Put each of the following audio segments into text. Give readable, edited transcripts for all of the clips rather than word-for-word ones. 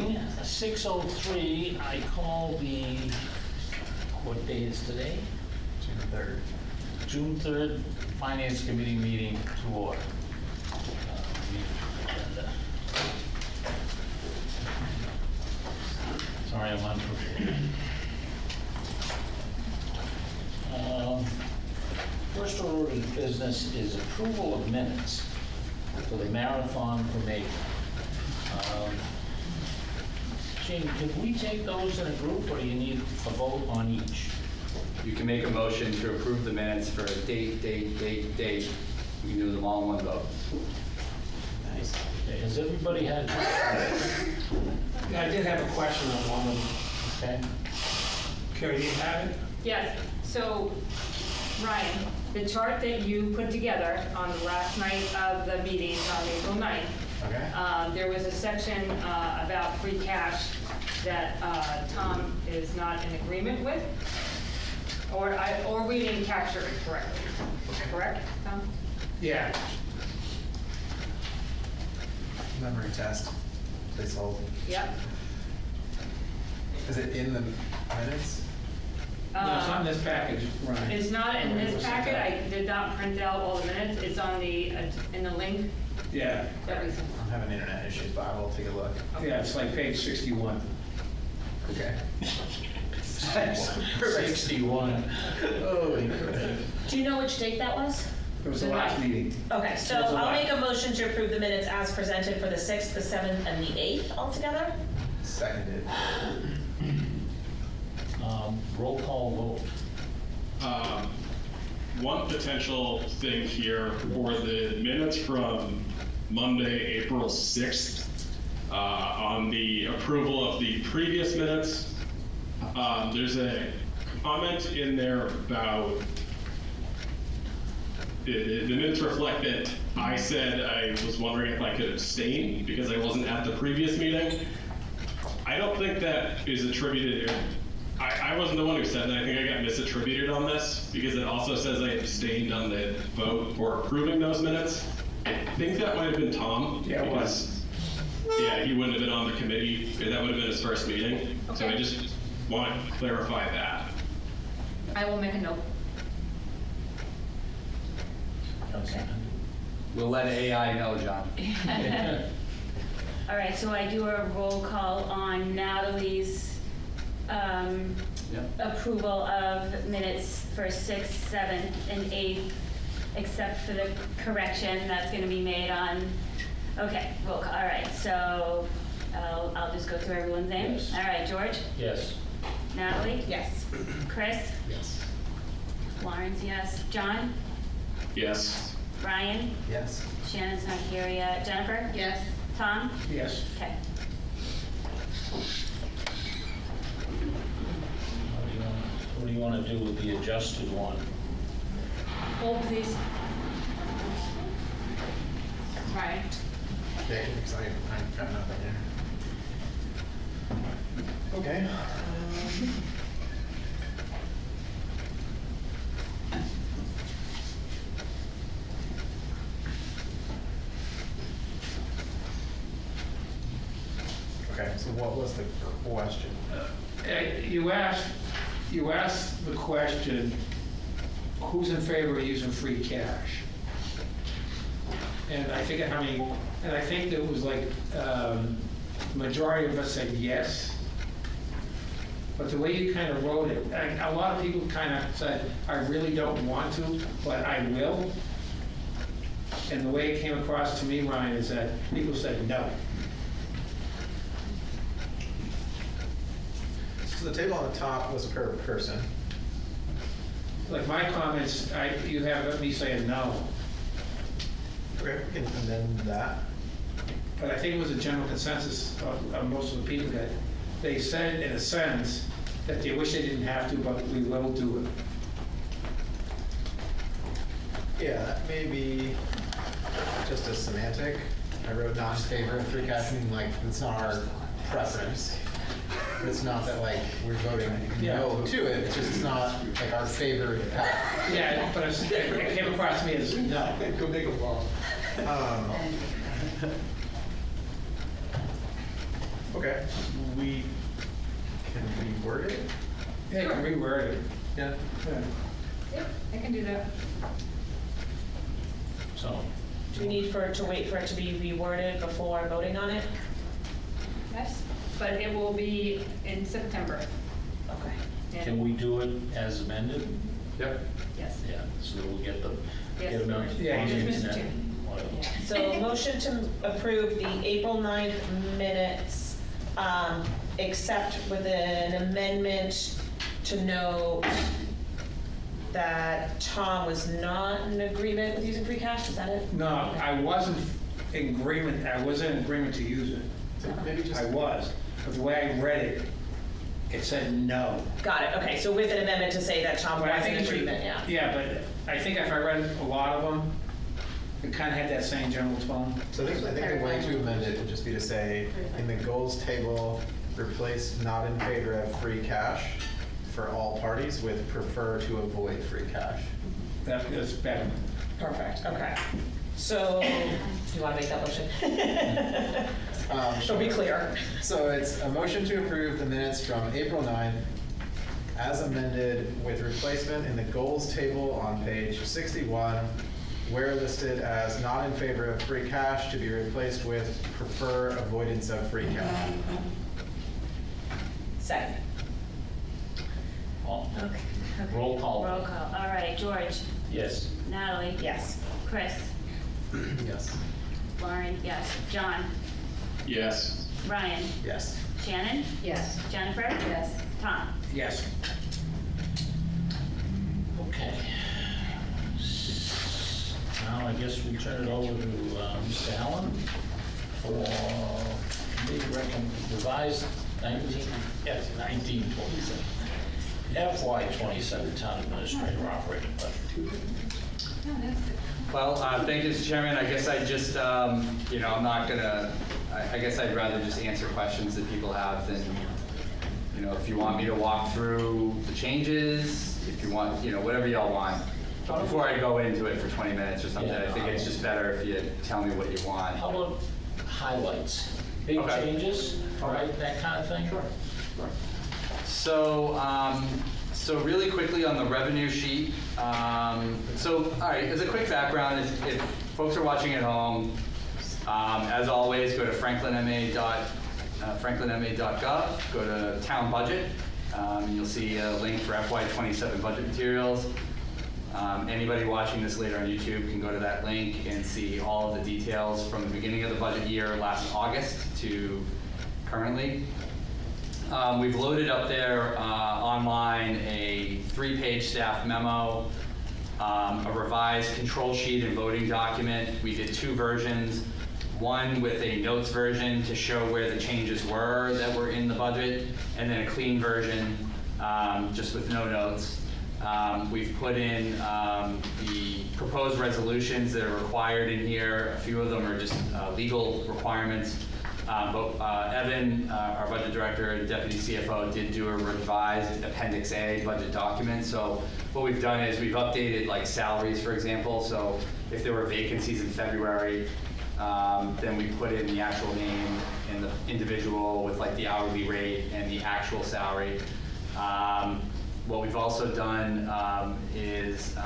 morning, 6:03, I call the, what day is today? June 3rd. June 3rd, Finance Committee meeting to order. Sorry, I'm unprepared. First order of business is approval of minutes for the marathon for May. Gene, could we take those in a group, or do you need a vote on each? You can make a motion to approve the minutes for date. You can do them all in one vote. Nice. Okay, has everybody had? I did have a question on one of them. Okay. Carrie, do you have it? Yes, so Ryan, the chart that you put together on the last night of the meeting on April 9th, Okay. there was a section about free cash that Tom is not in agreement with, or we didn't capture it correctly. Correct, Tom? Yeah. Memory test. Please hold. Yep. Is it in the minutes? No, it's not in this package, Ryan. It's not in this packet. I did not print out all the minutes. It's on the, in the link Yeah. that we sent. I'm having internet issues, but I will take a look. Yeah, it's like page 61. Okay. 61. Holy crap. Do you know which date that was? It was the last meeting. Okay, so It was a I'll lot. make a motion to approve the minutes as presented for the 6th, the 7th, and the 8th altogether. Seconded. Roll call vote. One potential thing here for the minutes from Monday, April 6th, on the approval of the previous minutes, there's a comment in there about the minutes reflect that I said I was wondering if I could abstain because I wasn't at the previous meeting. I don't think that is attributed. I wasn't the one who said that. I think I got misattributed on this because it also says I abstained on the vote for approving those minutes. I think that might have been Tom. Yeah, it was. Yeah, he wouldn't have been on the committee. That would have been his first meeting. So I Okay. just want to clarify that. I will make a note. Okay. We'll let AI know, John. All right, so I do a roll call on Natalie's Yep. approval of minutes for 6th, 7th, and 8th, except for the correction that's going to be made on, okay, roll call. All right, so I'll just go through everyone's names. Yes. All right, George? Yes. Natalie? Yes. Chris? Yes. Lawrence, yes. John? Yes. Brian? Yes. Shannon's not here yet. Jennifer? Yes. Tom? Yes. Okay. What do you want to do with the adjusted one? Hold, please. Ryan. Okay, because I've got nothing here. Okay. Okay, so what was the question? You asked the question, who's in favor of using free cash? And I forget how many, and I think it was like, majority of us said yes. But the way you kind of wrote it, and a lot of people kind of said, I really don't want to, but I will. And the way it came across to me, Ryan, is that people said no. So the table on the top was per person. Like my comments, you have me saying no. Okay, we can amend that. But I think it was a general consensus of most of the people that they said, in a sense, that they wish they didn't have to, but we will do it. Yeah, that may be just a semantic. I wrote not in favor of free cash, meaning like it's not our preference. It's not that like we're voting no to it, it's just it's not like our favorite path. Yeah, but it came across to me as no. Go make a ball. Okay. Okay, we can reword it? Yeah, you can reword it. Yeah. Yeah. Yep, I can do that. So, Do we need to wait for it to be reworded before voting on it? Yes, but it will be in September. Okay. Yeah. can we do it as amended? Yep. Yes. Yeah, so that we'll get them, Yes. get them out. Yeah, on the just internet, Mr. Chairman. whatever. So motion to approve the April 9th minutes, except with an amendment to note that Tom was not in agreement with using free cash, is that it? No, I wasn't in agreement, to use it. So maybe just. I was, but the way I read it, it said no. Got it, okay, so with an amendment to say that Tom But I was in think it should- agreement, yeah. Yeah, but I think if I read a lot of them, it kind of had that same general tone. So I think the way to amend it would just be to say, in the goals table, replace not in favor of free cash for all parties with prefer to avoid free cash. That's better. Perfect, okay. So, do you want to make that motion? She'll be clear. So it's a motion to approve the minutes from April 9th as amended with replacement in the goals table on page 61, where listed as not in favor of free cash to be replaced with prefer avoidance of free cash. Second. All- Okay. Okay. Roll call. Roll call. All right, George, Yes. Natalie. Yes. Chris, Yes. Lauren, yes. John, Yes. Ryan, Yes. Shannon, Yes. Jennifer. Yes. Tom. Yes. Okay. Now I guess we turn it over to Mr. Helen for revised 1927. FY 27 Town Administrator Operating Budget. Well, thank you, Mr. Chairman. I guess I just, I'm not gonna, I guess I'd rather just answer questions that people have than, if you want me to walk through the changes, if you want, whatever y'all want. But before I go into it for 20 minutes or something, Yeah, I think it's just better if you tell me what you want. How about highlights? Big Okay. changes, right, that kind of thing? Sure. So, so really quickly on the revenue sheet. All right, as a quick background, if folks are watching at home, as always, go to franklinma.gov, go to town budget, and you'll see a link for FY27 budget materials. Anybody watching this later on YouTube can go to that link and see all of the details from the beginning of the budget year last August to currently. We've loaded up there online a 3-page staff memo, a revised control sheet and voting document. We did 2 versions, one with a notes version to show where the changes were that were in the budget, and then a clean version just with no notes. We've put in the proposed resolutions that are required in here. A few of them are just legal requirements. But Evan, our budget director and deputy CFO, did do a revised Appendix A budget document. So what we've done is we've updated like salaries, for example. So if there were vacancies in February, then we put in the actual name and the individual with like the hourly rate and the actual salary. What we've also done is,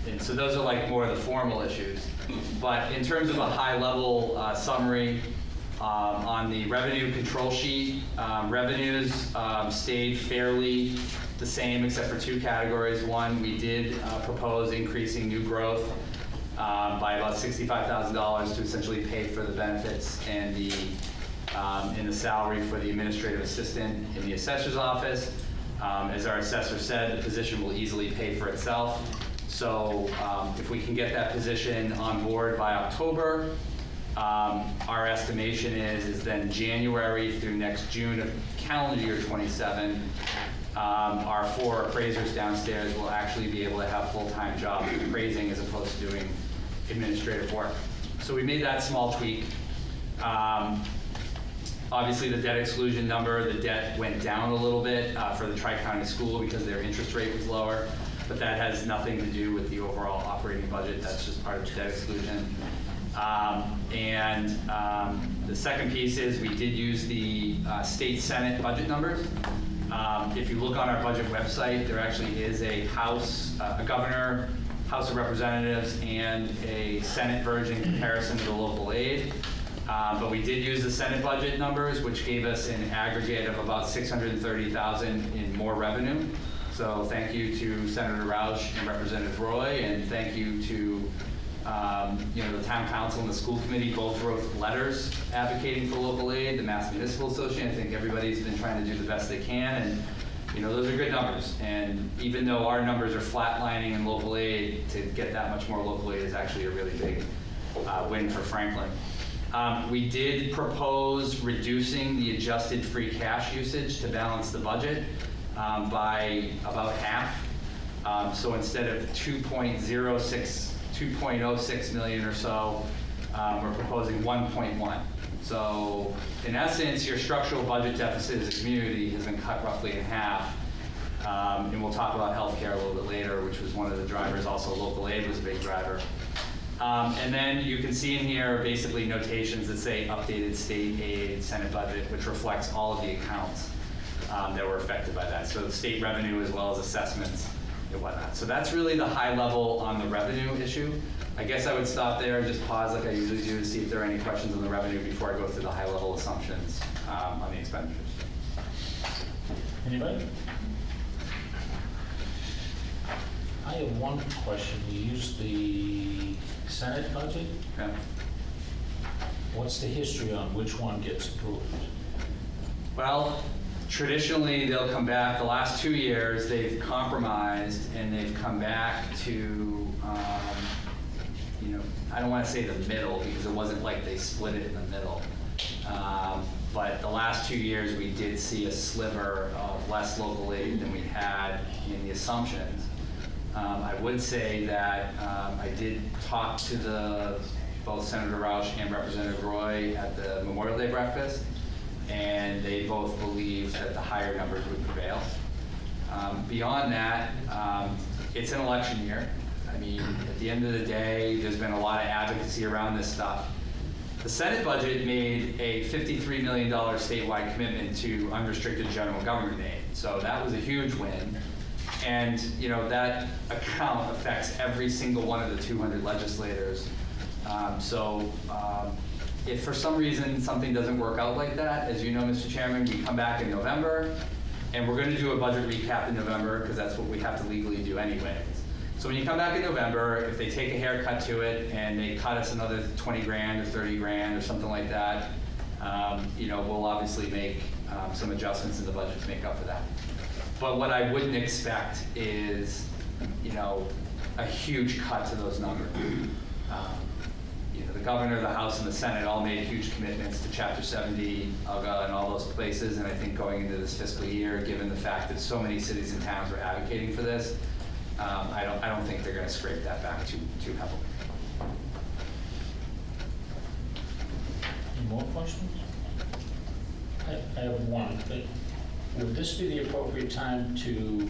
and so those are like more of the formal issues. But in terms of a high-level summary, on the revenue control sheet, revenues stayed fairly the same except for 2 categories. One, we did propose increasing new growth by about $65,000 to essentially pay for the benefits and the salary for the administrative assistant in the assessor's office. As our assessor said, the position will easily pay for itself. So if we can get that position on board by October, our estimation is then January through next June of calendar year 27, our 4 appraisers downstairs will actually be able to have full-time jobs appraising as opposed to doing administrative work. So we made that small tweak. Obviously, the debt exclusion number, the debt went down a little bit for the Tri-County School because their interest rate was lower, but that has nothing to do with the overall operating budget. That's just part of the debt exclusion. The second piece is we did use the state Senate budget numbers. If you look on our budget website, there actually is a House, a governor, House of Representatives, and a Senate version comparison to the local aid. But we did use the Senate budget numbers, which gave us an aggregate of about $630,000 in more revenue. So thank you to Senator Roush and Representative Roy, and thank you to the town council and the school committee. Both wrote letters advocating for local aid. The Mass Municipal Association, I think everybody's been trying to do the best they can, and those are good numbers. And even though our numbers are flatlining in local aid, to get that much more local aid is actually a really big win for Franklin. We did propose reducing the adjusted free cash usage to balance the budget by about half. So instead of 2.06 million or so, we're proposing 1.1. So in essence, your structural budget deficit as a community has been cut roughly in half. And we'll talk about healthcare a little bit later, which was one of the drivers. Also, local aid was a big driver. And then you can see in here basically notations that say updated state aid, Senate budget, which reflects all of the accounts that were affected by that. So state revenue as well as assessments and whatnot. So that's really the high level on the revenue issue. I guess I would stop there and just pause like I usually do to see if there are any questions on the revenue before I go through the high level assumptions on the expenditures. Anybody? I have one question. You used the Senate budget. Okay. What's the history on which one gets approved? Well, traditionally they'll come back. The last 2 years they've compromised and they've come back to, I don't want to say the middle because it wasn't like they split it in the middle. But the last 2 years we did see a sliver of less local aid than we had in the assumptions. I would say that I did talk to both Senator Roush and Representative Roy at the Memorial Day breakfast, and they both believed that the higher numbers would prevail. Beyond that, it's an election year. I mean, at the end of the day, there's been a lot of advocacy around this stuff. The Senate budget made a $53 million statewide commitment to unrestricted general government aid, so that was a huge win. And that account affects every single one of the 200 legislators. If for some reason something doesn't work out like that, as you know, Mr. Chairman, we come back in November, and we're going to do a budget recap in November because that's what we have to legally do anyways. So when you come back in November, if they take a haircut to it and they cut us another 20 grand or 30 grand or something like that, we'll obviously make some adjustments in the budget to make up for that. But what I wouldn't expect is, a huge cut to those numbers. The governor, the House, and the Senate all made huge commitments to Chapter 70, UGA, and all those places. And I think going into this fiscal year, given the fact that so many cities and towns were advocating for this, I don't think they're going to scrape that back too heavily. Any more questions? I have one. Would this be the appropriate time to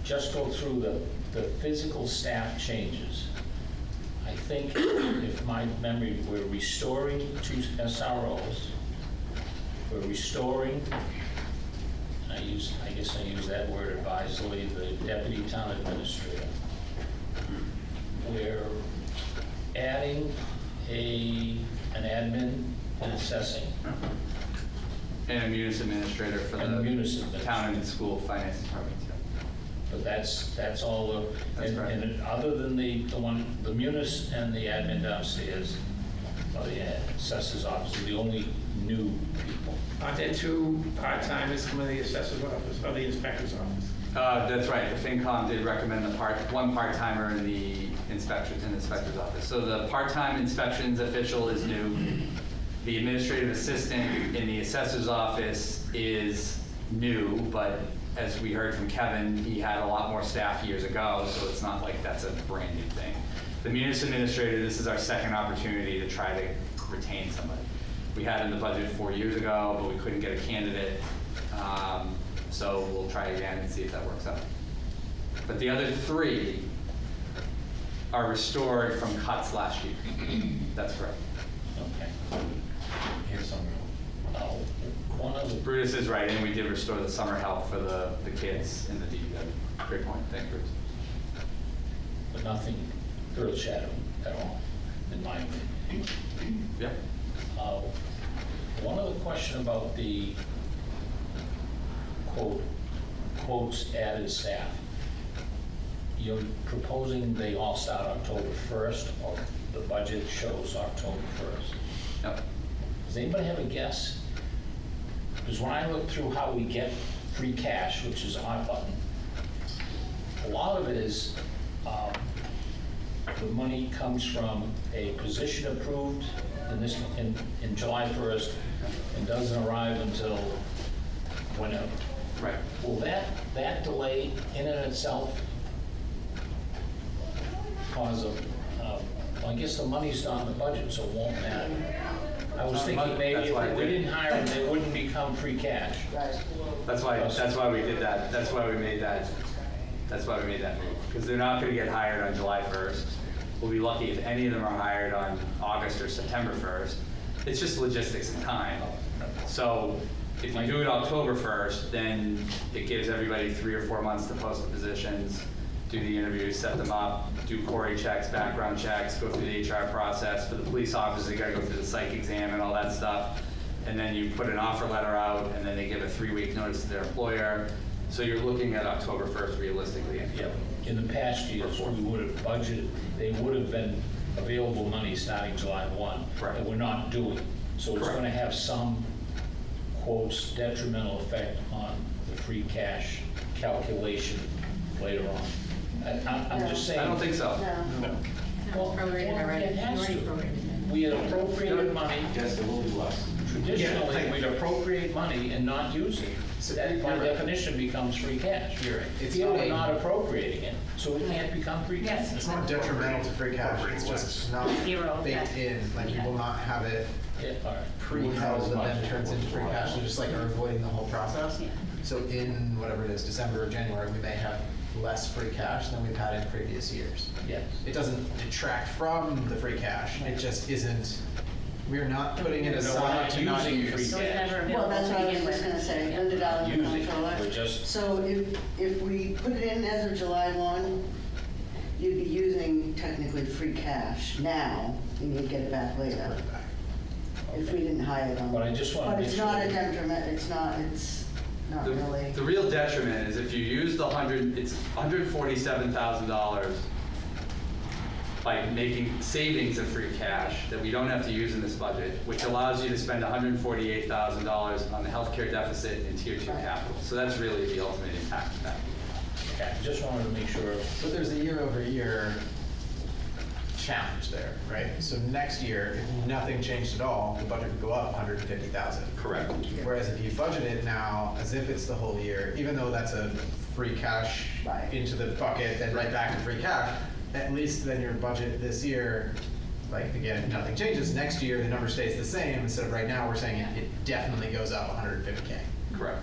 just go through the physical staff changes? I think, if my memory, we're restoring 2 SROs. We're restoring, I guess I use that word advisedly, the deputy town administrator. We're adding an admin and assessing. And a munis administrator for And a munis the administrator. town and school finance department. But that's all the, That's right. and other than the munis and the admin downstairs, or the assessor's office, are the only new people. Aren't there 2 part-timers from the assessor's office or the inspector's office? That's right. The FinCom did recommend one part-timer in the inspector's office. So the part-time inspections official is new. The administrative assistant in the assessor's office is new, but as we heard from Kevin, he had a lot more staff years ago, so it's not like that's a brand new thing. The munis administrator, this is our second opportunity to try to retain somebody. We had in the budget 4 years ago, but we couldn't get a candidate. So we'll try again and see if that works out. But the other 3, are restored from cuts last year. That's correct. Okay. Here's some. One other, Brutus is right, and we did restore the summer help for the kids in the DPW. Great point, thanks, Brutus. but nothing earth-shattering at all, in my opinion. Yep. One other question about the quotes added staff. You're proposing they all start October 1st, or the budget shows October 1st? Yep. Does anybody have a guess? Because when I look through how we get free cash, which is our button, a lot of it is, the money comes from a position approved in July 1st and doesn't arrive until whenever. Right. Will that delay in and itself cause well, I guess the money's not in the budget, so it won't matter. I was thinking maybe That's why if we didn't hire them, they wouldn't become free cash. That's why we did that. That's why we made that move. Because they're not gonna get hired on July 1st. We'll be lucky if any of them are hired on August or September 1st. It's just logistics and time. So if you do it October 1st, then it gives everybody 3 or 4 months to post the positions, do the interviews, set them up, do query checks, background checks, go through the HR process. For the police officers, they gotta go through the psych exam and all that stuff. And then you put an offer letter out, and then they give a 3-week notice to their employer. So you're looking at October 1st realistically. Yep. In the past years, we would have budgeted, they would have been available money starting July 1. Correct. And we're not doing. So it's Correct. going to have some, quotes, detrimental effect on the free cash calculation later on. I'm just saying. I don't think so. No. Well, Prorated already. it has You to. already prorated it. We had appropriated money. Just a little less. Traditionally, we'd appropriate money and not use it. So that, by You're right. definition, becomes free cash. You're right. It's Here, not we're a- not appropriating it, so it can't become free cash. Yes. It's not detrimental to free cash, it's just not Zero, baked yeah. in, like you will not have it Yeah, all right. pre-held that then turns into free cash, so just like are avoiding the whole process. Yeah. So in whatever it is, December or January, we may have less free cash than we've had in previous years. Yes. It doesn't detract from the free cash, it just isn't, we're not putting it No, we're aside not to not using use. free So it's cash. never Well, available that's to what I was begin just with. gonna say, $100 in the Using, comptroller. we're just, So if we put it in as of July 1, you'd be using technically free cash now, and you'd get it back later, if we didn't hire them. But I just wanna But make it's sure not a that- detriment, it's not really. The real detriment is if you use it's $147,000 by making savings of free cash that we don't have to use in this budget, which allows you to spend $148,000 on the healthcare deficit and tier 2 capital. So that's really the ultimate impact of that. okay, just wanted to make sure. But there's a year-over-year challenge there, right? So next year, if nothing changed at all, the budget would go up 150,000. Correct. Whereas if you budget it now as if it's the whole year, even though that's a free cash Right. into the bucket, then right back to free cash, at least then your budget this year, like again, if nothing changes, next year the number stays the same, instead of right now, we're saying it definitely goes up 150K. Correct.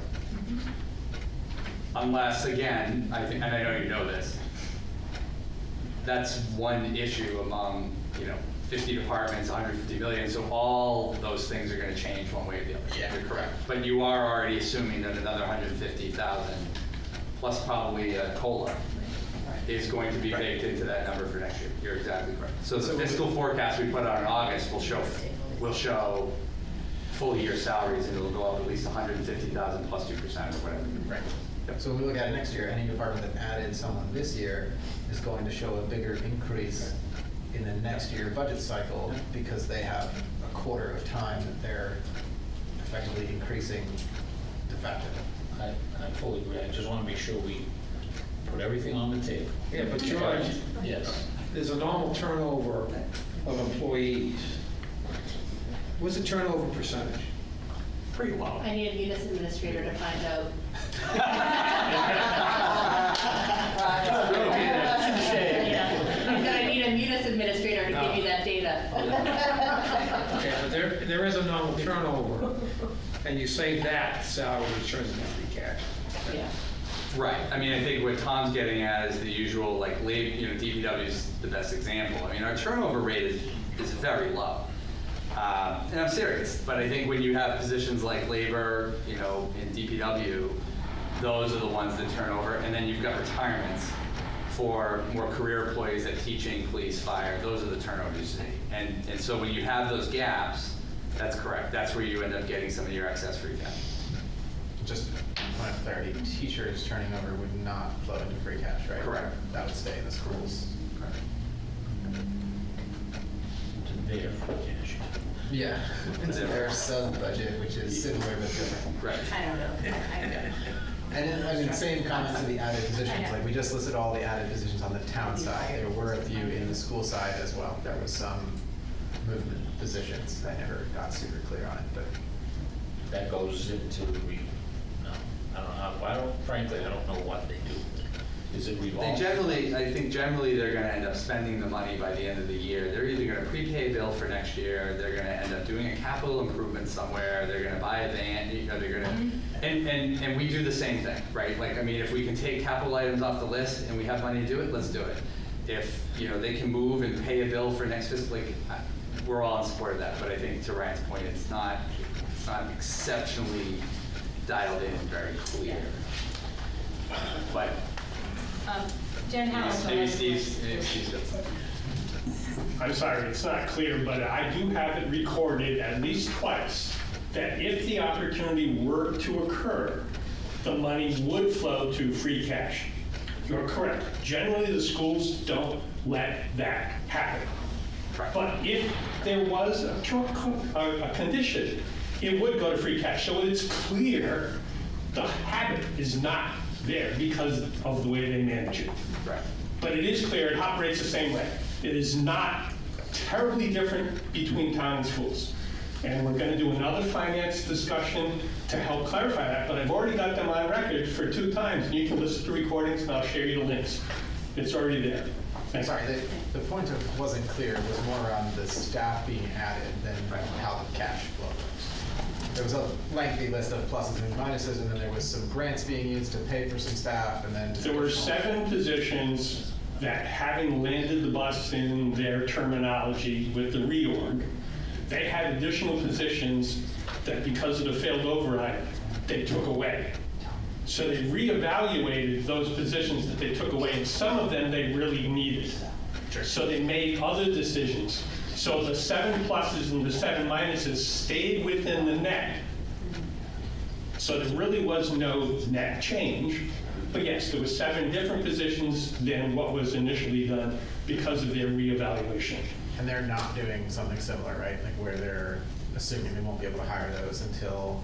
Unless, again, I think, and I know you know this, that's one issue among, 50 departments, 150 million, so all those things are gonna change one way or the other. Yeah. You're correct. But you are already assuming that another 150,000, plus probably a COLA, is going to be baked into that number for next year. You're exactly correct. So the fiscal forecast we put out in August will show full year salaries, and it'll go up at least 150,000 plus 2% or whatever. Right. Yep. So when we look at it next year, any department that added someone this year is going to show a bigger increase in the next year budget cycle because they have a quarter of time that they're effectively increasing de facto. I fully agree. I just want to be sure we put everything on the table. Yeah, but George, Yes. there's a normal turnover of employees. What's the turnover percentage? Pretty low. I need a munis administrator to find out. Yeah. I'm gonna need a munis administrator to give you that data. Okay, but there is a normal turnover, and you save that, salary turns into free cash. Yeah. Right, I mean, I think what Tom's getting at is the usual, like, DPW is the best example. I mean, our turnover rate is very low. And I'm serious, but I think when you have positions like labor, in DPW, those are the ones that turn over, and then you've got retirements for more career employees at teaching, police, fire, those are the turnovers you see. And so when you have those gaps, that's correct, that's where you end up getting some of your excess free cash. Just point of clarity, teachers turning over would not flow into free cash, right? Correct. That would stay in the schools. There for cash. Yeah, it's their sub-budget, which is similar but different. Right. I don't know. And same comment to the added I positions, know. like we just listed all the added positions on the town side. There were a few in the school side as well. There was some movement positions. I never got super clear on it, but That goes into no, I don't know, frankly, I don't know what they do. Is it revolving? I think generally they're gonna end up spending the money by the end of the year. They're either gonna prepay a bill for next year, they're gonna end up doing a capital improvement somewhere, they're gonna buy a van, they're gonna, and we do the same thing, right? Like, I mean, if we can take capital items off the list and we have money to do it, let's do it. If, they can move and pay a bill for next fiscal, we're all in support of that, but I think to Ryan's point, it's not exceptionally dialed in and very clear. But Jen Howell. maybe Steve's got something. I'm sorry, it's not clear, but I do have it recorded at least twice that if the opportunity were to occur, the money would flow to free cash. You're correct. Generally, the schools don't let that happen. Right. But if there was a condition, it would go to free cash. So it's clear the habit is not there because of the way they manage it. Right. But it is clear it operates the same way. It is not terribly different between town and schools. And we're going to do another finance discussion to help clarify that, but I've already got them on record for 2 times, and you can listen to recordings, and I'll share you the links. It's already there. Thanks. sorry, the point of wasn't clear was more around the staff being added than how the cash flow works. There was a lengthy list of pluses and minuses, and then there was some grants being used to pay for some staff, and then There were 7 positions that, having landed the bus in their terminology with the reorg, they had additional positions that, because of the failed override, they took away. So they reevaluated those positions that they took away, and some of them they really needed. So they made other decisions. So the 7 pluses and the 7 minuses stayed within the net. So there really was no net change. But yes, there were 7 different positions than what was initially done because of their reevaluation. And they're not doing something similar, right? Like where they're assuming they won't be able to hire those until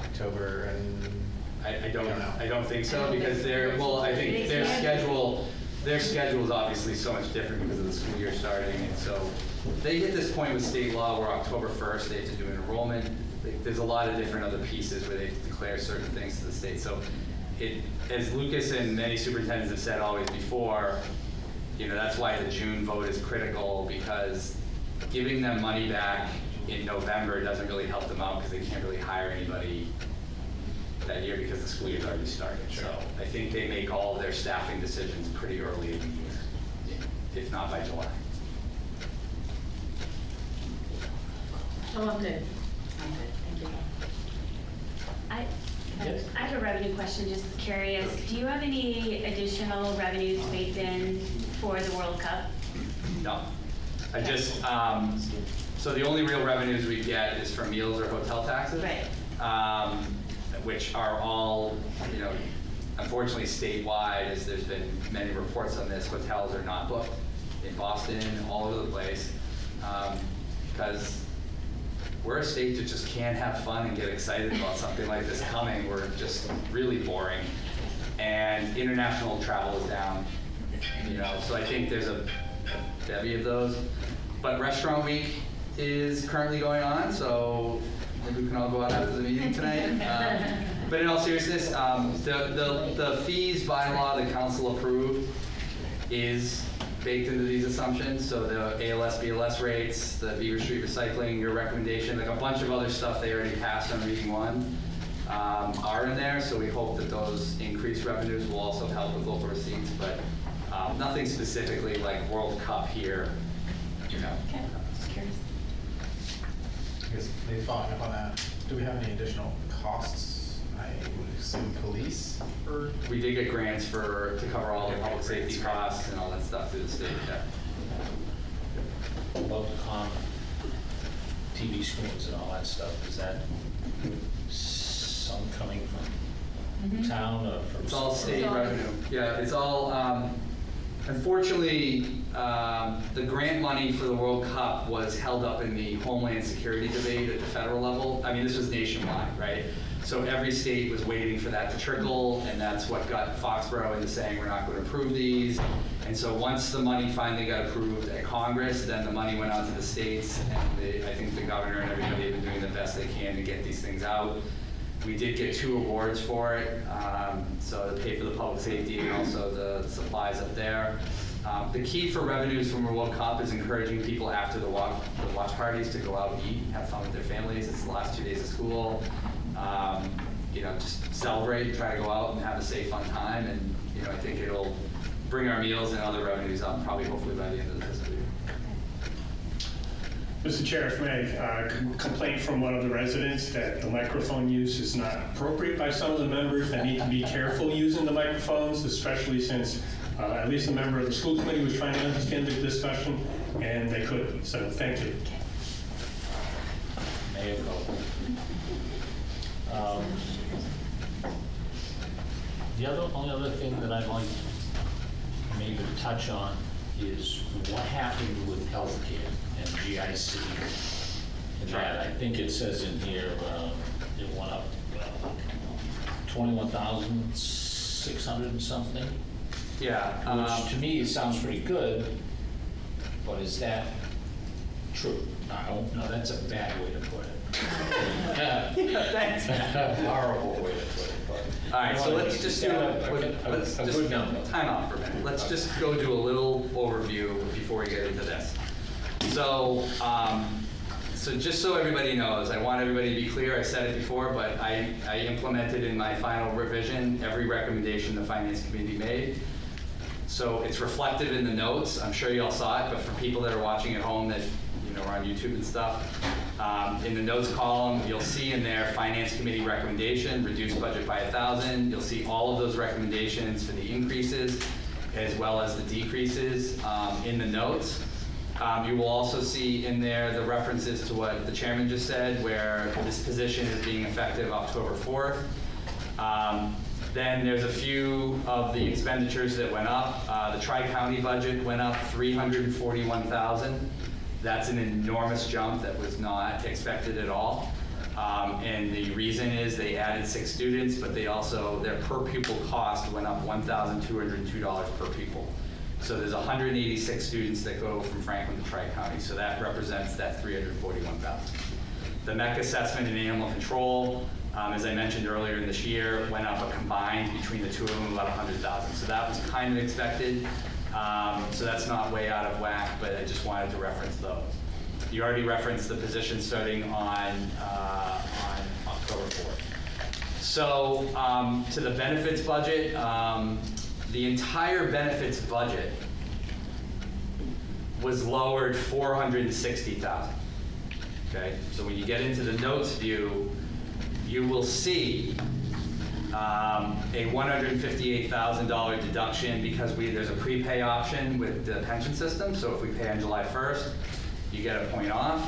October and I don't know. I don't think so, because I think their schedule is obviously so much different because of the school year starting, and so they hit this point with state law where October 1st they have to do an enrollment. There's a lot of different other pieces where they declare certain things to the state. So as Lucas and many superintendents have said always before, that's why the June vote is critical, because giving them money back in November doesn't really help them out because they can't really hire anybody that year because the school year's already started. So I think they make all of their staffing decisions pretty early in the year, if not by July. Oh, I'm good. Thank you. I have a revenue question, just curious. Do you have any additional revenues baked in for the World Cup? No. I just, so the only real revenues we get is from meals or hotel taxes. Right. Which are all, unfortunately statewide, as there's been many reports on this, hotels are not booked in Boston, all over the place, because we're a state that just can't have fun and get excited about something like this coming. We're just really boring, and international travel is down, so I think there's a bevy of those. But Restaurant Week is currently going on, so maybe we can all go out after the meeting tonight. But in all seriousness, the fees bylaw the council approved is baked into these assumptions. So the ALS, BLS rates, the Beaver Street recycling, your recommendation, like a bunch of other stuff they already passed on reading 1. are in there, so we hope that those increased revenues will also help with local receipts, but nothing specifically like World Cup here, you know. Okay, just curious. I guess maybe following up on that, do we have any additional costs? I would assume police or? We did get grants to cover all the public safety costs and all that stuff through the state, yeah. About the common TV screens and all that stuff, is that some coming from town or from? It's all state It's all- revenue. Yeah, it's all, unfortunately, the grant money for the World Cup was held up in the Homeland Security debate at the federal level. I mean, this was nationwide, right? So every state was waiting for that to trickle, and that's what got Foxborough into saying we're not going to approve these. And so once the money finally got approved at Congress, then the money went out to the states, and I think the governor and everybody have been doing the best they can to get these things out. We did get 2 awards for it, so to pay for the public safety and also the supplies up there. The key for revenues from a World Cup is encouraging people after the watch parties to go out and eat, have fun with their families. It's the last 2 days of school. You know, just celebrate, try to go out and have a safe, fun time, and you know, I think it'll bring our meals and other revenues up, probably hopefully by the end of the fiscal year. Mr. Chair, if I may, complaint from one of the residents that the microphone use is not appropriate by some of the members, that need to be careful using the microphones, especially since at least a member of the school committee was trying to understand the discussion, and they couldn't, so thank you. May it go. The only other thing that I'd like maybe to touch on is what happened with healthcare and GIC. And that, I think it says in here, it went up 21,600 and something, Yeah. which to me sounds pretty good, but is that true? No, that's a bad way to put it. Thanks. Horrible way to put it, but. All right, so let's just do a good number. Time out for a minute. Let's just go do a little overview before we get into this. So, so just so everybody knows, I want everybody to be clear. I said it before, but I implemented in my final revision every recommendation the Finance Committee made. So it's reflected in the notes. I'm sure you all saw it, but for people that are watching at home that are on YouTube and stuff, in the notes column, you'll see in there Finance Committee recommendation, reduce budget by 1,000. You'll see all of those recommendations for the increases as well as the decreases in the notes. You will also see in there the references to what the chairman just said, where this position is being effective October 4th. Then there's a few of the expenditures that went up. The Tri-County budget went up $341,000. That's an enormous jump that was not expected at all. And the reason is they added 6 students, but they also, their per pupil cost went up $1,202 per pupil. So there's 186 students that go from Franklin to Tri-County, so that represents that $341,000. The MECC assessment and animal control, as I mentioned earlier in this year, went up a combined between the 2 of them about $100,000. So that was kind of expected. So that's not way out of whack, but I just wanted to reference those. You already referenced the position starting on October 4th. So to the benefits budget, the entire benefits budget was lowered $460,000. Okay, so when you get into the notes view, you will see a $158,000 deduction because there's a prepay option with the pension system. So if we pay on July 1st, you get a point off.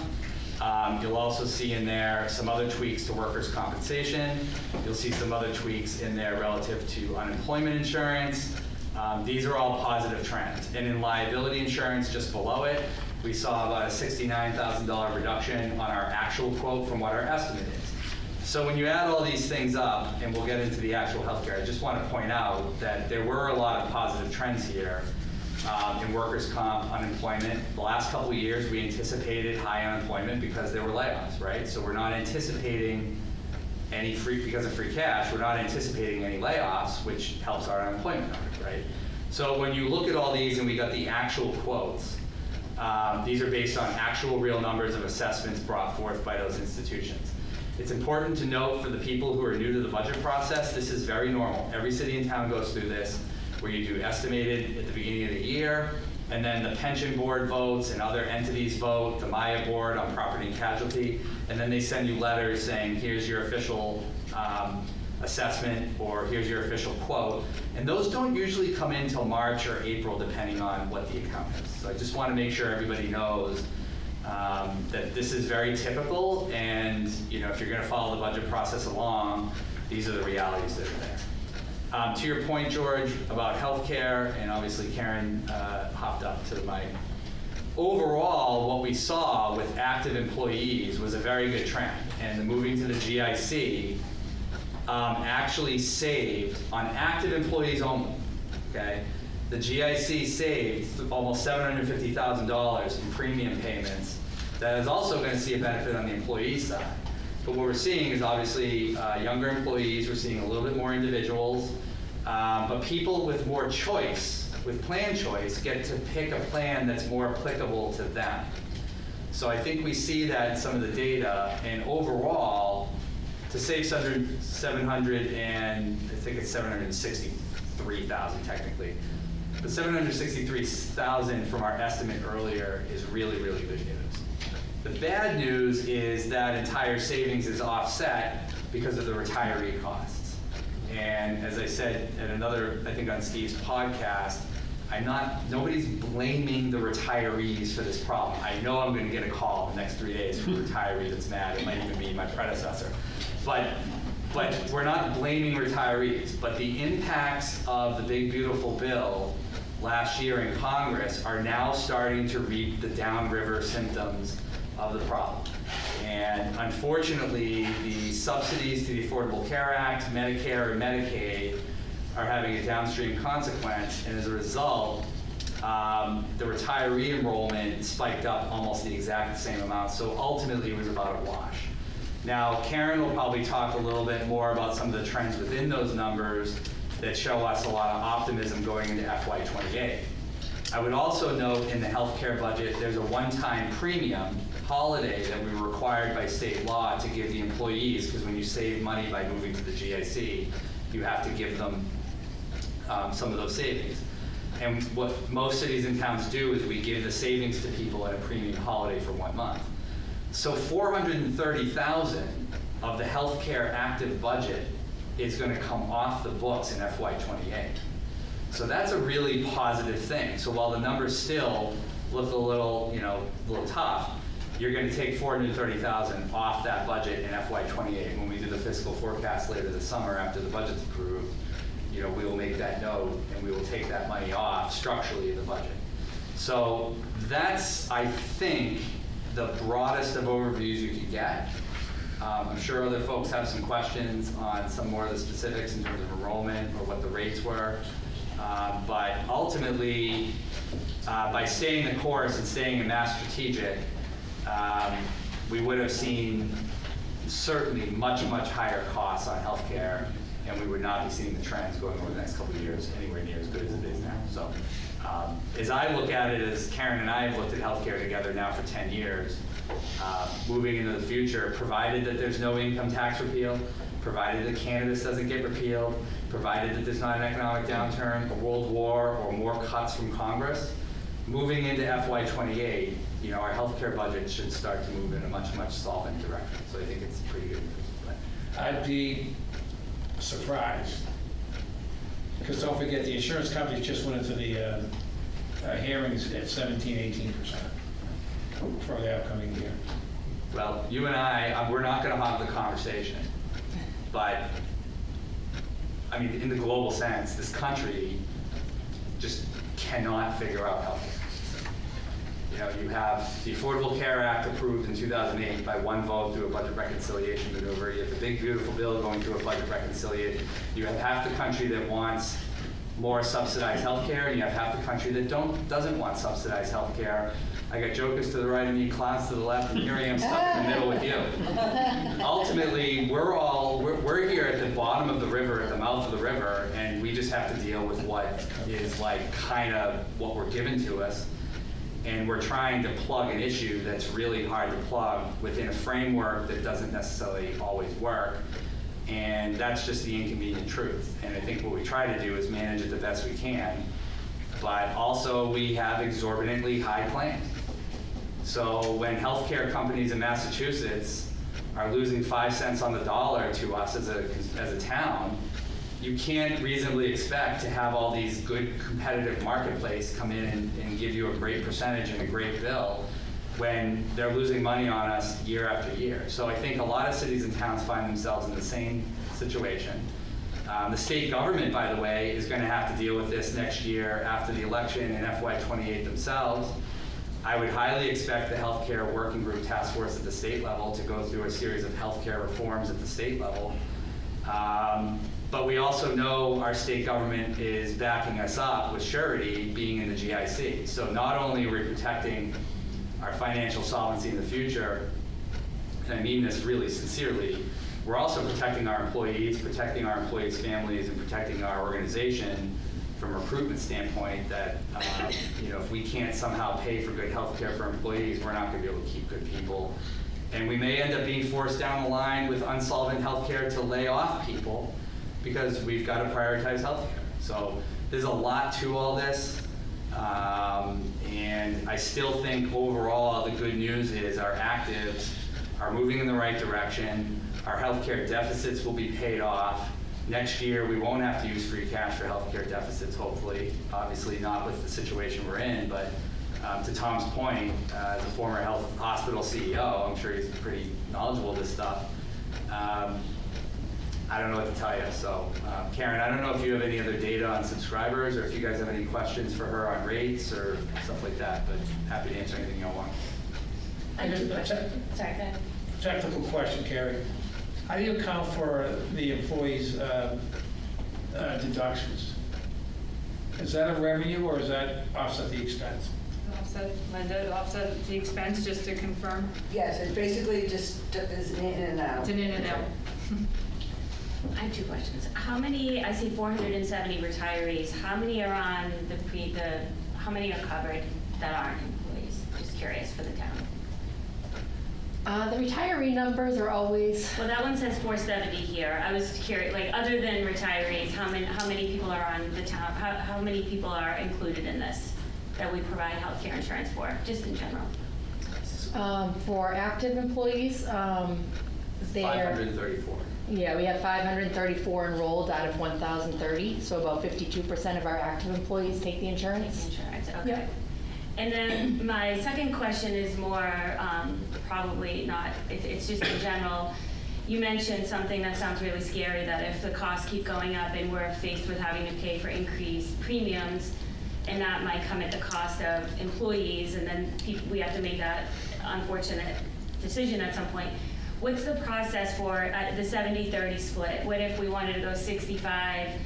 You'll also see in there some other tweaks to workers' compensation. You'll see some other tweaks in there relative to unemployment insurance. These are all positive trends. And in liability insurance, just below it, we saw about a $69,000 reduction on our actual quote from what our estimate is. So when you add all these things up, and we'll get into the actual healthcare, I just want to point out that there were a lot of positive trends here in workers' comp, unemployment. The last couple of years, we anticipated high unemployment because there were layoffs, right? So we're not anticipating because of free cash, we're not anticipating any layoffs, which helps our unemployment number, right? So when you look at all these and we got the actual quotes, these are based on actual real numbers of assessments brought forth by those institutions. It's important to note for the people who are new to the budget process, this is very normal. Every city in town goes through this, where you do estimated at the beginning of the year, and then the pension board votes and other entities vote, the Maya board on property and casualty, and then they send you letters saying, here's your official assessment, or here's your official quote. And those don't usually come in till March or April, depending on what the account is. So I just want to make sure everybody knows that this is very typical, and if you're going to follow the budget process along, these are the realities that are there. To your point, George, about healthcare, and obviously Karen hopped up to my. Overall, what we saw with active employees was a very good trend, and the moving to the GIC actually saved on active employees only. Okay, the GIC saved almost $750,000 in premium payments. That is also going to see a benefit on the employee side. But what we're seeing is obviously younger employees. We're seeing a little bit more individuals, but people with more choice, with plan choice, get to pick a plan that's more applicable to them. So I think we see that in some of the data, and overall, to save 700 and I think it's 763,000 technically, but 763,000 from our estimate earlier is really, really good news. The bad news is that entire savings is offset because of the retiree costs. And as I said at another, I think on Steve's podcast, nobody's blaming the retirees for this problem. I know I'm going to get a call in the next 3 days from a retiree that's mad. It might even be my predecessor. But we're not blaming retirees. But the impacts of the big, beautiful bill last year in Congress are now starting to reap the downriver symptoms of the problem. And unfortunately, the subsidies to the Affordable Care Act, Medicare, and Medicaid are having a downstream consequence, and as a result, the retiree enrollment spiked up almost the exact same amount, so ultimately it was about a wash. Now, Karen will probably talk a little bit more about some of the trends within those numbers that show us a lot of optimism going into FY28. I would also note in the healthcare budget, there's a one-time premium holiday that we were required by state law to give the employees, because when you save money by moving to the GIC, you have to give them some of those savings. And what most cities and towns do is we give the savings to people at a premium holiday for 1 month. So 430,000 of the healthcare active budget is going to come off the books in FY28. So that's a really positive thing. So while the numbers still look a little tough, you're going to take 430,000 off that budget in FY28. When we do the fiscal forecast later this summer after the budget's approved, we will make that note and we will take that money off structurally in the budget. So that's, I think, the broadest of overviews you could get. I'm sure other folks have some questions on some more of the specifics in terms of enrollment or what the rates were. But ultimately, by staying the course and staying in Mass Strategic, we would have seen certainly much, much higher costs on healthcare, and we would not be seeing the trends going over the next couple of years anywhere near as good as it is now. So as I look at it, as Karen and I have looked at healthcare together now for 10 years, moving into the future, provided that there's no income tax repeal, provided that cannabis doesn't get repealed, provided that there's not an economic downturn, a world war, or more cuts from Congress, moving into FY28, our healthcare budget should start to move in a much, much solvent direction. So I think it's pretty good news. I'd be surprised, because don't forget, the insurance companies just went into the hearings at 17-18% for the upcoming year. Well, you and I, we're not going to have the conversation, but I mean, in the global sense, this country just cannot figure out healthcare. You have the Affordable Care Act approved in 2008 by one vote through a budget reconciliation maneuver. You have the big, beautiful bill going through a budget reconciliation. You have half the country that wants more subsidized healthcare, and you have half the country that doesn't want subsidized healthcare. I got jokers to the right of me, clowns to the left, and here I am stuck in the middle with you. Ultimately, we're here at the bottom of the river, at the mouth of the river, and we just have to deal with what is kind of what we're given to us. And we're trying to plug an issue that's really hard to plug within a framework that doesn't necessarily always work. And that's just the inconvenient truth. And I think what we try to do is manage it the best we can. But also we have exorbitantly high claims. So when healthcare companies in Massachusetts are losing 5 cents on the dollar to us as a town, you can't reasonably expect to have all these good competitive marketplace come in and give you a great percentage and a great bill when they're losing money on us year after year. So I think a lot of cities and towns find themselves in the same situation. The state government, by the way, is going to have to deal with this next year after the election in FY28 themselves. I would highly expect the healthcare working group task force at the state level to go through a series of healthcare reforms at the state level. But we also know our state government is backing us up with surety being in the GIC. So not only are we protecting our financial solvency in the future, and I mean this really sincerely, we're also protecting our employees' families, and protecting our organization from a recruitment standpoint that, if we can't somehow pay for good health care for employees, we're not going to be able to keep good people. And we may end up being forced down the line with unsolvent health care to lay off people because we've got to prioritize health care. So there's a lot to all this. And I still think overall the good news is our actives are moving in the right direction. Our healthcare deficits will be paid off. Next year, we won't have to use free cash for healthcare deficits, hopefully. Obviously not with the situation we're in, but to Tom's point, as a former hospital CEO, I'm sure he's pretty knowledgeable of this stuff. I don't know what to tell you. So Karen, I don't know if you have any other data on subscribers or if you guys have any questions for her on rates or stuff like that, but happy to answer anything you want. I have two questions. Sorry, go ahead. Technical question, Carrie. How do you account for the employees' deductions? Is that a revenue or is that offset the expense? Linda, offset the expense, just to confirm? Yes, it basically just is in and out. It's an in and out. I have two questions. How many, I see 470 retirees, how many are on how many are covered that aren't employees? Just curious for the town. The retiree numbers are always, Well, that one says 470 here. I was curious, like, other than retirees, how many people are on the town, how many people are included in this that we provide health care insurance for, just in general? for active employees, they're, 534. yeah, we have 534 enrolled out of 1,030, so about 52% of our active employees take the insurance. Insurance, okay. Yep. And then my second question is more, probably not, it's just in general. You mentioned something that sounds really scary, that if the costs keep going up and we're faced with having to pay for increased premiums, and that might come at the cost of employees, and then we have to make that unfortunate decision at some point. What's the process for the 70-30 split? What if we wanted to go 65-35?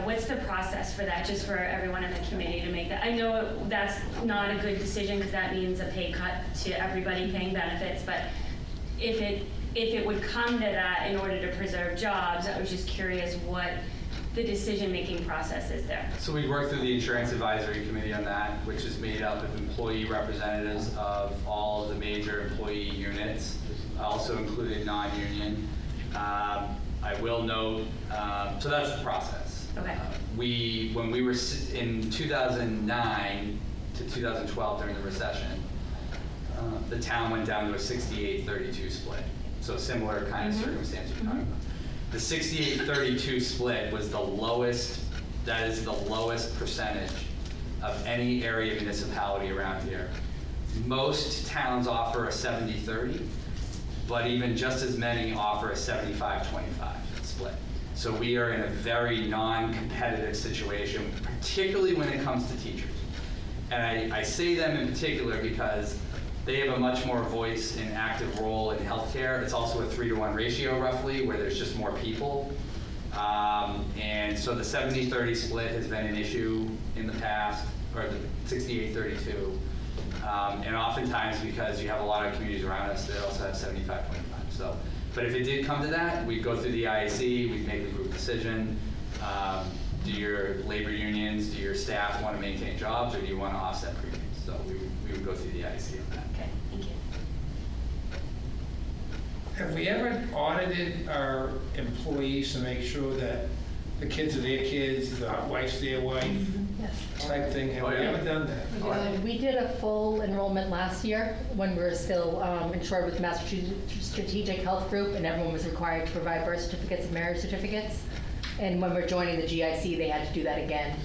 What's the process for that, just for everyone in the committee to make that? I know that's not a good decision because that means a pay cut to everybody paying benefits, but if it would come to that in order to preserve jobs, I was just curious what the decision-making process is there. So we worked through the Insurance Advisory Committee on that, which is made up of employee representatives of all of the major employee units, also included non-union. I will note, so that's the process. Okay. When we were in 2009 to 2012 during the recession, the town went down to a 68-32 split. So similar kind of circumstance you're talking about. The 68-32 split was the lowest, that is the lowest percentage of any area municipality around here. Most towns offer a 70-30, but even just as many offer a 75-25 split. So we are in a very non-competitive situation, particularly when it comes to teachers. And I say them in particular because they have a much more voice and active role in healthcare. It's also a 3-to-1 ratio roughly, where there's just more people. And so the 70-30 split has been an issue in the past, or the 68-32. And oftentimes because you have a lot of communities around us that also have 75-25. So, but if it did come to that, we'd go through the IAC, we'd make a group decision. do your labor unions, do your staff want to maintain jobs, or do you want to offset premiums? So we would go through the IC on that. Okay, thank you. Have we ever audited our employees to make sure that the kids are their kids, the wife's their wife, Yes. type thing? Have Oh, we yeah. ever done that? We did a full enrollment last year when we were still insured with Massachusetts Strategic Health Group, and everyone was required to provide birth certificates and marriage certificates. And when we're joining the GIC, they had to do that again.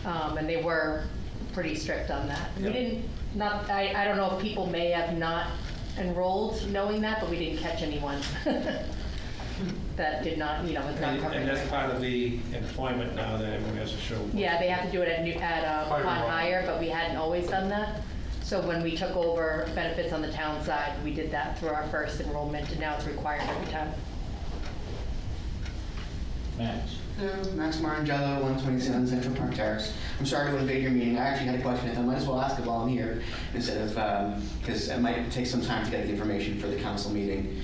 And they were pretty strict on that. We Yep. didn't, I don't know if people may have not enrolled knowing that, but we didn't catch anyone that did not, was not And covered. that's part of the employment now that everyone has to show. Yeah, they have to do it upon enrollment. hire, but we hadn't always done that. So when we took over benefits on the town side, we did that through our first enrollment, and now it's required every time. Max? Max Marangello, 127 Central Park Terrace. I'm sorry to invade your meeting. I actually had a question. I might as well ask it while I'm here instead of, because it might take some time to get the information for the council meeting.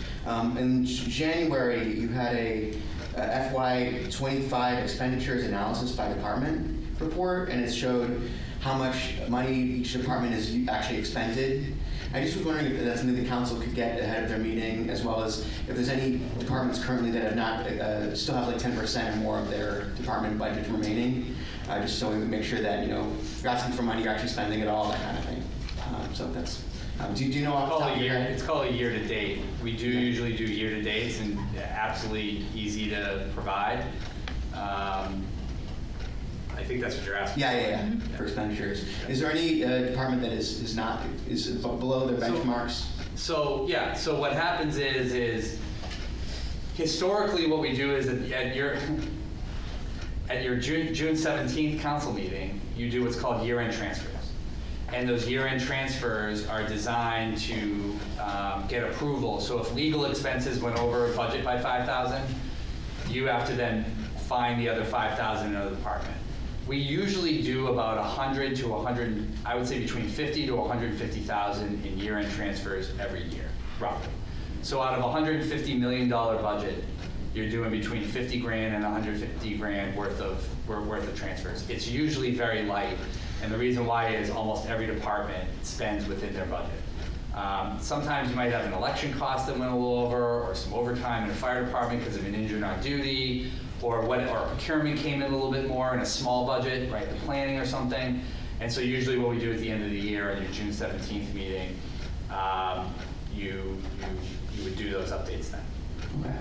In January, you had a FY25 expenditures analysis by department report, and it showed how much money each department has actually expended. I just was wondering if that's something the council could get ahead of their meeting, as well as if there's any departments currently that have not, still have like 10% or more of their department budget remaining, just so we would make sure that, you're asking for money, you're actually spending it all, that kind of thing. So that's, do you know off the top of your head? It's called a year-to-date. We do usually do year-to-dates, and absolutely easy to provide. I think that's what you're asking. Yeah, for expenditures. Is there any department that is below their benchmarks? So what happens is historically what we do is at your June 17th council meeting, you do what's called year-end transfers. And those year-end transfers are designed to get approval. So if legal expenses went over budget by $5,000, you have to then find the other $5,000 in another department. We usually do about 100 to 100, I would say between 50 to 150,000 in year-end transfers every year, roughly. So out of a $150 million budget, you're doing between 50 grand and 150 grand worth of transfers. It's usually very light, and the reason why is almost every department spends within their budget. Sometimes you might have an election cost that went a little over, or some overtime in the fire department because of an injured on duty, or procurement came in a little bit more in a small budget, right, the planning or something. And so usually what we do at the end of the year at your June 17th meeting, you would do those updates then. Okay.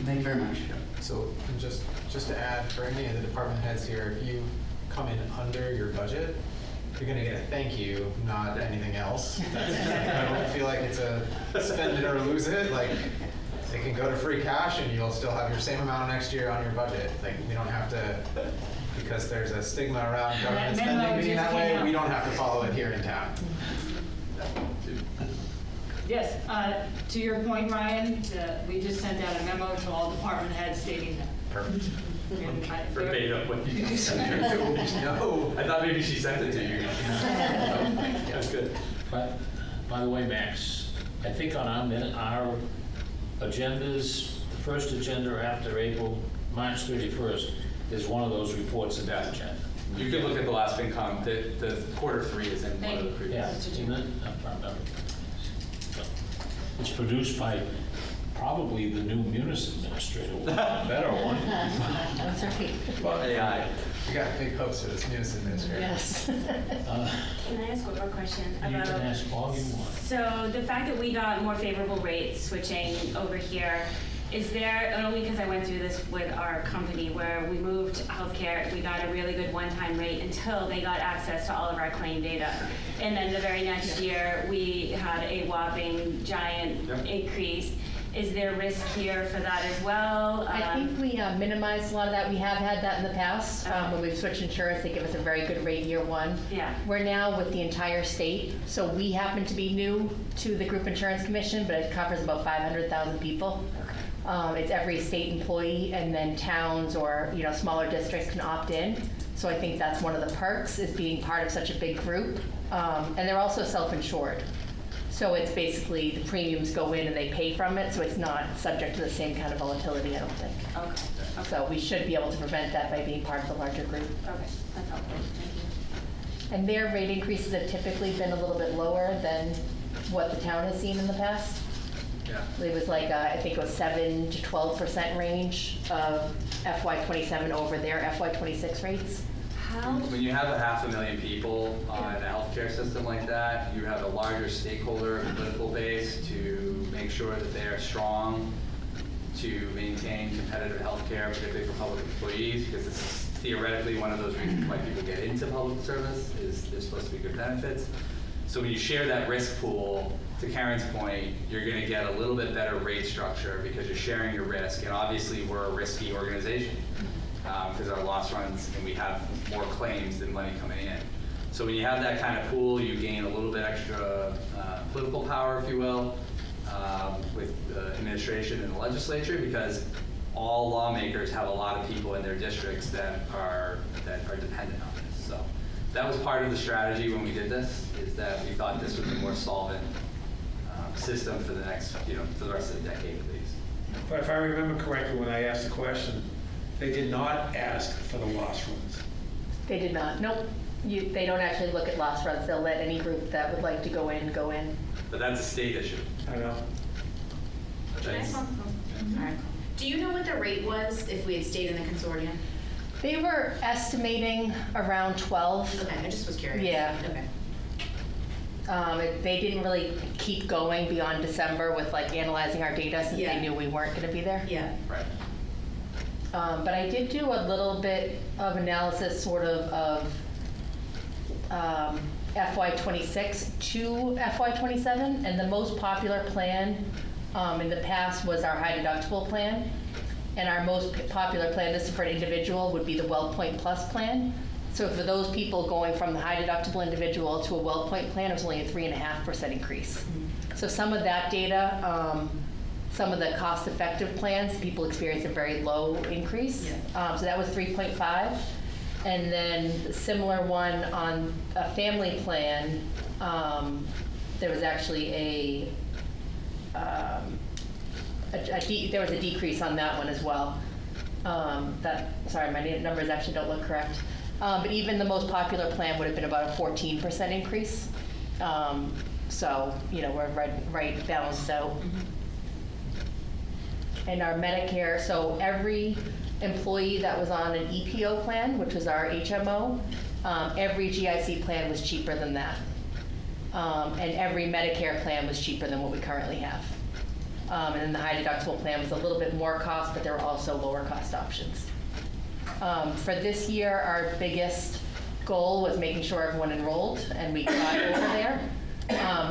Thank you very much. So and just to add, for any of the department heads here, if you come in under your budget, you're gonna get a thank you, not anything else. I don't feel like it's a spend it or lose it. Like, it can go to free cash and you'll still have your same amount next year on your budget. Like, we don't have to, because there's a stigma around government That memo spending being just that way, came out. we don't have to follow it here in town. Yes, to your point, Ryan, we just sent out a memo to all department heads stating that. Perfect. And Verbatim what you sent her to. No. I thought maybe she sent it to you. That's good. But, by the way, Max, I think on our agendas, the first agenda after March 31st, is one of those reports of that agenda. You could look at the last FinCom, the quarter 3 is in one of the previous. Yeah, isn't it? It's produced by probably the new Munis administrator, a better one. That's right. AI. We got big hopes for this news administration. Yes. Can I ask one more question You about? can ask all you want. So the fact that we got more favorable rates switching over here, is there, only because I went through this with our company where we moved healthcare, we got a really good one-time rate until they got access to all of our claim data. And then the very next year, we had a whopping giant increase. Is there risk here for that as well? I think we minimized a lot of that. We have had that in the past. When we've switched insurance, they give us a very good rate year one. Yeah. We're now with the entire state, so we happen to be new to the Group Insurance Commission, but it covers about 500,000 people. It's every state employee, and then towns or smaller districts can opt in. So I think that's one of the perks, is being part of such a big group. And they're also self-insured. So it's basically the premiums go in and they pay from it, so it's not subject to the same kind of volatility, I don't think. Okay, So we should be able to prevent that by being part of the larger group. okay, that's helpful, thank you. And their rate increases have typically been a little bit lower than what the town has seen in the past. Yeah. It was like, I think it was 7 to 12% range of FY27 over their FY26 rates. How, When you have 500,000 people in a healthcare system like that, you have a larger stakeholder political base to make sure that they are strong to maintain competitive healthcare, particularly for public employees, because this is theoretically one of those reasons why people get into public service, is there's supposed to be good benefits. So when you share that risk pool, to Karen's point, you're going to get a little bit better rate structure because you're sharing your risk, and obviously we're a risky organization. Because our loss runs and we have more claims than money coming in. So when you have that kind of pool, you gain a little bit extra political power, if you will, with the administration and the legislature, because all lawmakers have a lot of people in their districts that are dependent on this. So that was part of the strategy when we did this, is that we thought this was a more solvent system for the next, for the rest of the decade at least. But if I remember correctly, when I asked the question, they did not ask for the loss runs. They did not, nope. They don't actually look at loss runs. They'll let any group that would like to go in, go in. But that's a state issue. I know. Can I That's- ask one? All right. Do you know what the rate was if we had stayed in the consortium? They were estimating around 12. Okay, I just was curious. Yeah. Okay. They didn't really keep going beyond December with like analyzing our data since Yeah. they knew we weren't going to be there. Yeah. Right. But I did do a little bit of analysis sort of FY26 to FY27, and the most popular plan in the past was our high deductible plan. And our most popular plan, this is for an individual, would be the WellPoint Plus plan. So for those people going from the high deductible individual to a WellPoint plan, it was only a 3.5% increase. So some of that data, some of the cost-effective plans, people experience a very low increase. So that was 3.5. And then a similar one on a family plan, there was actually there was a decrease on that one as well. Sorry, my numbers actually don't look correct. But even the most popular plan would have been about a 14% increase. So, we're right balanced out. And our Medicare, so every employee that was on an EPO plan, which was our HMO, every GIC plan was cheaper than that. And every Medicare plan was cheaper than what we currently have. And then the high deductible plan was a little bit more cost, but there were also lower cost options. For this year, our biggest goal was making sure everyone enrolled, and we got over there.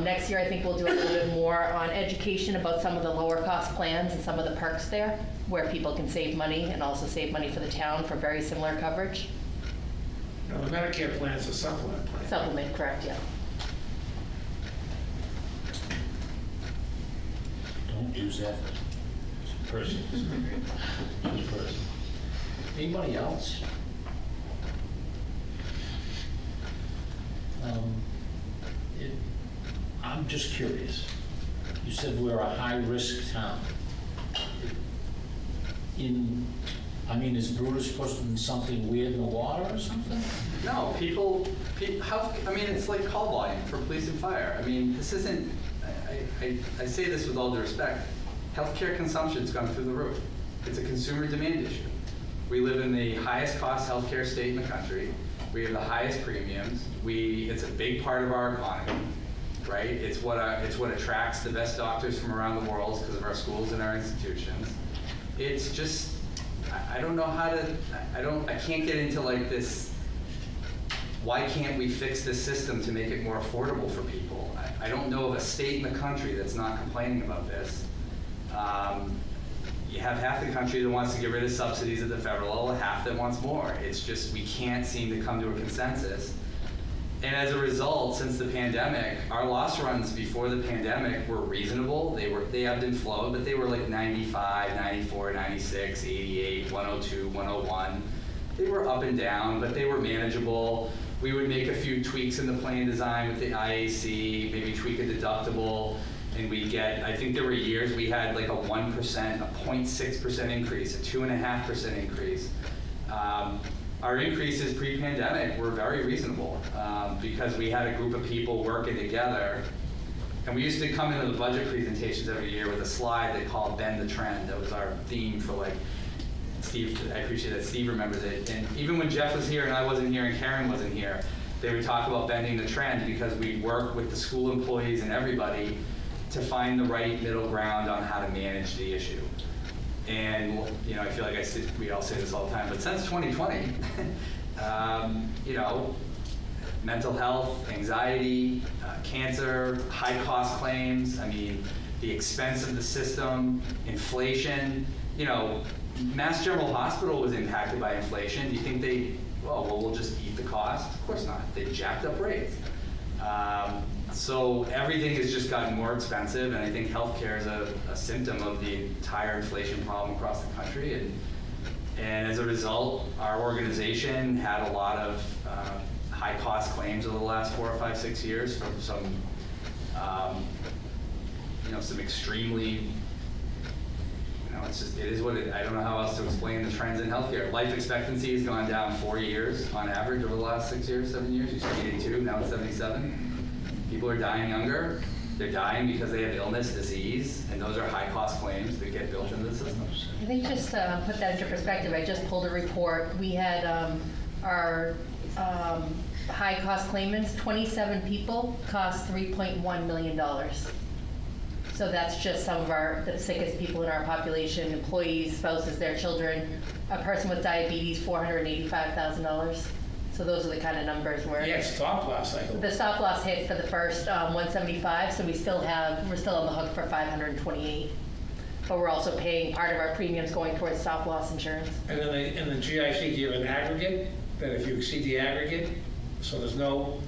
Next year, I think we'll do a little bit more on education about some of the lower cost plans and some of the perks there, where people can save money and also save money for the town for very similar coverage. Now, the Medicare plan is a supplement plan. Supplement, correct, yeah. Don't use that as personal. Just personal. Anybody else? I'm just curious. You said we're a high-risk town. Is Brutus putting something weird in the water or something? No, it's like call volume for police and fire. This isn't, I say this with all due respect, healthcare consumption's gone through the roof. It's a consumer demand issue. We live in the highest cost healthcare state in the country. We have the highest premiums. It's a big part of our economy, right? It's what attracts the best doctors from around the world because of our schools and our institutions. It's just, I don't know how to, I can't get into like this, why can't we fix this system to make it more affordable for people? I don't know of a state in the country that's not complaining about this. You have half the country that wants to get rid of subsidies at the federal level, half that wants more. It's just, we can't seem to come to a consensus. And as a result, since the pandemic, our loss runs before the pandemic were reasonable. They ebbed and flowed, but they were like 95, 94, 96, 88, 102, 101. they were up and down, but they were manageable. We would make a few tweaks in the plan design with the IAC, maybe tweak a deductible, and we get, I think there were years we had like a 1%, a 0.6% increase, a 2.5% increase. Our increases pre-pandemic were very reasonable because we had a group of people working together. And we used to come into the budget presentations every year with a slide they called Bend the Trend. That was our theme for like, Steve, I appreciate that Steve remembers it. And even when Jeff was here and I wasn't here and Karen wasn't here, they would talk about bending the trend because we work with the school employees and everybody to find the right middle ground on how to manage the issue. And you know, I feel like we all say this all the time, but since 2020, you know, mental health, anxiety, cancer, high cost claims, I mean, the expense of the system, inflation, you know, Mass General Hospital was impacted by inflation. Do you think we'll just eat the cost? Of course not. They jacked up rates. So everything has just gotten more expensive, and I think healthcare is a symptom of the entire inflation problem across the country. And as a result, our organization had a lot of high cost claims over the last 4 or 5, 6 years from some, you know, some extremely, it's just, it is what I don't know how else to explain the trends in healthcare. Life expectancy has gone down 4 years on average over the last 6 years, 7 years. Used to be 82, now it's 77. People are dying younger. They're dying because they have illness, disease, and those are high cost claims that get built into the system. I think just to put that into perspective, I just pulled a report. We had our high cost claimants, 27 people cost $3.1 million. So that's just some of the sickest people in our population, employees, spouses, their children. A person with diabetes, $485,000. So those are the kind of numbers where. Yeah, stop loss cycle. The stop loss hit for the first 175, so we're still on the hook for 528. But we're also paying part of our premiums going towards stop loss insurance. And then in the GIC, do you have an aggregate? That if you exceed the aggregate, so there's no,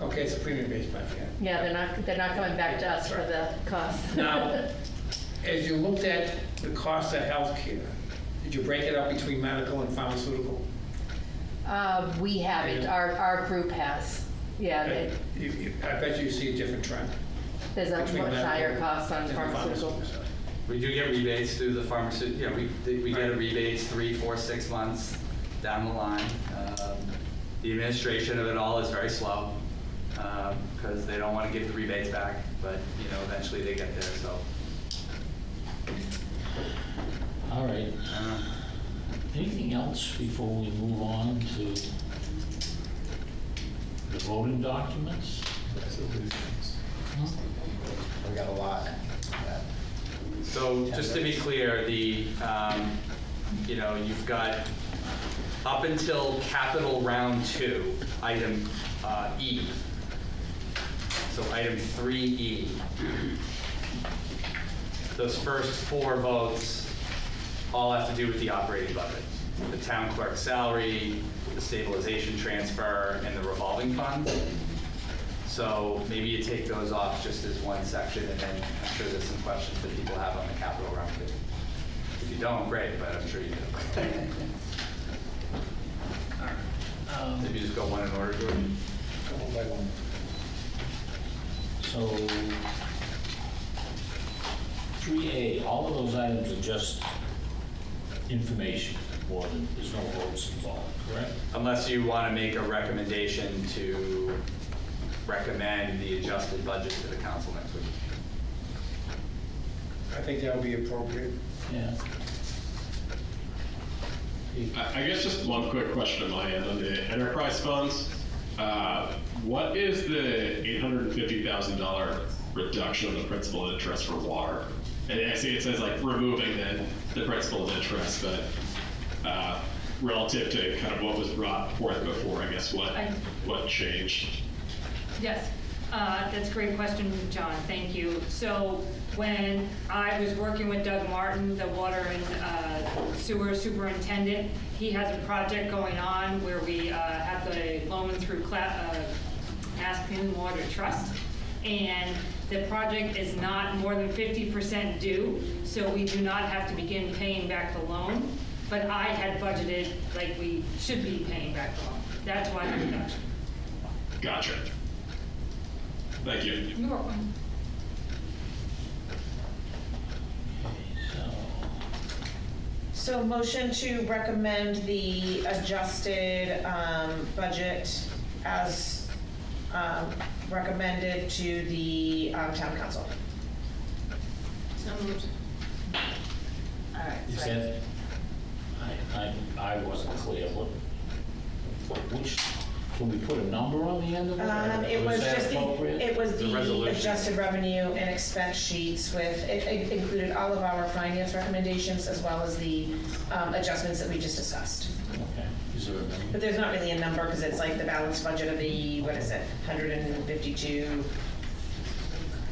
okay, it's a premium-based plan. Yeah, they're not coming back to us for the cost. Now, as you looked at the cost of healthcare, did you break it up between medical and pharmaceutical? We haven't. Our group has. Yeah, I bet you see a different trend. there's a Between much medical higher cost on and pharmaceutical. We do get rebates through the pharmaceutical, you know, we get a rebates 3, 4, 6 months down the line. The administration of it all is very slow because they don't want to give the rebates back, but you know, eventually they get there, so. All right. Anything else before we move on to the voting documents? We got a lot. So just to be clear, the, you know, you've got up until capital round 2, item E. So item 3E. Those first 4 votes all have to do with the operating budget. The town clerk's salary, the stabilization transfer, and the revolving fund. So maybe you take those off just as one section, and then I'm sure there's some questions that people have on the capital round 2. If you don't, great, but I'm sure you do. Maybe just go one in order, George. One by one. So 3A, all of those items are just information, more than, there's no votes involved, correct? Unless you want to make a recommendation to recommend the adjusted budget to the council next week. I think that would be appropriate. Yeah. I guess just one quick question on my end on the enterprise funds. What is the $850,000 reduction of the principal interest for water? And I see it says like removing the principal interest, but relative to kind of what was brought forth before, I guess what changed? Yes, that's a great question, John, thank you. So when I was working with Doug Martin, the water and sewer superintendent, he has a project going on where we have the loan through Mass Clean Water Trust. And the project is not more than 50% due, so we do not have to begin paying back the loan but I had budgeted like we should be paying back the loan. That's why the reduction. Gotcha. Thank you. You're welcome. So motion to recommend the adjusted budget as recommended to the town council. So moved. All right. Is second. that, I wasn't clear, which, can we put a number on the end of it? or It is was that just appropriate? it was The the resolution. adjusted revenue and expense sheets with, it included all of our finance recommendations as well as the adjustments that we just discussed. Okay, is there a number? But there's not really a number because it's like the balanced budget of the, what is it, 152?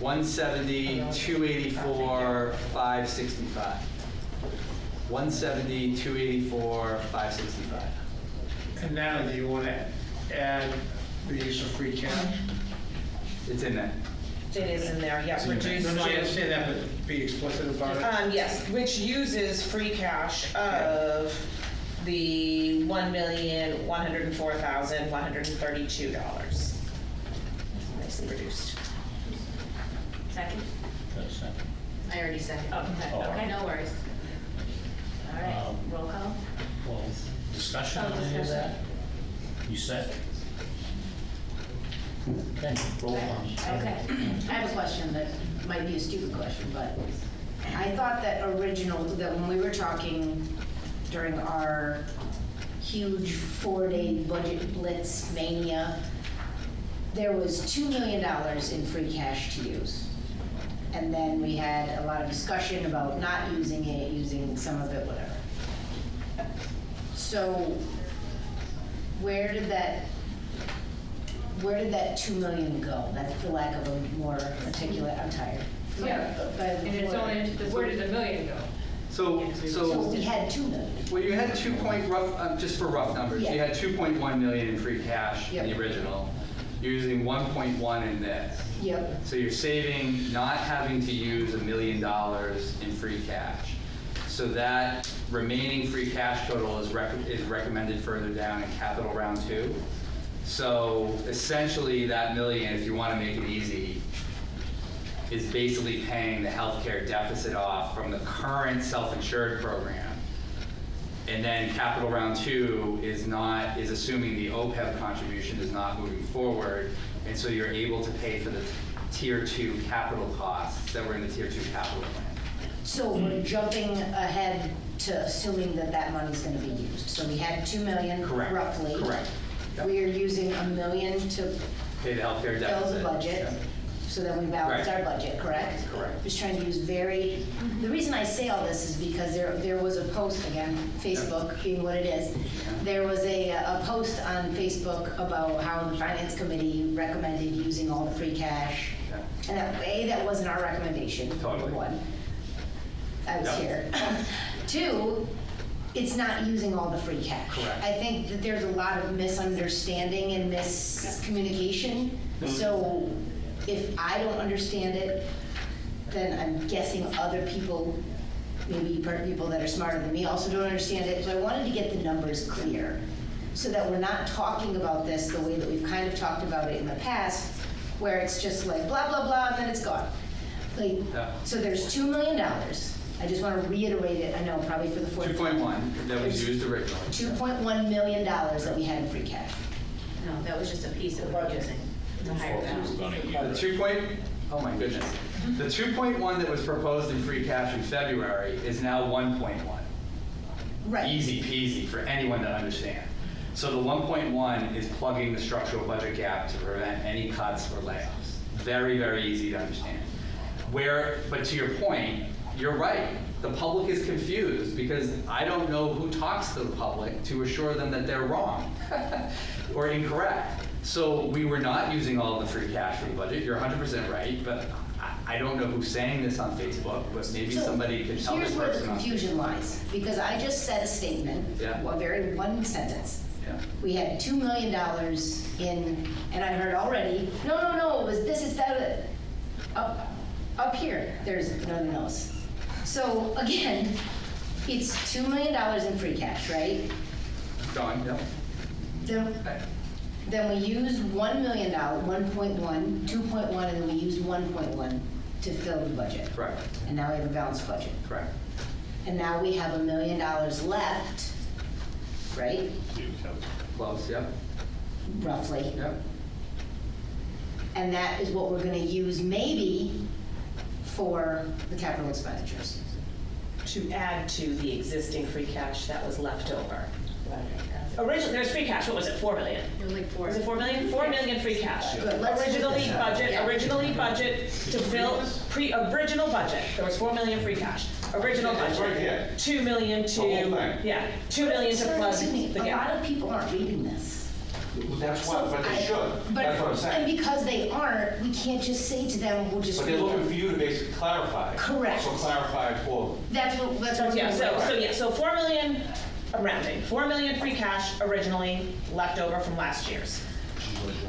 170, 284, 565. 170, 284, 565. And now, do you want to add the use of free cash? It's in there. It is in there, yeah, reduced. No, I understand that, but be explicit about it. Yes, which uses free cash of the $1,104,132. Nicely reduced. Second? Just a second. I already said it. Oh, okay. Oh. Okay. No worries. All right. Roll call. Well, discussion Oh, on any of discussion. that? You set? Okay, roll on. Okay. I have a question that might be a stupid question, but I thought that that when we were talking during our huge 4-day budget blitz mania, there was $2 million in free cash to use. And then we had a lot of discussion about not using it, using some of it, whatever. So where did that $2 million go? That's for lack of a more articulate, I'm tired. Yeah, and it's only, where did the million go? So So, we had $2 million. well, you had just for rough numbers, you Yeah. had 2.1 million in free cash in the Yep. original. You're using 1.1 in this. Yep. So you're saving, not having to use $1 million in free cash. So that remaining free cash total is recommended further down in capital round 2. So essentially that million, if you want to make it easy, is basically paying the healthcare deficit off from the current self-insured program. And then capital round 2 is assuming the OPEB contribution is not moving forward. And so you're able to pay for the tier 2 capital costs that were in the tier 2 capital plan. So we're jumping ahead to assuming that that money's gonna be used. So we had 2 million Correct. roughly. Correct. Yep. We are using $1 million to Pay the healthcare fill deficit. the budget, Yep. so that we balance Right. our budget, correct? Correct. Just trying to use the reason I say all this is because there was a post, again, Facebook being what it is. There was a post on Facebook about how the finance committee recommended using all the free cash. Yeah. And that wasn't our recommendation, number Totally. one. I was Yep. here. 2, it's not using all the free cash. Correct. I think that there's a lot of misunderstanding and miscommunication. So if I don't understand it, then I'm guessing other people, maybe people that are smarter than me, also don't understand it. So I wanted to get the numbers clear so that we're not talking about this the way that we've kind of talked about it in the past, where it's just like blah, blah, blah, and then it's gone. Like, Yeah. so there's $2 million. I just want to reiterate it, I know, probably for the fourth time. 2.1 that was used originally. $2.1 million that we had in free cash. No, that was just a piece of what we're using. The higher balance. The 2 point, oh my goodness. The 2.1 that was proposed in free cash in February is now 1.1. Right. Easy peasy for anyone to understand. So the 1.1 is plugging the structural budget gap to prevent any cuts or layoffs. Very, very easy to understand. But to your point, you're right. The public is confused because I don't know who talks to the public to assure them that they're wrong or incorrect. So we were not using all the free cash for the budget. You're 100% right, but I don't know who's saying this on Facebook, but maybe So somebody could tell this here's where the person on confusion lies, because I just said a statement, Yeah. one sentence. Yeah. We had $2 million in, and I heard already, no, it was this, is that, up here, there's none of those. So again, it's $2 million in free cash, right? John, yep. Then we use $1 million, 1.1, 2.1, and then we use 1.1 to fill the budget. Correct, And now we have a balanced budget. correct. And now we have $1 million left, right? Close, yep, Roughly. yep. And that is what we're gonna use maybe for the capital expenditures. To add to the existing free cash that was left over. Originally, there's free cash, what was it, 4 million? It was like 4. Was it 4 million? 4 million free cash. Good, let's do Originally this. budget to fill, original budget, there was 4 million free cash. Original budget, 2 million to, yeah, 2 million to Sir, plug excuse me, the a lot gap. of people aren't reading this. That's So what, but they I- should. but- That's what I'm saying. And because they aren't, we can't just say to them, we'll just But read they're looking for it. you to basically clarify. Correct. So clarify for them. That's what So, I'm yeah, saying. so 4 million, I'm rounding, 4 million free cash originally left over from last year's.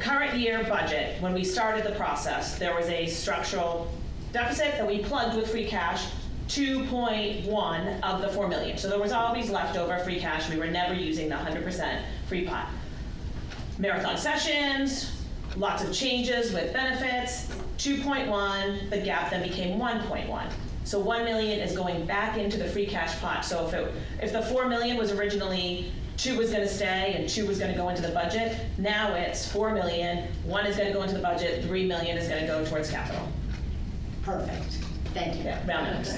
Current year budget, when we started the process, there was a structural deficit that we plugged with free cash, 2.1 of the 4 million. So there was always leftover free cash, we were never using the 100% free pot. Marathon sessions, lots of changes with benefits, 2.1, the gap then became 1.1. So 1 million is going back into the free cash pot. So if the 4 million was originally 2 was gonna stay and 2 was gonna go into the budget, now it's 4 million, 1 is gonna go into the budget, 3 million is gonna go towards capital. Perfect. Thank you. Yeah, round numbers.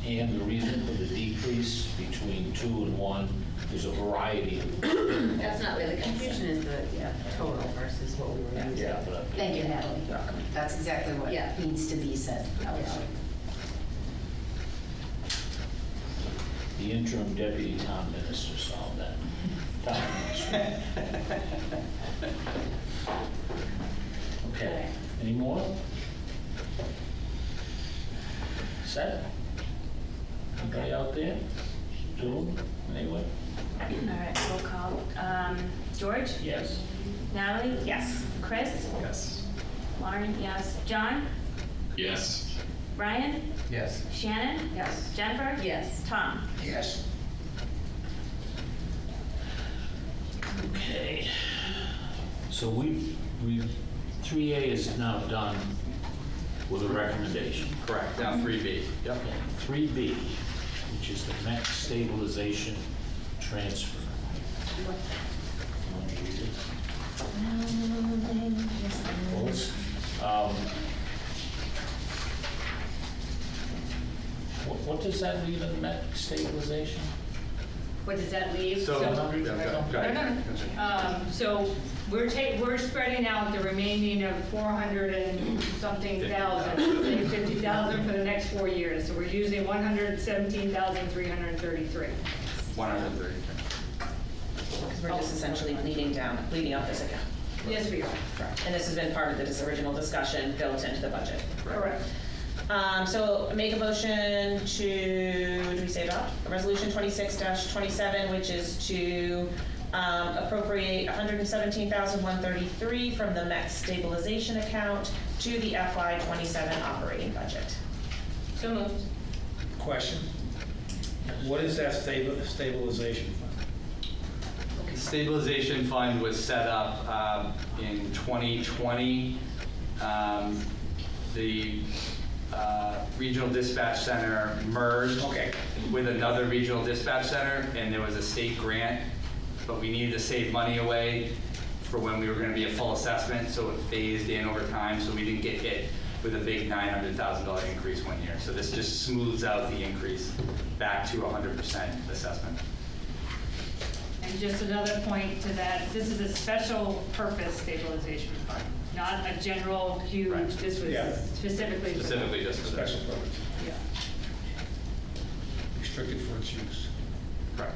And the reason for the decrease between 2 and 1, there's a variety of, That's not really, the confusion is the total versus what we were using. yeah, but Thank you, Natalie. That's exactly what Yeah. needs to be said out loud. the interim deputy town minister solved that. Town administrator. Okay, any more? Set? Anybody out there? Doing, anyone? All right, roll call. George? Yes. Natalie? Yes. Chris? Yes. Lauren, yes. John? Yes. Brian? Yes. Shannon? Yes. Jennifer? Yes. Tom? Yes. Okay. So we've, 3A is now done with a recommendation. Correct, now 3B, yep. Okay, 3B, which is the MECC stabilization transfer. Want to read it? Both. What does that leave in MECC stabilization? What does that leave? So, So- go ahead. No. So we're spreading out the remaining of 400 and something thousand, say 50,000 for the next 4 years. So we're using 117,333. 130. Because we're just essentially bleeding out this account. Yes, we are. And this has been part of this original discussion built into the budget. Correct. So make a motion to, do we say adopt? Resolution 26-27, which is to appropriate 117,133 from the MECC stabilization account to the FY27 operating budget. So moved. Question? What is that stabilization fund? Stabilization fund was set up in 2020. The regional dispatch center merged with another regional dispatch center, and there was a state grant, but we needed to save money away for when we were going to be a full assessment, so it phased in over time, so we didn't get hit with a big $900,000 increase one year. So this just smooths out the increase back to 100% assessment. And just another point to that, this is a special purpose stabilization fund, not a general huge, Right. this was Yeah. specifically. Specifically just for this. Special purpose, Yeah. restricted for its use. Correct.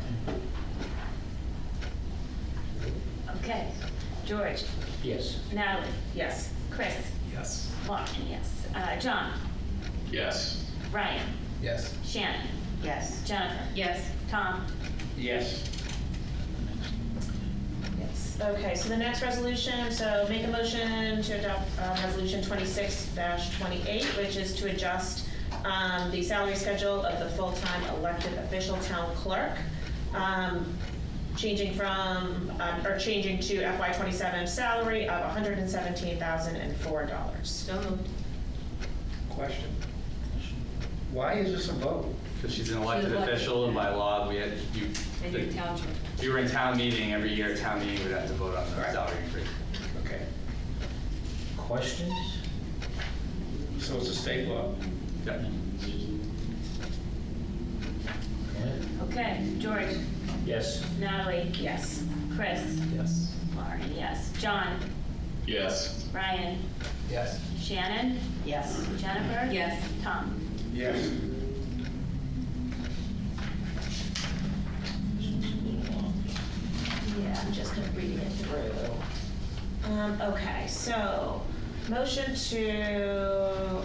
Okay. George? Yes. Natalie? Yes. Chris? Yes. Lauren, yes. John? Yes. Ryan? Yes. Shannon? Yes. Jennifer? Yes. Tom? Yes. Yes. Okay, so the next resolution, so make a motion to adopt resolution 26-28, which is to adjust the salary schedule of the full-time elected official town clerk, changing to FY '27 salary of $117,004. So moved. Question. Why is this a vote? Because she's an elected official, and by law, we had, And your township. if you were in town meeting, every year town meeting would have to vote on the Right. salary increase. Okay, Questions? so it's a state law. Yep. Okay, George, Yes. Natalie, Yes. Chris, Yes. Lauren, yes. John, Yes. Ryan, Yes. Shannon, Yes. Jennifer? Yes. Tom? Yes. Yeah, I'm just kind of reading it through. Okay, so, motion to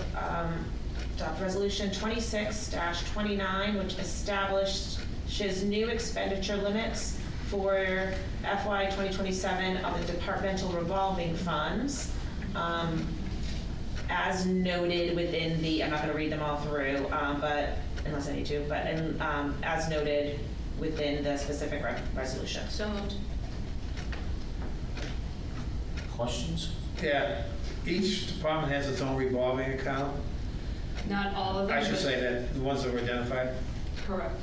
adopt resolution 26-29, which establishes new expenditure limits for FY 2027 of the departmental revolving funds. As noted within the, I'm not gonna read them all through, but, unless I need to, but, as noted within the specific resolution. So moved. Questions? Yeah, each department has its own revolving account. Not all of them. I should but- say that, the ones that were identified. Correct.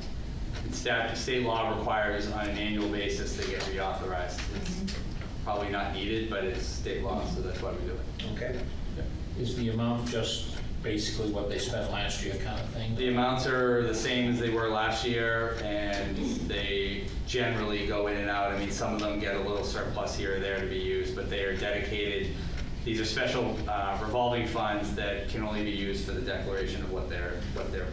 State law requires on an annual basis they get reauthorized. It's probably not needed, but it's state law, so that's why we do it. Okay. Is the amount just basically what they spent last year kind of thing? The amounts are the same as they were last year, and they generally go in and out. I mean, some of them get a little surplus here or there to be used, but they are dedicated. These are special revolving funds that can only be used for the declaration of what their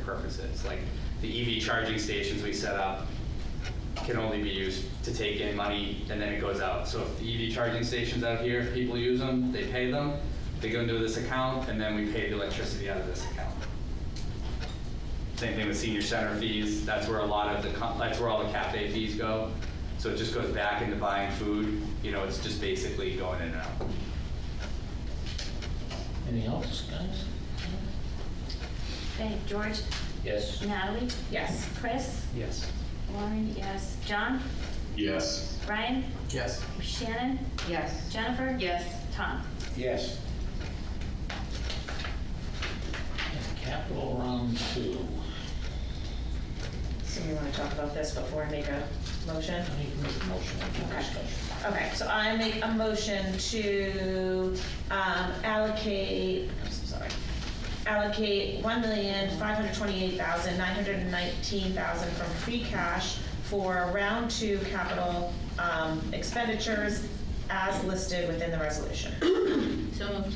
purpose is. Like the EV charging stations we set up can only be used to take in money, and then it goes out. So if the EV charging stations out here, if people use them, they pay them. They go into this account, and then we pay the electricity out of this account. Same thing with senior center fees. That's where a lot of that's where all the cafe fees go. So it just goes back into buying food. You know, it's just basically going in and out. Anything else, guys? Okay, George, Yes. Natalie, Yes. Chris, Yes. Lauren, yes. John, Yes. Ryan, Yes. Shannon, Yes. Jennifer? Yes. Tom? Yes. Capital round 2. So you want to talk about this before I make a motion? I need to make a motion for Okay. discussion. Okay, so I make a motion to allocate, allocate $1,528,919 from free cash for round 2 capital expenditures as listed within the resolution. So moved.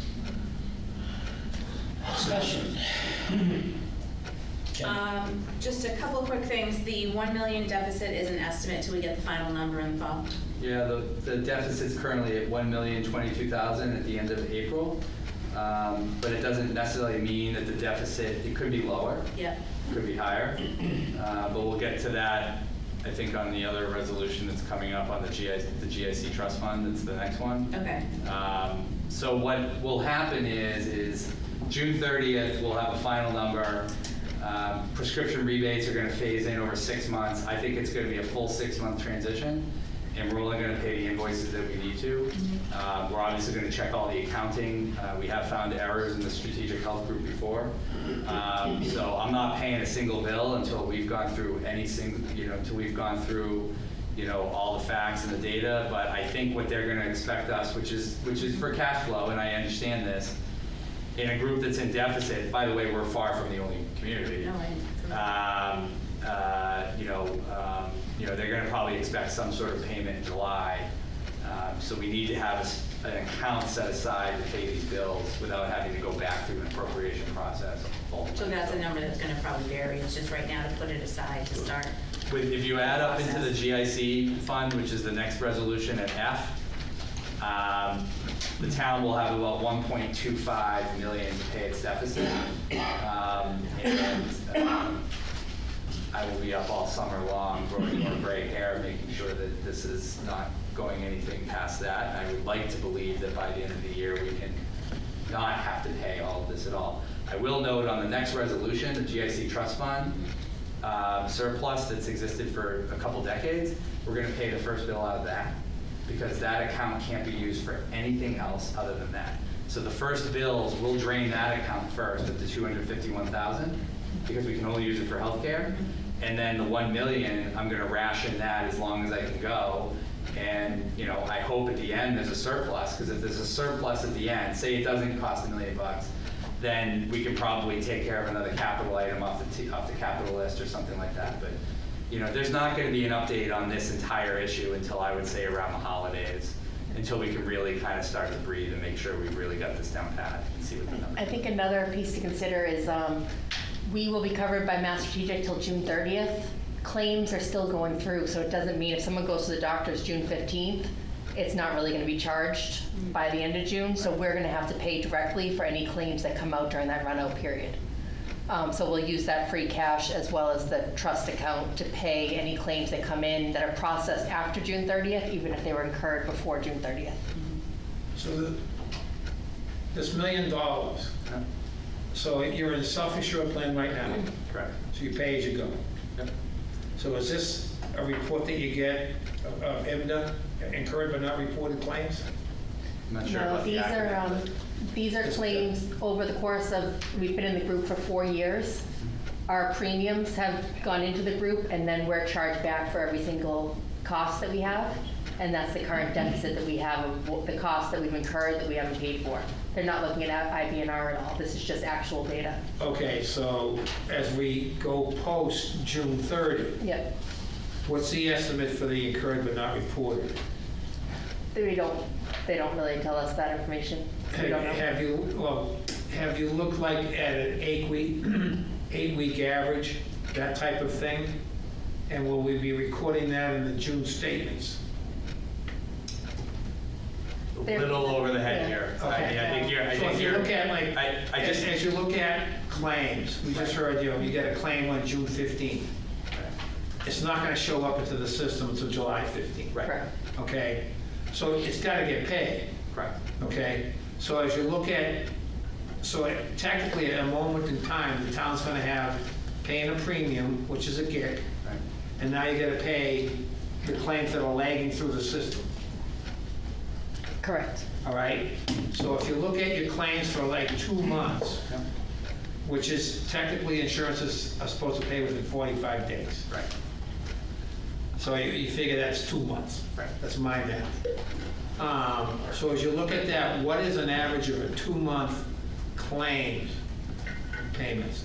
Discussion. Just a couple quick things. The 1 million deficit is an estimate till we get the final number in the fall. Yeah, the deficit's currently at $1,022,000 at the end of April. But it doesn't necessarily mean that the deficit, it could be lower, Yep. could be higher. But we'll get to that, I think, on the other resolution that's coming up on the GIC trust fund. That's the next one. Okay. So what will happen is June 30th, we'll have a final number. Prescription rebates are gonna phase in over 6 months. I think it's gonna be a full 6-month transition, and we're only gonna pay the invoices that we need to. We're obviously gonna check all the accounting. We have found errors in the strategic health group before. So I'm not paying a single bill until we've gone through all the facts and the data. But I think what they're gonna expect us, which is for cash flow, and I understand this, in a group that's in deficit, by the way, we're far from the only community. No, They're gonna probably expect some sort of payment in July. So we need to have an account set aside to pay these bills without having to go back through an appropriation process. So that's a number that's gonna probably vary. It's just right now to put it aside to start. If you add up into the GIC fund, which is the next resolution at F, the town will have about 1.25 million to pay its deficit. I will be up all summer long growing more gray hair, making sure that this is not going anything past that. I would like to believe that by the end of the year, we can not have to pay all of this at all. I will note on the next resolution, the GIC trust fund surplus that's existed for a couple decades, we're gonna pay the first bill out of that, because that account can't be used for anything else other than that. So the first bills will drain that account first at the 251,000, because we can only use it for healthcare. And then the 1 million, I'm gonna ration that as long as I can go. And, you know, I hope at the end there's a surplus, because if there's a surplus at the end, say it doesn't cost $1 million, then we can probably take care of another capital item off the capital list or something like that. But, you know, there's not gonna be an update on this entire issue until I would say around the holidays, until we can really kind of start to breathe and make sure we've really got this down pat and see what the numbers I think another piece to consider is we will be covered by Mass Strategic till June 30th. Claims are still going through, so it doesn't mean if someone goes to the doctor's June 15th, it's not really going to be charged by the end of June, so we're going to have to pay directly for any claims that come out during that run-out period. So we'll use that free cash as well as the trust account to pay any claims that come in that are processed after June 30th, even if they were incurred before June 30th. So this $1 million, so you're in a self-insured plan right now? Correct. So you pay as you go? Yep. So is this a report that you get of IBNA, incurred but not reported claims? I'm not sure No, about the acronym. these are claims over the course of, we've been in the group for 4 years. Our premiums have gone into the group, and then we're charged back for every single cost that we have. And that's the current deficit that we have of the costs that we've incurred that we haven't paid for. They're not looking at IBNR at all. This is just actual data. Okay, so as we go post June 30, Yep. what's the estimate for the incurred but not reported? They don't really tell us that information. We don't know. Have you looked like at an 8-week average, that type of thing? And will we be recording that in the June statements? A little over the head here. I think you're. So if you look at like, just as you look at claims, we just heard, you know, you get a claim on June 15th. It's not gonna show up into the system until July 15th. Right. Correct. Okay, so it's gotta get paid. Correct. Okay, so as you look at, so technically at a moment in time, the town's gonna have paying a premium, which is a GIC, Right. and now you gotta pay the claims that are lagging through the system, Correct. all right? So if you look at your claims for like 2 months, Yep. which is technically insurances are supposed to pay within 45 days. Right. So you figure that's 2 months. Right. That's my math. So as you look at that, what is an average of a 2-month claim payments?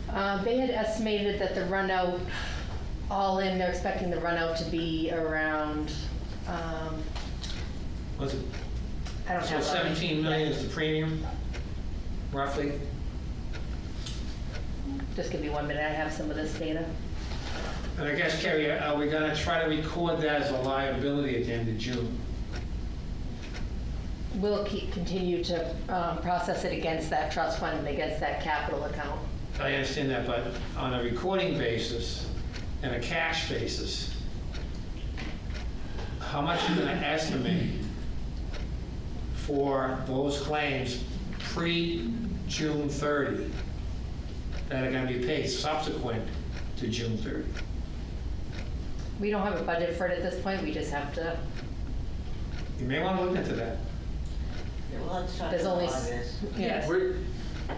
They had estimated that the run-out, all in, they're expecting the run-out to be around, Was it, I don't so have. 17 million is the premium, roughly? Just give me 1 minute, I have some of this data. And I guess, Kerry, are we gonna try to record that as a liability at the end of June? We'll continue to process it against that trust fund and against that capital account. I understand that, but on a recording basis and a cash basis, how much are you gonna estimate for those claims pre-June 30 that are gonna be paid subsequent to June 30? We don't have a budget for it at this point, we just have to, You may wanna look into that. Yeah, well, let's talk to there's the only, auditors. yes.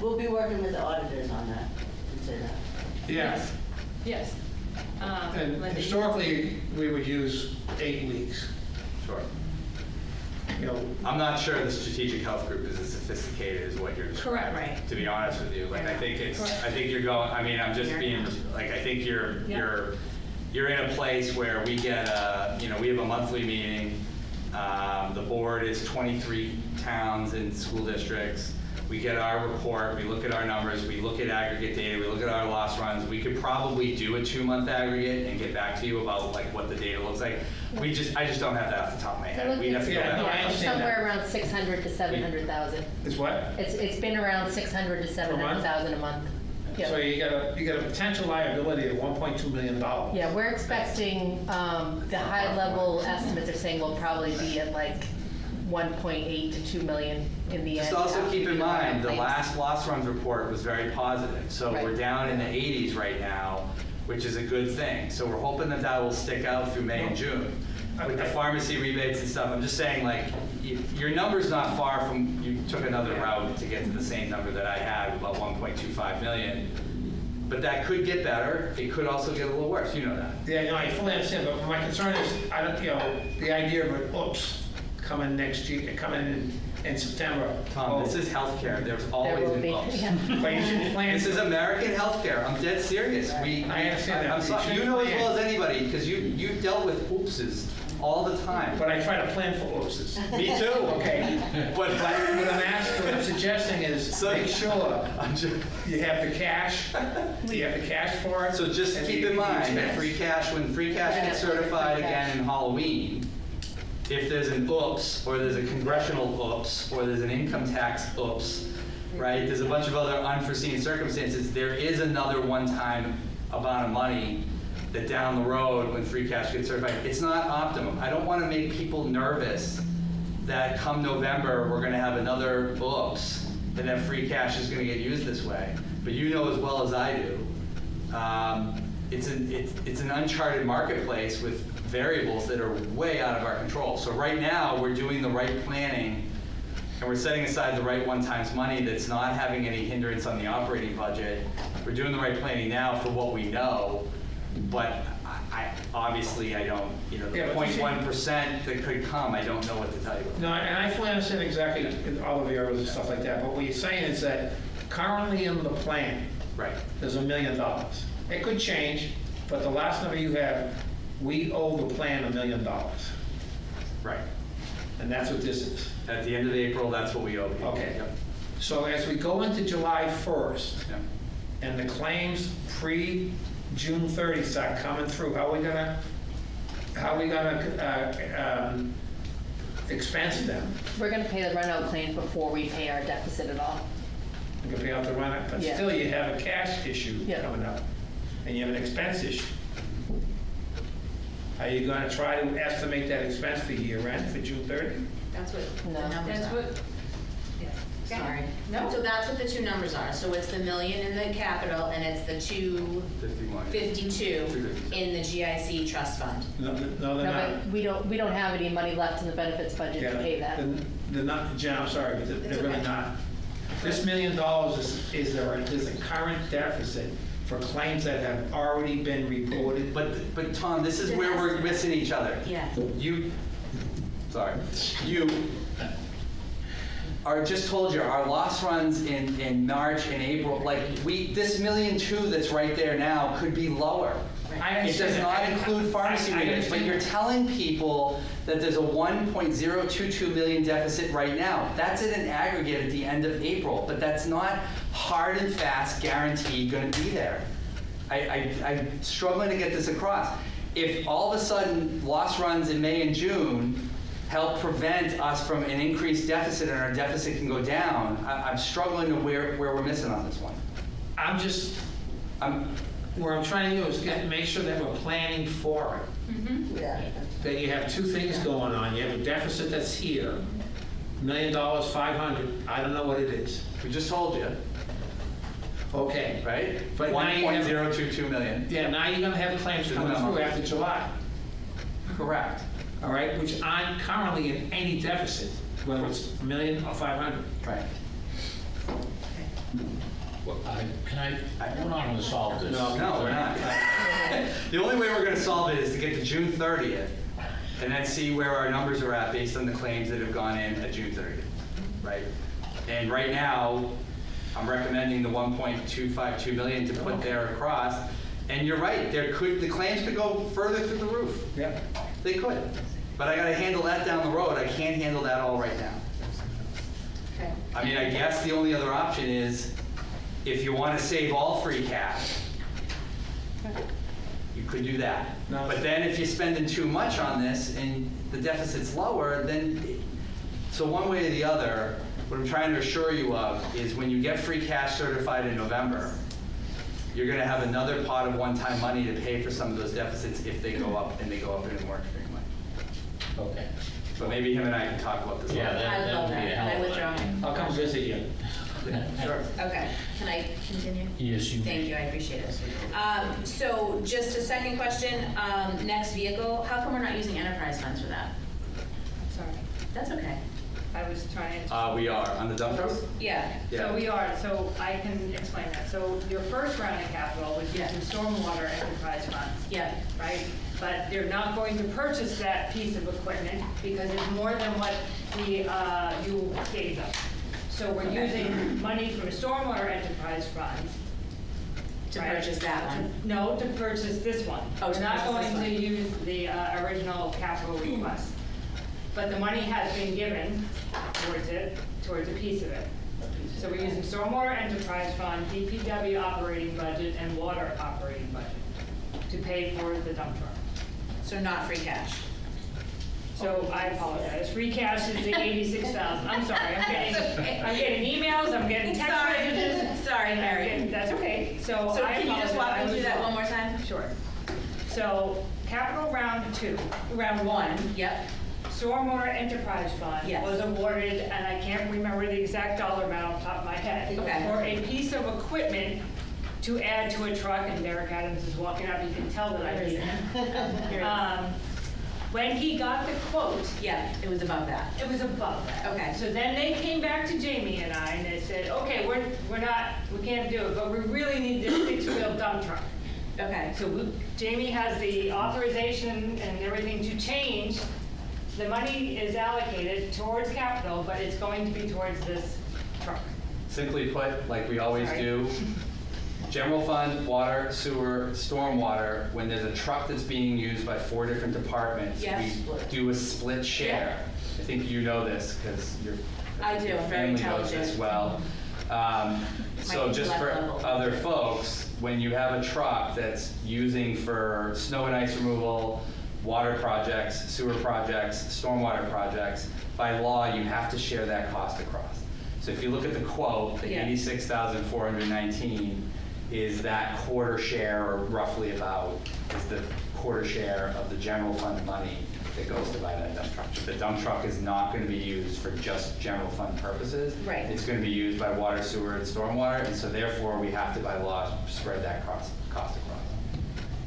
We'll be working with the auditors on that, and say that. Yeah, Yes. and Linda, historically, we would use 8 weeks, Sure. you know. I'm not sure the strategic health group is as sophisticated as what you're describing. Correct. Right. To be honest with you, like I think it's, Correct. I think you're going. I mean, I'm just being like I think you're in a place where we get a, you know, we have a monthly meeting. The board is 23 towns and school districts. We get our report, we look at our numbers, we look at aggregate data, we look at our loss runs. We could probably do a 2-month aggregate and get back to you about like what the data looks like. I just don't have that off the top of my head. We'd have to go Yeah, no, I back. understand Somewhere that. around 600 to 700,000. Is what? It's been around 600 to 700,000 a month. Yeah. So you got a potential liability of $1.2 million. Yeah, we're expecting, the high level estimates are saying we'll probably be at like 1.8 to 2 million in the end. Just also after keep we in do our mind, the claims. last loss runs report was very positive. So we're Right. down in the 80s right now, which is a good thing. So we're hoping that that will stick out through May and June. With the pharmacy rebates and stuff, I'm just saying, like, your number's not far from, you took another route to get to the same number that I had, about 1.25 million. But that could get better. It could also get a little worse. You know that. Yeah, no, I fully understand, but my concern is, I don't, the idea of an oops coming next year, coming in September. Tom, this is healthcare. There's There always will an be, ups. yeah. But you should plan. This is American healthcare. I'm dead serious. I understand that. I'm sorry. You know as well as anybody, because you dealt with oopses all the time. But I try to plan for oopses. Me too. Okay, But what I'm suggesting is make sure you have the cash, for it. So just and keep the in mind that expense. free cash, when free cash gets certified again in Halloween, if there's an oops, or there's a congressional oops, or there's an income tax oops, right? There's a bunch of other unforeseen circumstances. There is another one-time amount of money that down the road, when free cash gets certified, it's not optimum. I don't want to make people nervous that come November, we're going to have another oops, and that free cash is going to get used this way. But you know as well as I do, it's an uncharted marketplace with variables that are way out of our control. So right now, we're doing the right planning, and we're setting aside the right one-times money that's not having any hindrance on the operating budget. We're doing the right planning now for what we know, but obviously I don't, the Yeah, but you see- 0.1% that could come, I don't know what to tell you. No, and I fully understand exactly all the variables and stuff like that, but what you're saying is that currently in the plan, Right. there's $1 million. It could change, but the last number you have, we owe the plan $1 million. Right. And that's what this is. At the end of April, that's what we owe people. Okay. Yep. So as we go into July 1st, Yep. and the claims pre-June 30 start coming through, how are we gonna expense them? We're gonna pay the run-out claims before we pay our deficit at all. You can pay out the run, but Yeah. still you have a cash issue Yeah. coming up, and you have an expense issue. Are you gonna try to estimate that expense for year end, for June 30? That's what No. the numbers That's are. what, Sorry. No. So that's what the two numbers are. So it's the million in the capital and it's the 252 in the GIC trust fund. No, they're No, not. but we don't have any money left in the benefits budget to pay that. They're not, Jen, I'm sorry, but It's they're really okay. not. This $1 million is there's a current deficit for claims that have already been reported. But Tom, this is where we're missing each other. Yeah. You are just told you our loss runs in March and April, like this $1.2 million that's right there now could be lower. I It does understand not that. include pharmacy I rebates, but understand you're that. telling people that there's a 1.022 million deficit right now. That's in an aggregate at the end of April, but that's not hard and fast guaranteed going to be there. I'm struggling to get this across. If all of a sudden loss runs in May and June help prevent us from an increased deficit and our deficit can go down, I'm struggling to where we're missing on this one. What I'm trying to do is make sure that we're planning for it. Yeah. That you have two things going on. You have a deficit that's here, $1 million, 500, I don't know what it is. We just told you, Okay. right? But now you have- 1.022 million. Yeah, now you're gonna have claims coming through after July, Correct. all right, which aren't currently in any deficit, whether it's $1 million or 500. Right. We're not gonna solve this. No, we're not. The only way we're gonna solve it is to get to June 30th and then see where our numbers are at based on the claims that have gone in at June 30th, right? And right now, I'm recommending the 1.252 million to put there across. And you're right, the claims could go further through the roof. Yeah. They could. But I gotta handle that down the road. I can't handle that all right now. Okay. I mean, I guess the only other option is, if you want to save all free cash, you could do that. No. But then if you're spending too much on this and the deficit's lower, then, so one way or the other, what I'm trying to assure you of is when you get free cash certified in November, you're gonna have another pot of one-time money to pay for some of those deficits if they go up and they go up even more extremely. Okay. But maybe him and I can talk about this. Yeah, later. I that love would be a that, hell I of a withdraw lot. it. I'll come visit you. Sure. Okay, can I continue? Yes, you may. Thank you, I appreciate it. So just a second question, next vehicle, how come we're not using enterprise funds for that? Sorry, That's okay. I was trying. We are on the dump truck? Yeah. So we are, so I can explain that. So your first round of capital was Yeah. using stormwater enterprise funds. Yeah. Right? But they're not going to purchase that piece of equipment because it's more than what you gave them. So we're Okay. using money from the stormwater enterprise fund. To right? purchase that one? No, to purchase this one. Oh, to We're not purchase this going to one. use the original capital request. But the money has been given towards a piece of it. So we're using stormwater enterprise fund, DPW operating budget, and water operating budget to pay for the dump truck. So not free cash? So I apologize. Free cash is the 86,000. I'm sorry. I'm getting emails. I'm getting text messages. Sorry, Mary. That's okay. So So I can you just walk apologize. me through that one more time? Sure. So capital round 2. Round 1, yep. Stormwater Enterprise Fund Yes. was awarded, and I can't remember the exact dollar amount off the top of my head, Okay. for a piece of equipment to add to a truck, and Derek Adams is walking up, you can tell that I need him. When he got the quote, Yeah, it was above that. it was above that. Okay. So then they came back to Jamie and I, and they said, okay, we can't do it, but we really need this 6-wheel dump truck. Okay. So Jamie has the authorization and everything to change. The money is allocated towards capital, but it's going to be towards this truck. Simply put, like we always Sorry. do, general fund, water, sewer, stormwater, when there's a truck that's being used by 4 different departments, Yes. we do a split share. I think you know this, because your I do, I'm very family knows this intelligent. well. So just for intellect level. other folks, when you have a truck that's using for snow and ice removal, water projects, sewer projects, stormwater projects, by law, you have to share that cost across. So if you look at the quote, the Yeah. 86,419 is that quarter share, or roughly about, is the quarter share of the general fund money that goes to buy that dump truck. The dump truck is not going to be used for just general fund purposes. Right. It's going to be used by water, sewer, and stormwater, and so therefore, we have to, by law, spread that cost across.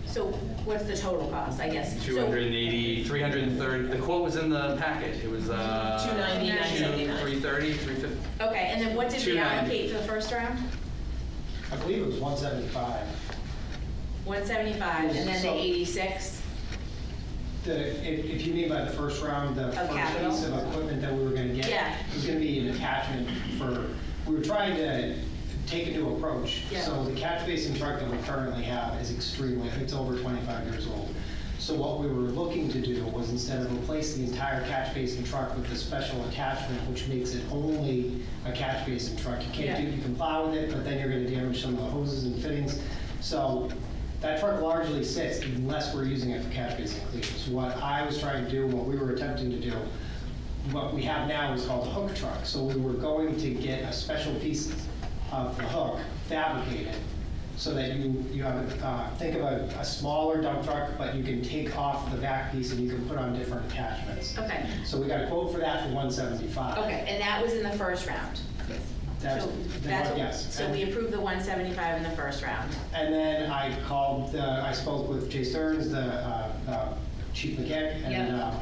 So what's the total cost, I guess? So- 280, 330, the quote was in the package, it was, 290, 979. 330, 350. Okay, and then what did we 290. allocate for the first round? I believe it was 175. 175, and then the So- 86? If you mean by the first round, the first capital? piece of equipment that we were gonna get Yeah. was gonna be an attachment we were trying to take a new approach. Yeah. So the catch basin truck that we currently have is it's over 25 years old. So what we were looking to do was, instead of replace the entire catch basin truck with the special attachment, which makes it only a catch basin truck. You can plow with it, but then you're gonna damage some of the hoses and fittings. So that truck largely sits unless we're using it for catch basin cleaners. What I was trying to do, what we were attempting to do, what we have now is called a hook truck. So we were going to get a special piece of the hook fabricated, so that you have, think of a smaller dump truck, but you can take off the back piece and you can put on different attachments. Okay. So we got a quote for that for 175. Okay, and that was in the first round? That's, yes. So we approved the 175 in the first round? And then I spoke with Jay Stearns, the chief mechanic, and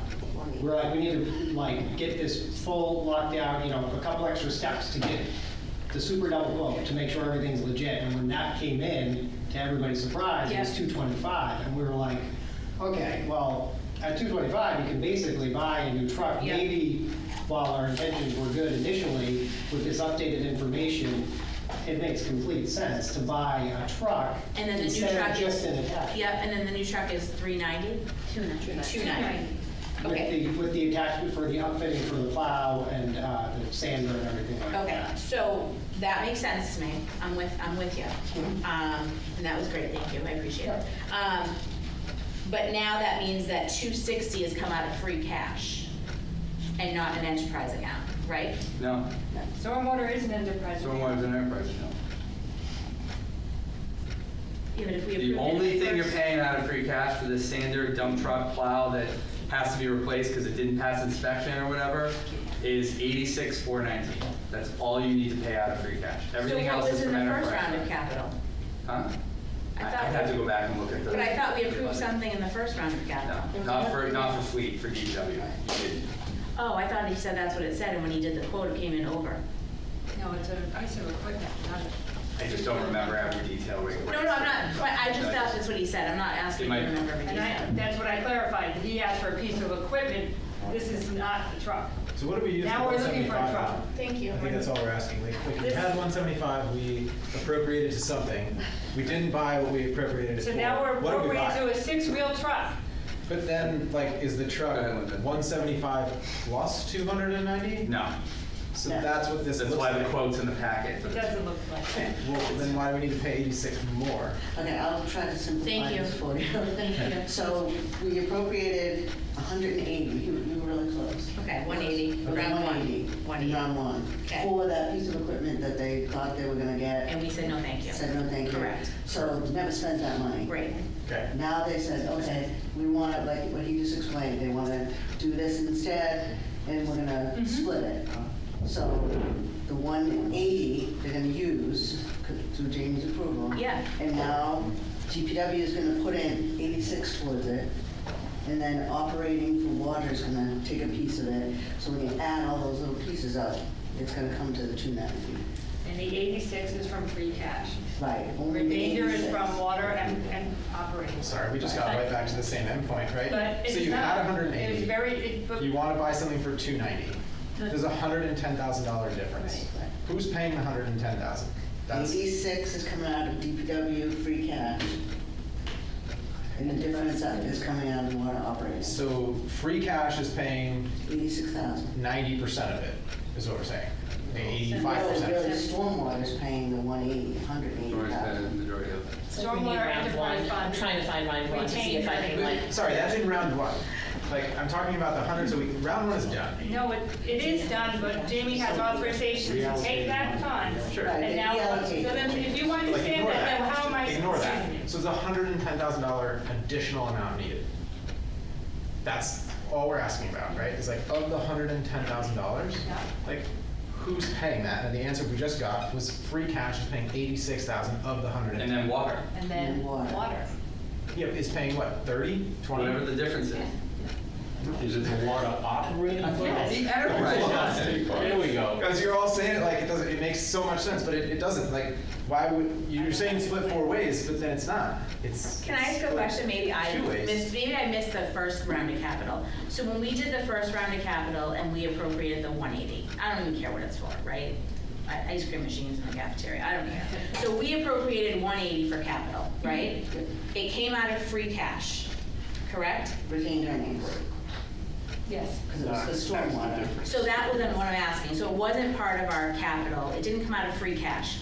we're like, we need to get this full lockdown, a couple extra steps to get the super double quote to make sure everything's legit. And when that came in, to everybody's surprise, it was 225, and we were like, okay, well, at 225, you can basically buy a new truck. Yeah. Maybe while our intentions were good initially, with this updated information, it makes complete sense to buy a truck And then the new instead truck of is... just an attachment. Yep, and then the new truck is 390? 290. Okay. With the attachment for the upfitting for the plow and the sander and everything like Okay, that. so that makes sense to me. I'm with you. And that was great, thank you, I appreciate it. But now that means that 260 has come out of free cash and not an enterprise account, right? No, Stormwater is an enterprise. stormwater is an enterprise, no. Yeah, but if we The approve it only in the thing you're first- paying out of free cash for this sander, dump truck, plow that has to be replaced because it didn't pass inspection or whatever, is $86,419. That's all you need to pay out of free cash. Everything So what else was is in from the first enterprise. round of capital? Huh? I I'd thought have to go back and look at the. But I thought we approved something in the first round of capital. No, not for fleet, for DPW. You didn't. Oh, I thought he said that's what it said, and when he did the quote, it came in over. No, it's a piece of equipment, not a. I just don't remember every detail. No, I'm not, but I just thought that's what he said. I'm not asking you to remember everything he And said. that's what I clarified. He asked for a piece of equipment. This is not the truck. So what do we use Now the we're looking for a 175 truck. on? Thank you. I think that's all we're asking. Like we This- had 175, we appropriated to something. We didn't buy what we appropriated it for. So now we're What did we appropriated buy? to a 6-wheel truck. But then, like, is the truck Go ahead, Linda. 175 plus 290? No, So No. that's what this that's looks why like. the quote's in the packet. It doesn't look like that. Well, then why do we need to pay 86 more? Okay, I'll try to simplify Thank you. this for you. Thank you. So we appropriated 180, you were really close. Okay, 180, Okay, round one. 180, round one. Okay. For that piece of equipment that they thought they were gonna get. And we said no, thank you. Said no, thank you. Correct. So never spent that money. Great. Okay. Now they said, okay, we want to, like what he just explained, they want to do this instead, and we're gonna split it. So the 180 they're gonna use through Jamie's approval. Yeah. And now DPW is gonna put in 86 towards it. And then operating for water is gonna take a piece of it. So when you add all those little pieces up, it's gonna come to the 290. And the 86 is from free cash. Right. Only the Remainder is 86. from water and operating. Sorry, we just got right back to the same endpoint, right? But it's So you not. had It's 180. very, but You want to buy something for 290. There's a $110,000 difference. Right, right. Who's paying the 110,000? That's 86 is coming out of DPW free cash. And the difference is coming out of water operating. so free cash is paying 86,000. 90% of it, is what we're saying. Really, 85%. stormwater is paying the 180, Or is that 180,000. the majority of it? stormwater enterprise fund. I'm trying to find mine one to see if I can like. Sorry, that's in round one. Like, I'm talking about the 100, so round one is done. No, it is done, but Jamie has authorization to take that fund. Sure. And now, so then if you Like, understand ignore that, then how am I? Ignore that. saying it? So there's a $110,000 additional amount needed. That's all we're asking about, right? Is like, of the $110,000, Yeah. like, who's paying that? And the answer we just got was free cash is paying 86,000 of the 110. And then water, And then And water. water. Yep, is paying what, 30, 20? whatever the difference is. Is it the water operating? Enterprise. There we go. Because you're all saying it like it doesn't, it makes so much sense, but it doesn't. Like, why would, you're saying split 4 ways, but then it's not. It's. Can I ask a question? Maybe I Two ways. missed the first round of capital. So when we did the first round of capital and we appropriated the 180, I don't even care what it's for, right? Ice cream machines in the cafeteria, I don't care. So we appropriated 180 for capital, right? It came out of free cash, correct? Retained earnings, Yes. because it was the stormwater. So that wasn't what I'm asking. So it wasn't part of our capital. It didn't come out of free cash.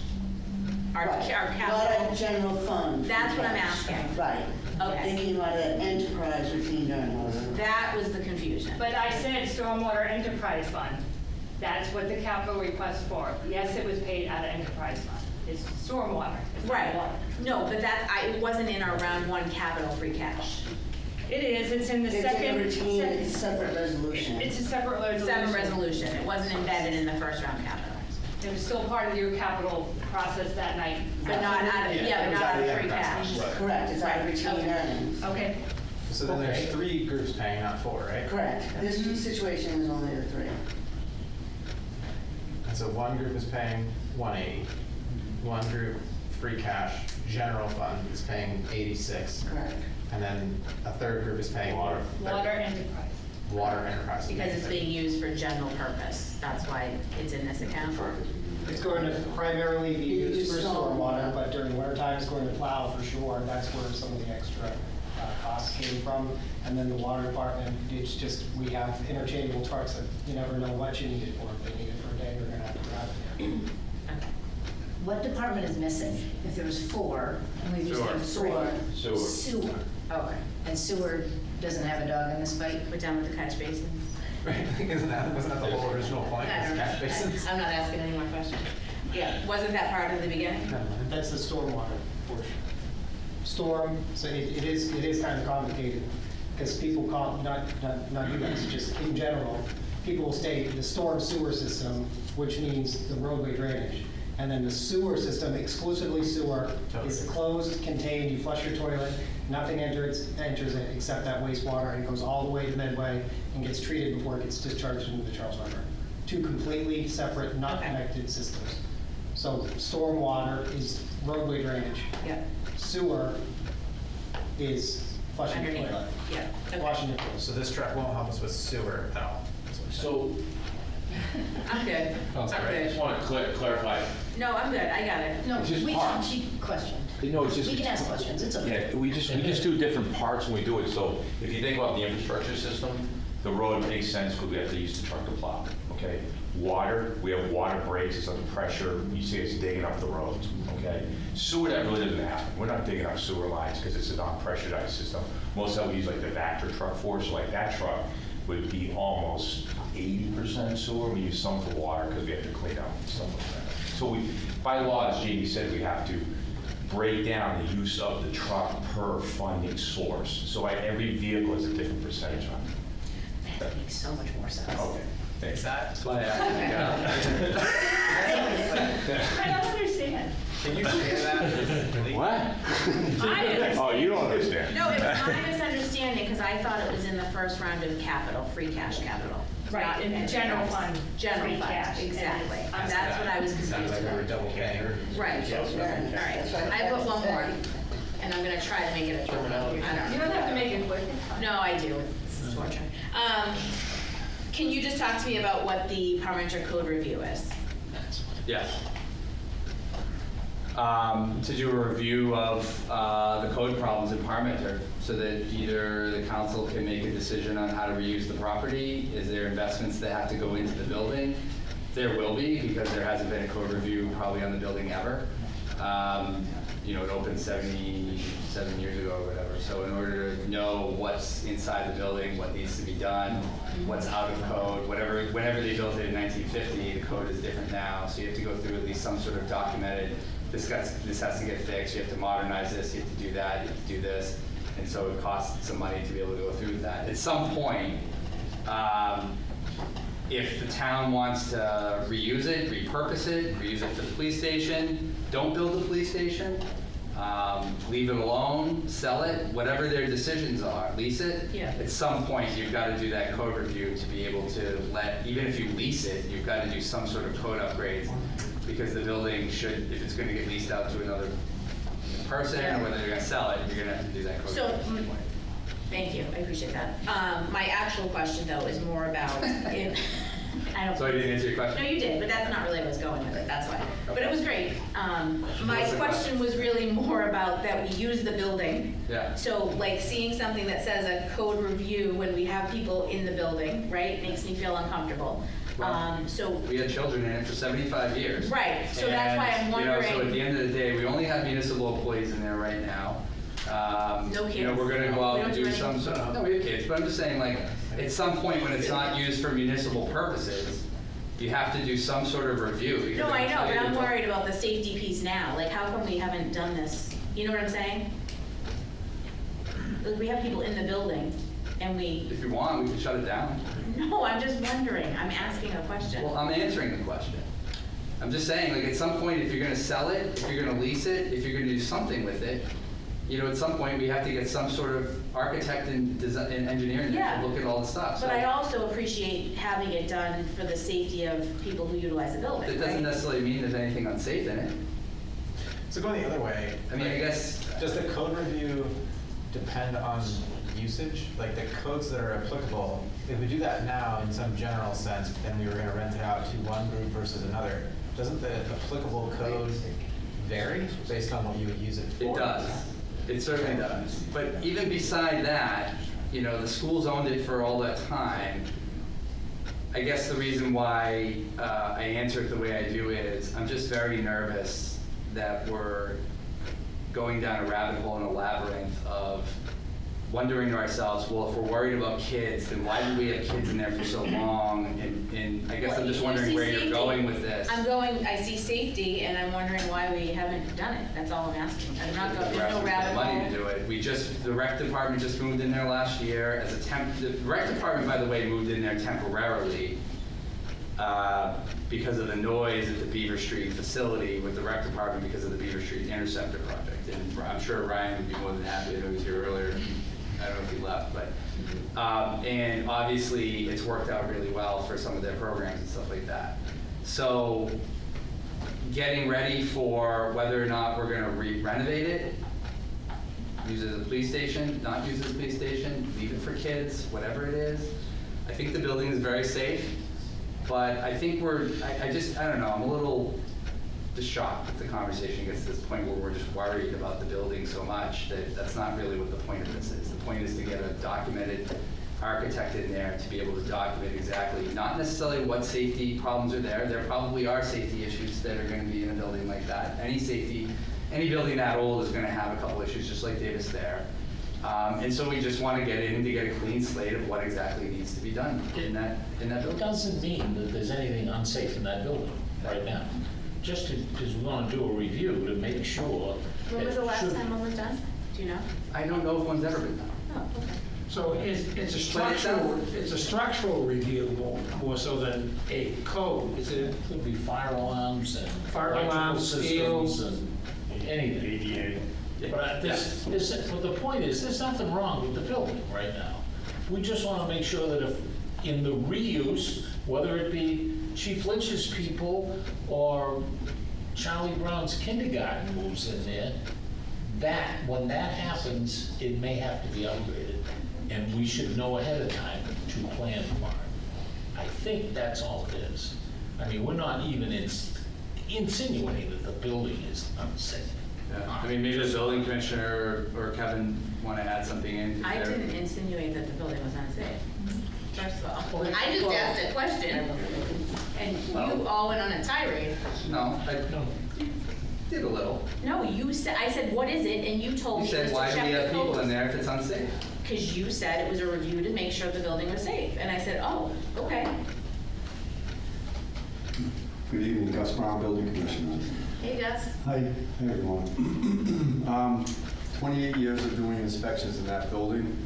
Our Right. Not capital. a general fund. That's what I'm cash. asking. Right. Okay. They came out of enterprise retained earnings. That was the confusion. But I said stormwater enterprise fund. That's what the capital request for. Yes, it was paid out of enterprise fund. It's stormwater. It's not Right. water. No, but it wasn't in our round one capital free cash. It is, it's in the It's second. in a routine, it's a separate resolution. It's a separate resolution. Seven resolution. It wasn't embedded in the first round capital. It was still part of your capital process that night. But not out of, Yeah, it but was not out out of of the free enterprise cash. fund. Correct, it's out of Right, retained okay. earnings. Okay. So then there's 3 groups paying, not 4, right? Correct. This situation is only the 3. And so one group is paying 180. One group, free cash, general fund, is paying 86. Correct. And then a third group is paying water. Water enterprise. Water enterprise. Because it's being used for general purpose. That's why it's in this account. It's going to primarily be used for Use stormwater, but during the winter time, it's going to plow for sure. That's where some of the extra costs came from. And then the water department, it's just, we have interchangeable trucks that you never know what you need it for. If they need it for a day, you're gonna have to drive it there. What department is missing? If there was 4, and we just have 3. Sewer. Sewer. Okay. And sewer doesn't have a dog in this fight? We're done with the catch basin. Right, wasn't that the whole original point? I was don't know. catch basins? I'm not asking any more questions. Yeah, wasn't that part of the beginning? That's the stormwater portion. Storm, so it is kind of complicated. because people call, not you guys, just in general, people will state the storm sewer system, which means the roadway drainage. And then the sewer system, exclusively sewer, is closed, contained, you flush your toilet, nothing enters it except that wastewater, and it goes all the way to Medway and gets treated before it gets discharged into the Charles River. Two completely separate, not connected systems. So stormwater is roadway drainage. Yep. Sewer is flushing the Underneath. toilet. Yeah. Okay. Washing the toilet. So this truck won't help us with sewer at all. is what you're saying. So, I'm good. I'm I just good. want to clarify. No, I'm good. I got it. No, It's just we parts. she questioned. No, it's just. We can ask questions, it's okay. Yeah, we just do different parts when we do it. So if you think about the infrastructure system, the road makes sense because we have to use the truck to plow, okay? Water, we have water breaks, it's under pressure, you see it's digging up the roads, okay? Sewer, that really doesn't happen. We're not digging up sewer lines because it's a non-pressurized system. Most of that we use like the Vector truck for, so like that truck would be almost 80% sewer. We use some for water because we have to clean out and stuff like that. So we, by law, as Jamie said, we have to break down the use of the truck per funding source. So every vehicle has a different percentage on it. That makes so much more sense. Okay, thanks. That's why I I don't understand. Can you share that? What? I understand. Oh, you don't understand. No, it was my misunderstanding, because I thought it was in the first round of capital, free cash capital. Right, not in the anything general else. fund, General free fund, cash, and exactly. it's- That's what I was Sounded confused like we were about. double paying. Right, all right. I put one more, and I'm gonna try to make it a short one. I You don't don't know. have to make it quick. No, I do. This is torture. Can you just talk to me about what the Parmenter code review is? Yes. To do a review of the code problems in Parmenter, so that either the council can make a decision on how to reuse the property. Is there investments that have to go into the building? There will be, because there hasn't been a code review probably on the building ever. You know, it opened 77 years ago or whatever. So in order to know what's inside the building, what needs to be done, what's out of code, whenever they built it in 1950, the code is different now. So you have to go through at least some sort of documented, this has to get fixed, you have to modernize this, you have to do that, you have to do this. And so it costs some money to be able to go through that. At some point, if the town wants to reuse it, repurpose it, reuse it for the police station, don't build the police station, leave it alone, sell it, whatever their decisions are, lease it. Yeah. At some point, you've got to do that code review to be able to even if you lease it, you've got to do some sort of code upgrades, because the building should, if it's going to get leased out to another person, or whether you're going to sell it, you're going to have to do that code So, review. thank you, I appreciate that. My actual question, though, is more about if, I don't. So I didn't answer your question? No, you did, but that's not really where I was going with it, that's why. But it was great. My What's the question was really more about that we use the building. Yeah. So like seeing something that says a code review when we have people in the building, right, makes me feel uncomfortable. So, We had children in it for 75 years. right, so that's why I'm And, you know, so at wondering, the end of the day, we only have municipal employees in there right now. No You know, kids. we're gonna go We out and don't do do some any- sort of, no, we have kids, but I'm just saying, like, at some point when it's not used for municipal purposes, you have to do some sort of review. because no, I know, tell but you I'm to- worried about the safety piece now. Like, how come we haven't done this? You know what I'm saying? Like, we have people in the building and we, If you want, we can shut it down. no, I'm just wondering. I'm asking a question. Well, I'm answering the question. I'm just saying, like, at some point, if you're gonna sell it, if you're gonna lease it, if you're gonna do something with it, you know, at some point, we have to get some sort of architect and design, and engineer in there Yeah. to look at all the stuff. But So I also appreciate having it done for the safety of people who utilize the building, that doesn't right? necessarily mean there's anything unsafe in it. So going the other way. I mean, I like, guess, Does the code review depend on usage? Like the codes that are applicable, if we do that now in some general sense, then we were gonna rent it out to one group versus another, doesn't the applicable code vary based on what you would use it for? it does. It certainly does. But even beside that, you know, the schools owned it for all that time. I guess the reason why I answer it the way I do is I'm just very nervous that we're going down a rabbit hole and a labyrinth of wondering to ourselves, well, if we're worried about kids, then why did we have kids in there for so long? And I guess Well, I'm just you wondering see where you're safety. going with this. I see safety, and I'm wondering why we haven't done it. That's all I'm asking. I'm not going, there's no rabbit Money to hole. do it. The rec department just moved in there last year as a the rec department, by the way, moved in there temporarily because of the noise at the Beaver Street facility with the rec department because of the Beaver Street Interceptor project. And I'm sure Ryan would be more than happy if he was here earlier. I don't know if he left, but, and obviously it's worked out really well for some of their programs and stuff like that. So getting ready for whether or not we're gonna renovate it, use it as a police station, not use it as a police station, leave it for kids, whatever it is. I think the building is very safe, but I think I don't know, I'm a little just shocked that the conversation gets to this point where we're just worried about the building so much that that's not really what the point of this is. The point is to get a documented architect in there to be able to document exactly, not necessarily what safety problems are there. There probably are safety issues that are gonna be in a building like that. Any building that old is gonna have a couple issues, just like Davis there. And so we just wanna get in to get a clean slate of what exactly needs to be done in that It building. doesn't mean that there's anything unsafe in that building right now. Just because we want to do a review to make sure. When was the last time one was done? Do you know? I don't know if one's ever been done. Oh, okay. So it's a But it structural review more so than a code, is it? Could be fire alarms and Fire electrical alarms, systems steel. and anything. But but the point is, there's nothing wrong with the building right now. We just want to make sure that if, in the reuse, whether it be Chief Lynch's people or Charlie Brown's kindergarten moves in there, when that happens, it may have to be upgraded. And we should know ahead of time to plan for it. I think that's all it is. I mean, we're not even insinuating that the building is unsafe. Yeah. I mean, maybe the building commissioner or Kevin want to add something in. I didn't insinuate that the building was unsafe, first of all. Well, I just asked a question, and you all went on a tirade. No, I did a little. No, I said, what is it? And you told You me said, just why to do we check have the people in codes. there if it's unsafe? Because you said it was a review to make sure the building was safe. And I said, oh, okay. Good evening, Gus Brown, Building Commissioner. Hey, Gus. Hi, everyone. 28 years of doing inspections in that building.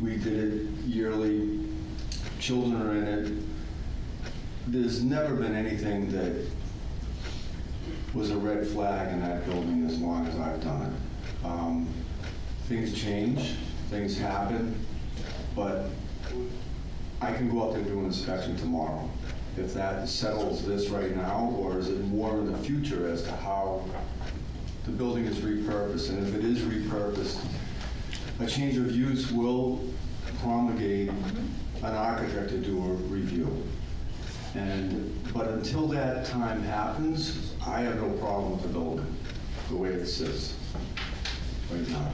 We did it yearly. Children are in it. There's never been anything that was a red flag in that building as long as I've done it. Things change, things happen, but I can go out there and do an inspection tomorrow. If that settles this right now, or is it more in the future as to how the building is repurposed? And if it is repurposed, a change of use will promulgate an architect to do a review. But until that time happens, I have no problem with the building, the way it sits right now.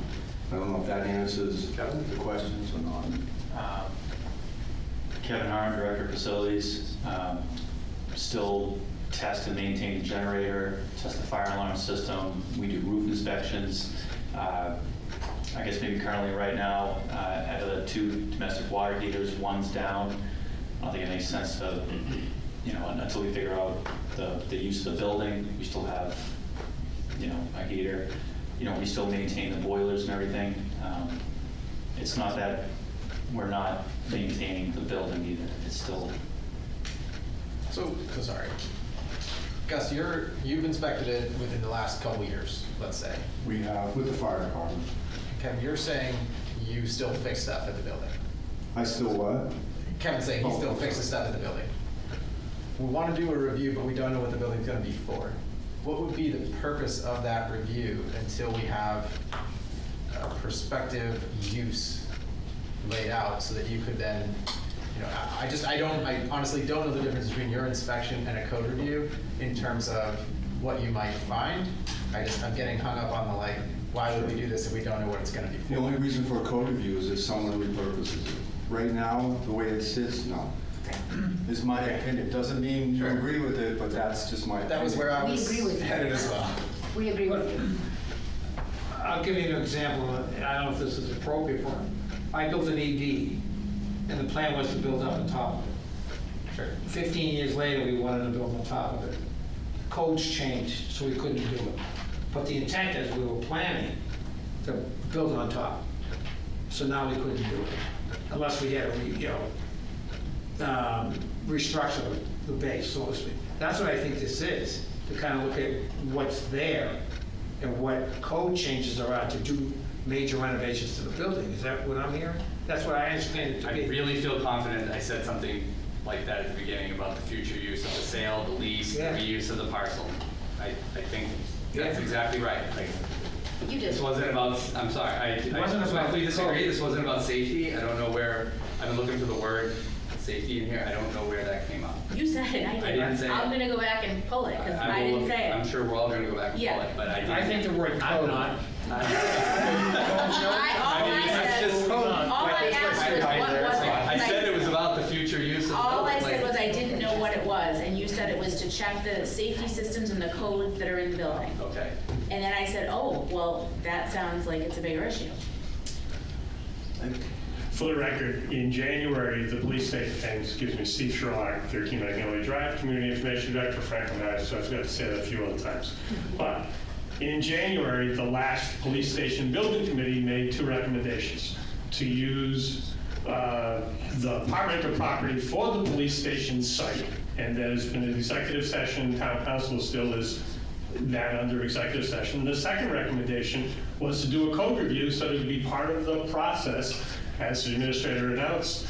I don't know if that answers the questions or not. Kevin Harn, Director of Facilities. Still test and maintain the generator, test the fire alarm system. We do roof inspections. I guess maybe currently right now, out of the 2 domestic water heaters, one's down. I don't think it makes sense to, until we figure out the use of the building, we still have, a heater. We still maintain the boilers and everything. It's not that we're not maintaining the building either. It's still. So sorry. Gus, you've inspected it within the last couple years, let's say. We have with the fire department. Kevin, you're saying you still fix stuff at the building. I still what? Kevin's saying he still fixes stuff at the building. We want to do a review, but we don't know what the building's going to be for. What would be the purpose of that review until we have a prospective use laid out so that you could then, I honestly don't know the difference between your inspection and a code review in terms of what you might find. I'm getting hung up on the why would we do this if we don't know what it's going to be for? The only reason for a code review is if someone repurposes it. Right now, the way it sits, no. Is my opinion. Doesn't mean you agree with it, but that's just my opinion. That was where I was We agree with you. headed as well. We agree with you. I'll give you an example, and I don't know if this is appropriate for him. I built an ED, and the plan was to build up on top of it. Sure. 15 years later, we wanted to build on top of it. Codes changed, so we couldn't do it. But the intent is we were planning to build on top. So now we couldn't do it, unless we had to restructure the base, so to speak. That's what I think this is, to kind of look at what's there and what code changes are out to do major renovations to the building. Is that what I'm hearing? That's what I understand it to I be. really feel confident I said something like that at the beginning about the future use of the sale, the lease, the Yeah. reuse of the parcel. I think that's exactly right. Like, You did. this wasn't about, I'm sorry, I wasn't about respectfully disagree. code. This wasn't about safety. I don't know where, I've been looking for the word safety in here. I don't know where that came up. You said it, I didn't. I didn't say it. I'm gonna go back and pull it, because I will didn't look- say it. I'm sure we're all gonna go back and Yeah. pull it, but I didn't. I think the word I'm code. not. All I asked was, what was it? I said it was about the future use of the All I building. said was I didn't know what it was, and you said it was to check the safety systems and the codes that are in the building. Okay. And then I said, oh, well, that sounds like it's a bigger issue. For the record, in January, the police state, and excuse me, Steve Sherlock, 13 Magnolia Drive, Community Information Director, Franklin Heights, so I forgot to say that a few other times. But in January, the last police station building committee made 2 recommendations: to use the departmental property for the police station site, and there's been an executive session, town council still is that under executive session. The second recommendation was to do a code review so that it would be part of the process, as the administrator announced,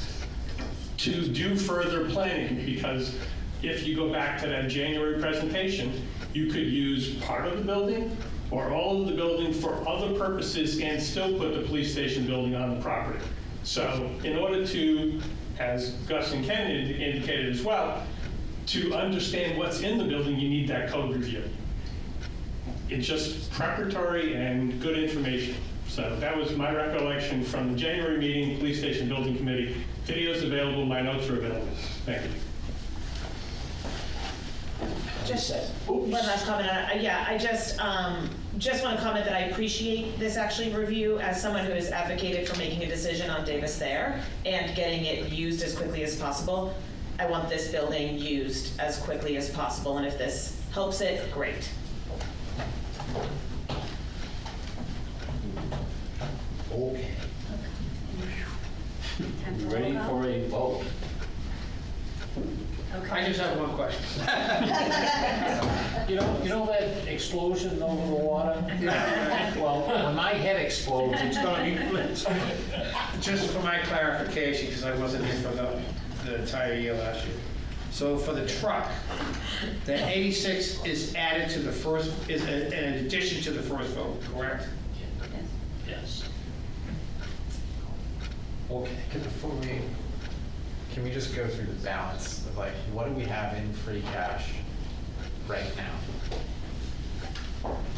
to do further planning, because if you go back to that January presentation, you could use part of the building or all of the building for other purposes and still put the police station building on the property. So in order to, as Gus and Ken indicated as well, to understand what's in the building, you need that code review. It's just preparatory and good information. So that was my recollection from the January meeting, Police Station Building Committee. Video's available, my notes are available. Thank you. Just one last comment. I just want to comment that I appreciate this actually review as someone who has advocated for making a decision on Davis there and getting it used as quickly as possible. I want this building used as quickly as possible, and if this helps it, great. Okay. We ready for a vote? I just have one question. You know that explosion over the water? Well, when my head explodes, it's gonna be lit. Just for my clarification, because I wasn't here for the entire year last year. So for the truck, the 86 is added to the first, is in addition to the first vote, correct? Yes. Okay, can we just go through the balance of like, what do we have in free cash right now?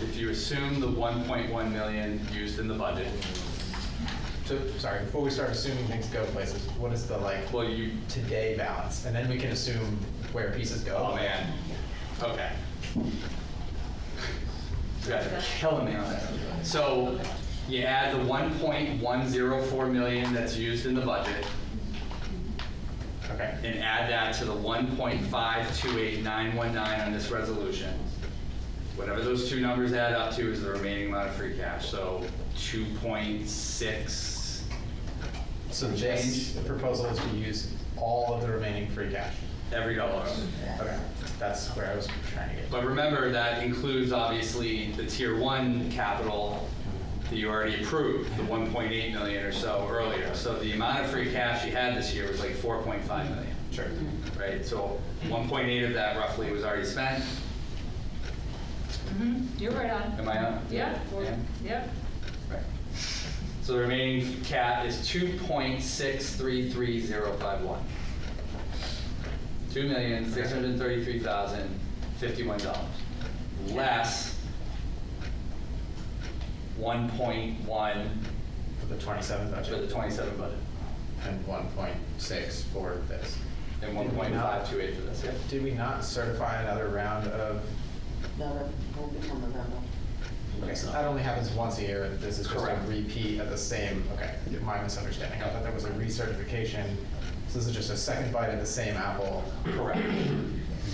If you assume the 1.1 million used in the budget, So, sorry, before we start assuming things go places, what is the well, you, today balance? And then we can assume where pieces go. oh man, okay. You guys are killing me on that. So you add the 1.104 million that's used in the budget, Okay. and add that to the 1.528919 on this resolution. Whatever those two numbers add up to is the remaining amount of free cash. So 2.6. So the proposal is to use all of the remaining free cash. Every dollar. Okay, that's where I was trying to get. But remember, that includes obviously the tier 1 capital that you already approved, the 1.8 million or so earlier. So the amount of free cash you had this year was like 4.5 million. Sure. Right, so 1.8 of that roughly was already spent. You're right on. Am I on? Yeah. Yeah. Yep. Right. So the remaining cap is 2.633051. $2,633,051. Less 1.1 For the 27 for budget. the 27 budget, And 1.6 for this. and 1.528 for this. Yep. Did we not certify another round of, No, that won't be till November. Okay, so that only happens once a year, this is just a Correct. repeat of the same, okay, my misunderstanding, I thought that was a recertification, so this is just a second bite of the same apple. Correct.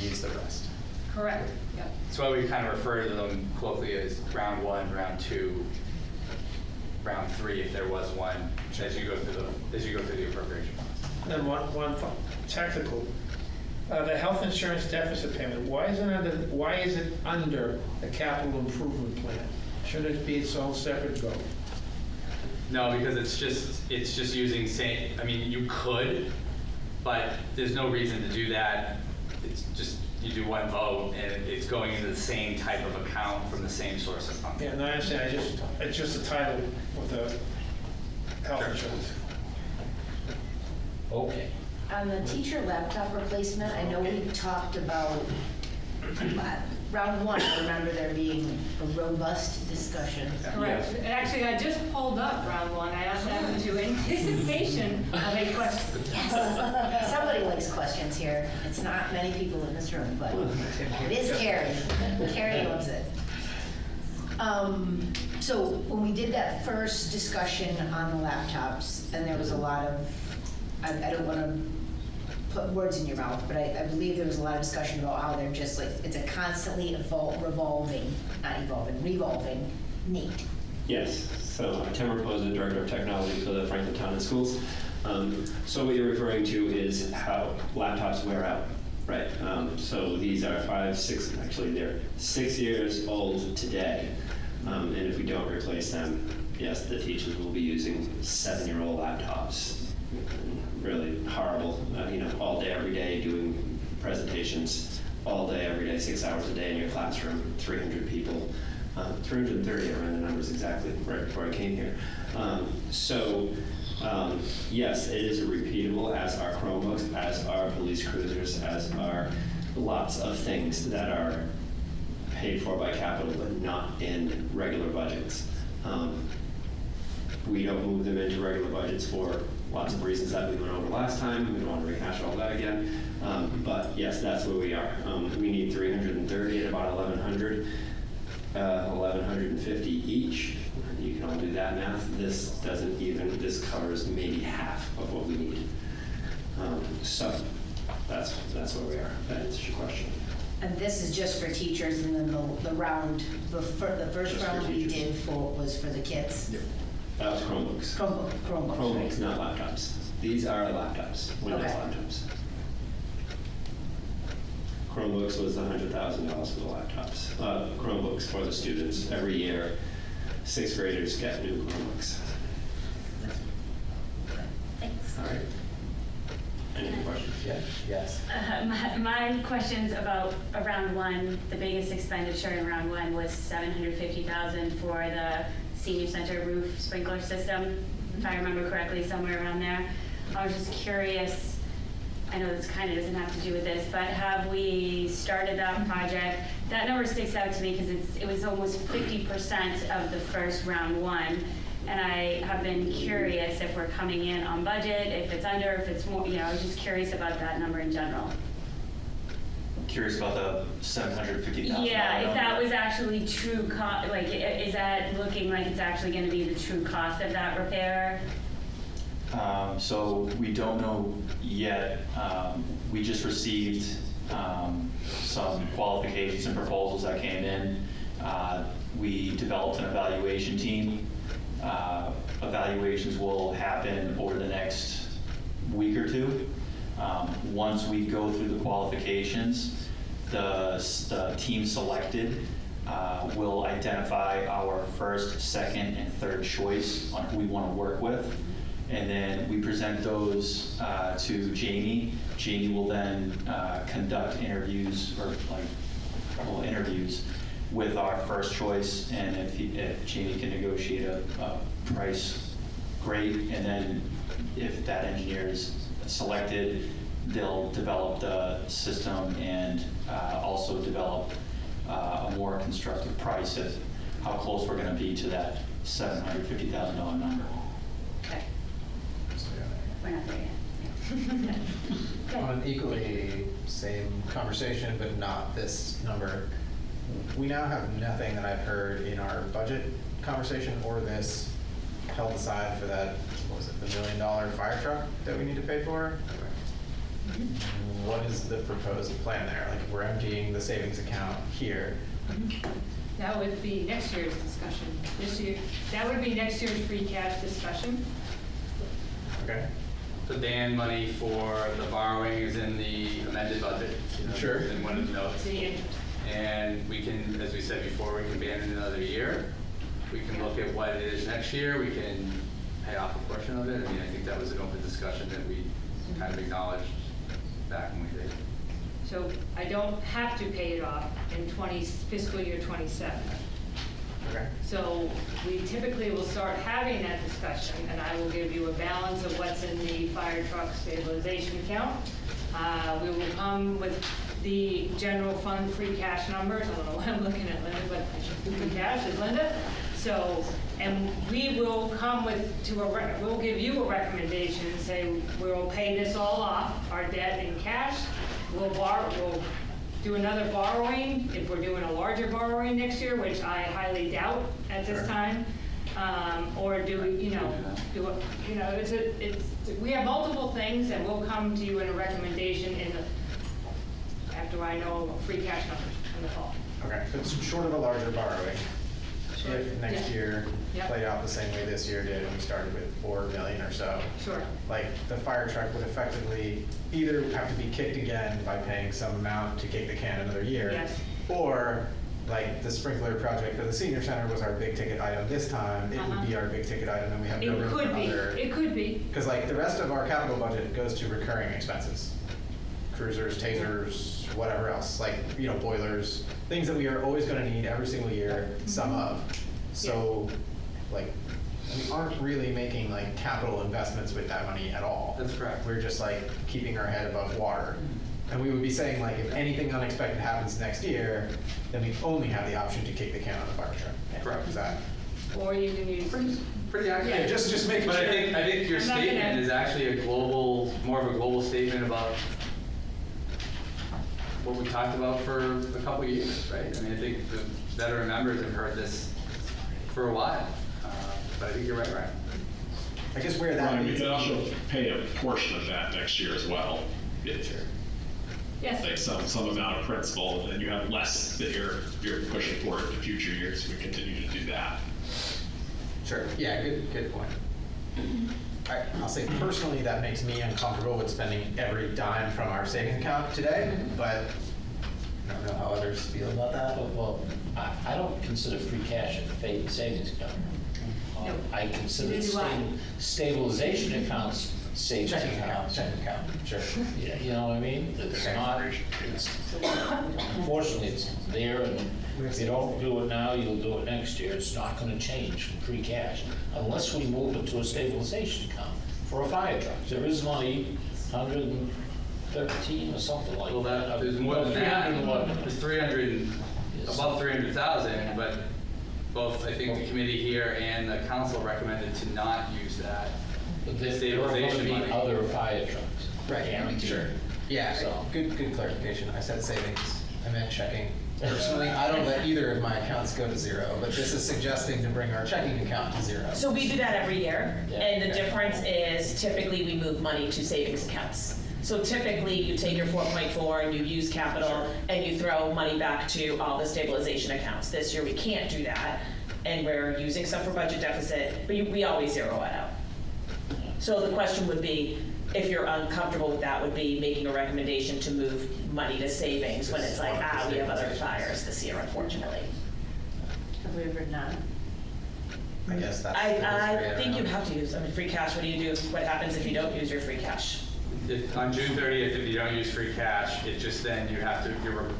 Use the rest. Correct, yep. That's why we kind of refer to them colloquially as round 1, round 2, round 3, if there was one, as you go through the appropriation process. Then one technical, the health insurance deficit payment, why is it under the capital improvement plan? Shouldn't it be its own separate goal? No, because it's just using I mean, you could, but there's no reason to do that. It's just, you do one vote and it's going into the same type of account from the same source of funding. Yeah, no, I understand, it's just the title of the health insurance. Okay. On the teacher laptop replacement, I know we talked about, round 1, I remember there being a robust discussion. Correct. And actually, I just pulled up round 1. I asked them to anticipation of a question. Yes. Somebody likes questions here. It's not many people in this room, but it is Carrie. Carrie loves it. So when we did that first discussion on the laptops, and there was a lot of, I don't want to put words in your mouth, but I believe there was a lot of discussion about how they're just like, it's a constantly revolving need. Yes, so Tim Raposa, the Director of Technology for the Franklin Town and Schools. So what you're referring to is how laptops wear out, right? So these are 6 years old today. And if we don't replace them, yes, the teachers will be using 7-year-old laptops. Really horrible, all day, every day, doing presentations, all day, every day, 6 hours a day in your classroom, 300 people, 330, I ran the numbers exactly right before I came here. Yes, it is repeatable, as are Chromebooks, as are police cruisers, as are lots of things that are paid for by capital, but not in regular budgets. We don't move them into regular budgets for lots of reasons that we went over last time. We don't want to rehash all that again. But yes, that's where we are. We need 330 at about 1,150 each. You can all do that math. This covers maybe half of what we need. So that's where we are. That answers your question. And this is just for teachers, and then the first round we did was for the kids? Yep. That was Chromebooks. Chromebooks, not laptops. These are laptops, Windows laptops. Chromebooks was $100,000 for the laptops. Chromebooks for the students. Every year, 6th graders get new Chromebooks. Thanks. All right. Any other questions? Yes. My question's about round 1. The biggest expenditure in round 1 was $750,000 for the senior center roof sprinkler system, if I remember correctly, somewhere around there. I was just curious, I know this kind of doesn't have to do with this, but have we started that project? That number sticks out to me because it was almost 50% of the first round 1. And I have been curious if we're coming in on budget, if it's under, if it's more, I was just curious about that number in general. Curious about the $750,000. Yeah, if that was actually true cost, like, is that looking like it's actually gonna be the true cost of that repair? So we don't know yet. We just received some qualifications and proposals that came in. We developed an evaluation team. Evaluations will happen over the next week or two. Once we go through the qualifications, the team selected will identify our first, second, and third choice on who we want to work with. And then we present those to Jamie. Jamie will then conduct interviews interviews with our first choice, and if Jamie can negotiate a price, great. And then if that engineer is selected, they'll develop the system and also develop a more constructive price of how close we're going to be to that $750,000 number. Okay. We're not there yet. On an equally same conversation, but not this number, we now have nothing that I've heard in our budget conversation or this held aside for that, what was it, the $1 million fire truck that we need to pay for? What is the proposed plan there? Like, we're emptying the savings account here. That would be next year's discussion. This year, that would be next year's free cash discussion. Okay. The ban money for the borrowing is in the amended budget. Sure. In one of the notes. See, and And we can, as we said before, we can ban it another year. We can look at what it is next year. We can pay off a portion of it. I mean, I think that was an open discussion that we kind of acknowledged back when we did. so I don't have to pay it off in fiscal year 27. Okay. So we typically will start having that discussion, and I will give you a balance of what's in the fire truck stabilization account. We will come with the general fund free cash numbers. I don't know why I'm looking at Linda, but free cash is Linda. So, and we will come we'll give you a recommendation and say, we'll pay this all off, our debt in cash. We'll do another borrowing if we're doing a larger borrowing next year, which I highly doubt at this time. Or do we, we have multiple things, and we'll come to you in a recommendation after I know free cash numbers in the fall. Okay, so it's short of a larger borrowing. Sure. If next Yeah. year Yep. played out the same way this year did, and we started with 4 million or so, Sure. like, the fire truck would effectively either have to be kicked again by paying some amount to kick the can another year. Yes. Or, like, the sprinkler project for the senior center was our big ticket item this time, it would be our big ticket item, and we have no It room for could be, other. it could be. Because, like, the rest of our capital budget goes to recurring expenses. Cruisers, tasers, whatever else, like, boilers, things that we are always gonna need every single year, some of. So, like, we aren't really making, like, capital investments with that money at all. That's correct. We're just, like, keeping our head above water. And we would be saying, like, if anything unexpected happens next year, then we only have the option to kick the can on the fire truck. Correct. Is that? Or you can use. Pretty accurate. Yeah, just making But sure. I think your I'm not statement gonna- is actually more of a global statement about what we talked about for a couple of years, right? I mean, I think the veteran members have heard this for a while, but I think you're right, Ryan. I guess where that Right, we leads. could also pay a portion of that next year as well. Yes. Like some amount of principal, and then you have less that you're pushing forward to future years. We continue to do that. Sure, yeah, good point. I'll say personally, that makes me uncomfortable with spending every dime from our savings account today, but I don't know how others feel about that. Well, I don't consider free cash a savings account. No. I consider Neither do I. Stabilization accounts, savings Checking account, checking account, sure. Yeah, you know what I mean? It's not, unfortunately, it's there, and if you don't do it now, you'll do it next year. It's not gonna change from free cash unless we move it to a stabilization account for a fire truck. There is money, 113 or something like that. Well, there's more than that. 311. There's 300, above 300,000, but both, I think the committee here and the council recommended to not use that. But there are Stabilization gonna money. be other fire trucks. Right, Guaranteed. sure. Yeah, So- good clarification. I said savings, I meant checking. Personally, I don't let either of my accounts go to zero, but this is suggesting to bring our checking account to zero. So we do that every year, Yeah. and the difference is typically we move money to savings accounts. So typically you take your 4.4 and you use capital and you throw money back to all the stabilization accounts. This year we can't do that, and we're using some for budget deficit, but we always zero it out. So the question would be, if you're uncomfortable with that, would be making a recommendation to move money to savings when it's like, we have other fires this year, unfortunately. Have we ever not? I guess that's. I think you have to use, free cash, what do you do, what happens if you don't use your free cash? On June 30th, if you don't use free cash, it just then you have to,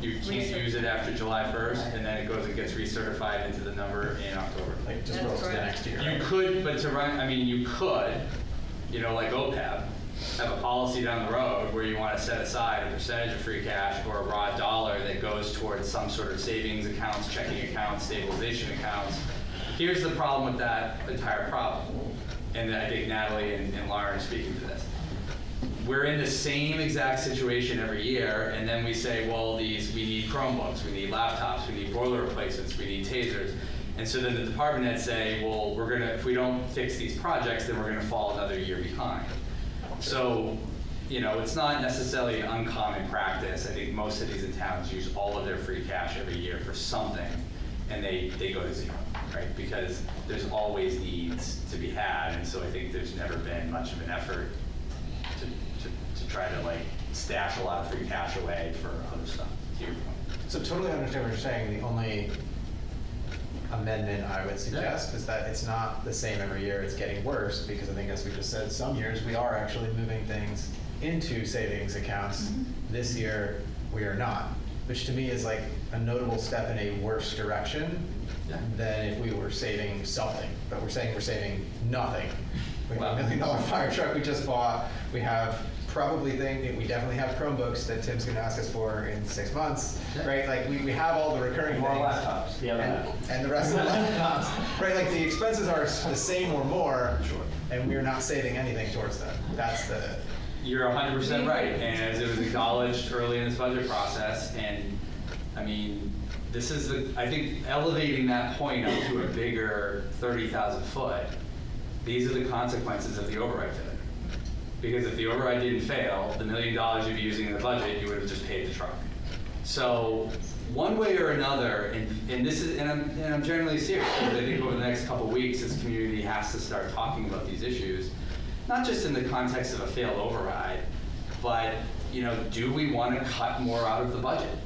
you can't use it after July 1st, and then it goes and gets recertified into the number in October. Like, just That's rolls to the correct. next year. You could, but to run, you could, like OPEB, have a policy down the road where you want to set aside a percentage of free cash or a raw dollar that goes towards some sort of savings accounts, checking accounts, stabilization accounts. Here's the problem with that entire problem, and I think Natalie and Lauren are speaking to this. we're in the same exact situation every year, and then we say, well, we need Chromebooks, we need laptops, we need boiler replacements, we need tasers. And so then the department heads say, well, if we don't fix these projects, then we're gonna fall another year behind. So, it's not necessarily an uncommon practice. I think most cities and towns use all of their free cash every year for something, and they go to zero, right? Because there's always needs to be had, and so I think there's never been much of an effort to try to stash a lot of free cash away for other stuff, to your point. So totally understand what you're saying. The only amendment I would suggest is that it's not the same every year. It's getting worse because I think, as we just said, some years we are actually moving things into savings accounts. This year we are not, which to me is like a notable step in a worse direction than if we were saving something. But we're saying we're saving nothing. We have a $1 million fire truck we just bought. We have we definitely have Chromebooks that Tim's going to ask us for in 6 months, right? Like we have all the recurring More things. laptops. And the rest of the laptops, right? Like the expenses are the same or more, and we're not saving anything towards them. That's the. You're 100% right, and as it was acknowledged early in this budget process, and I mean, this is I think elevating that point up to a bigger 30,000 foot, these are the consequences of the override failure. Because if the override didn't fail, the $1 million you'd be using in the budget, you would have just paid the truck. So one way or another, and I'm generally serious, because I think over the next couple of weeks, this community has to start talking about these issues, not just in the context of a failed override, but do we want to cut more out of the budget?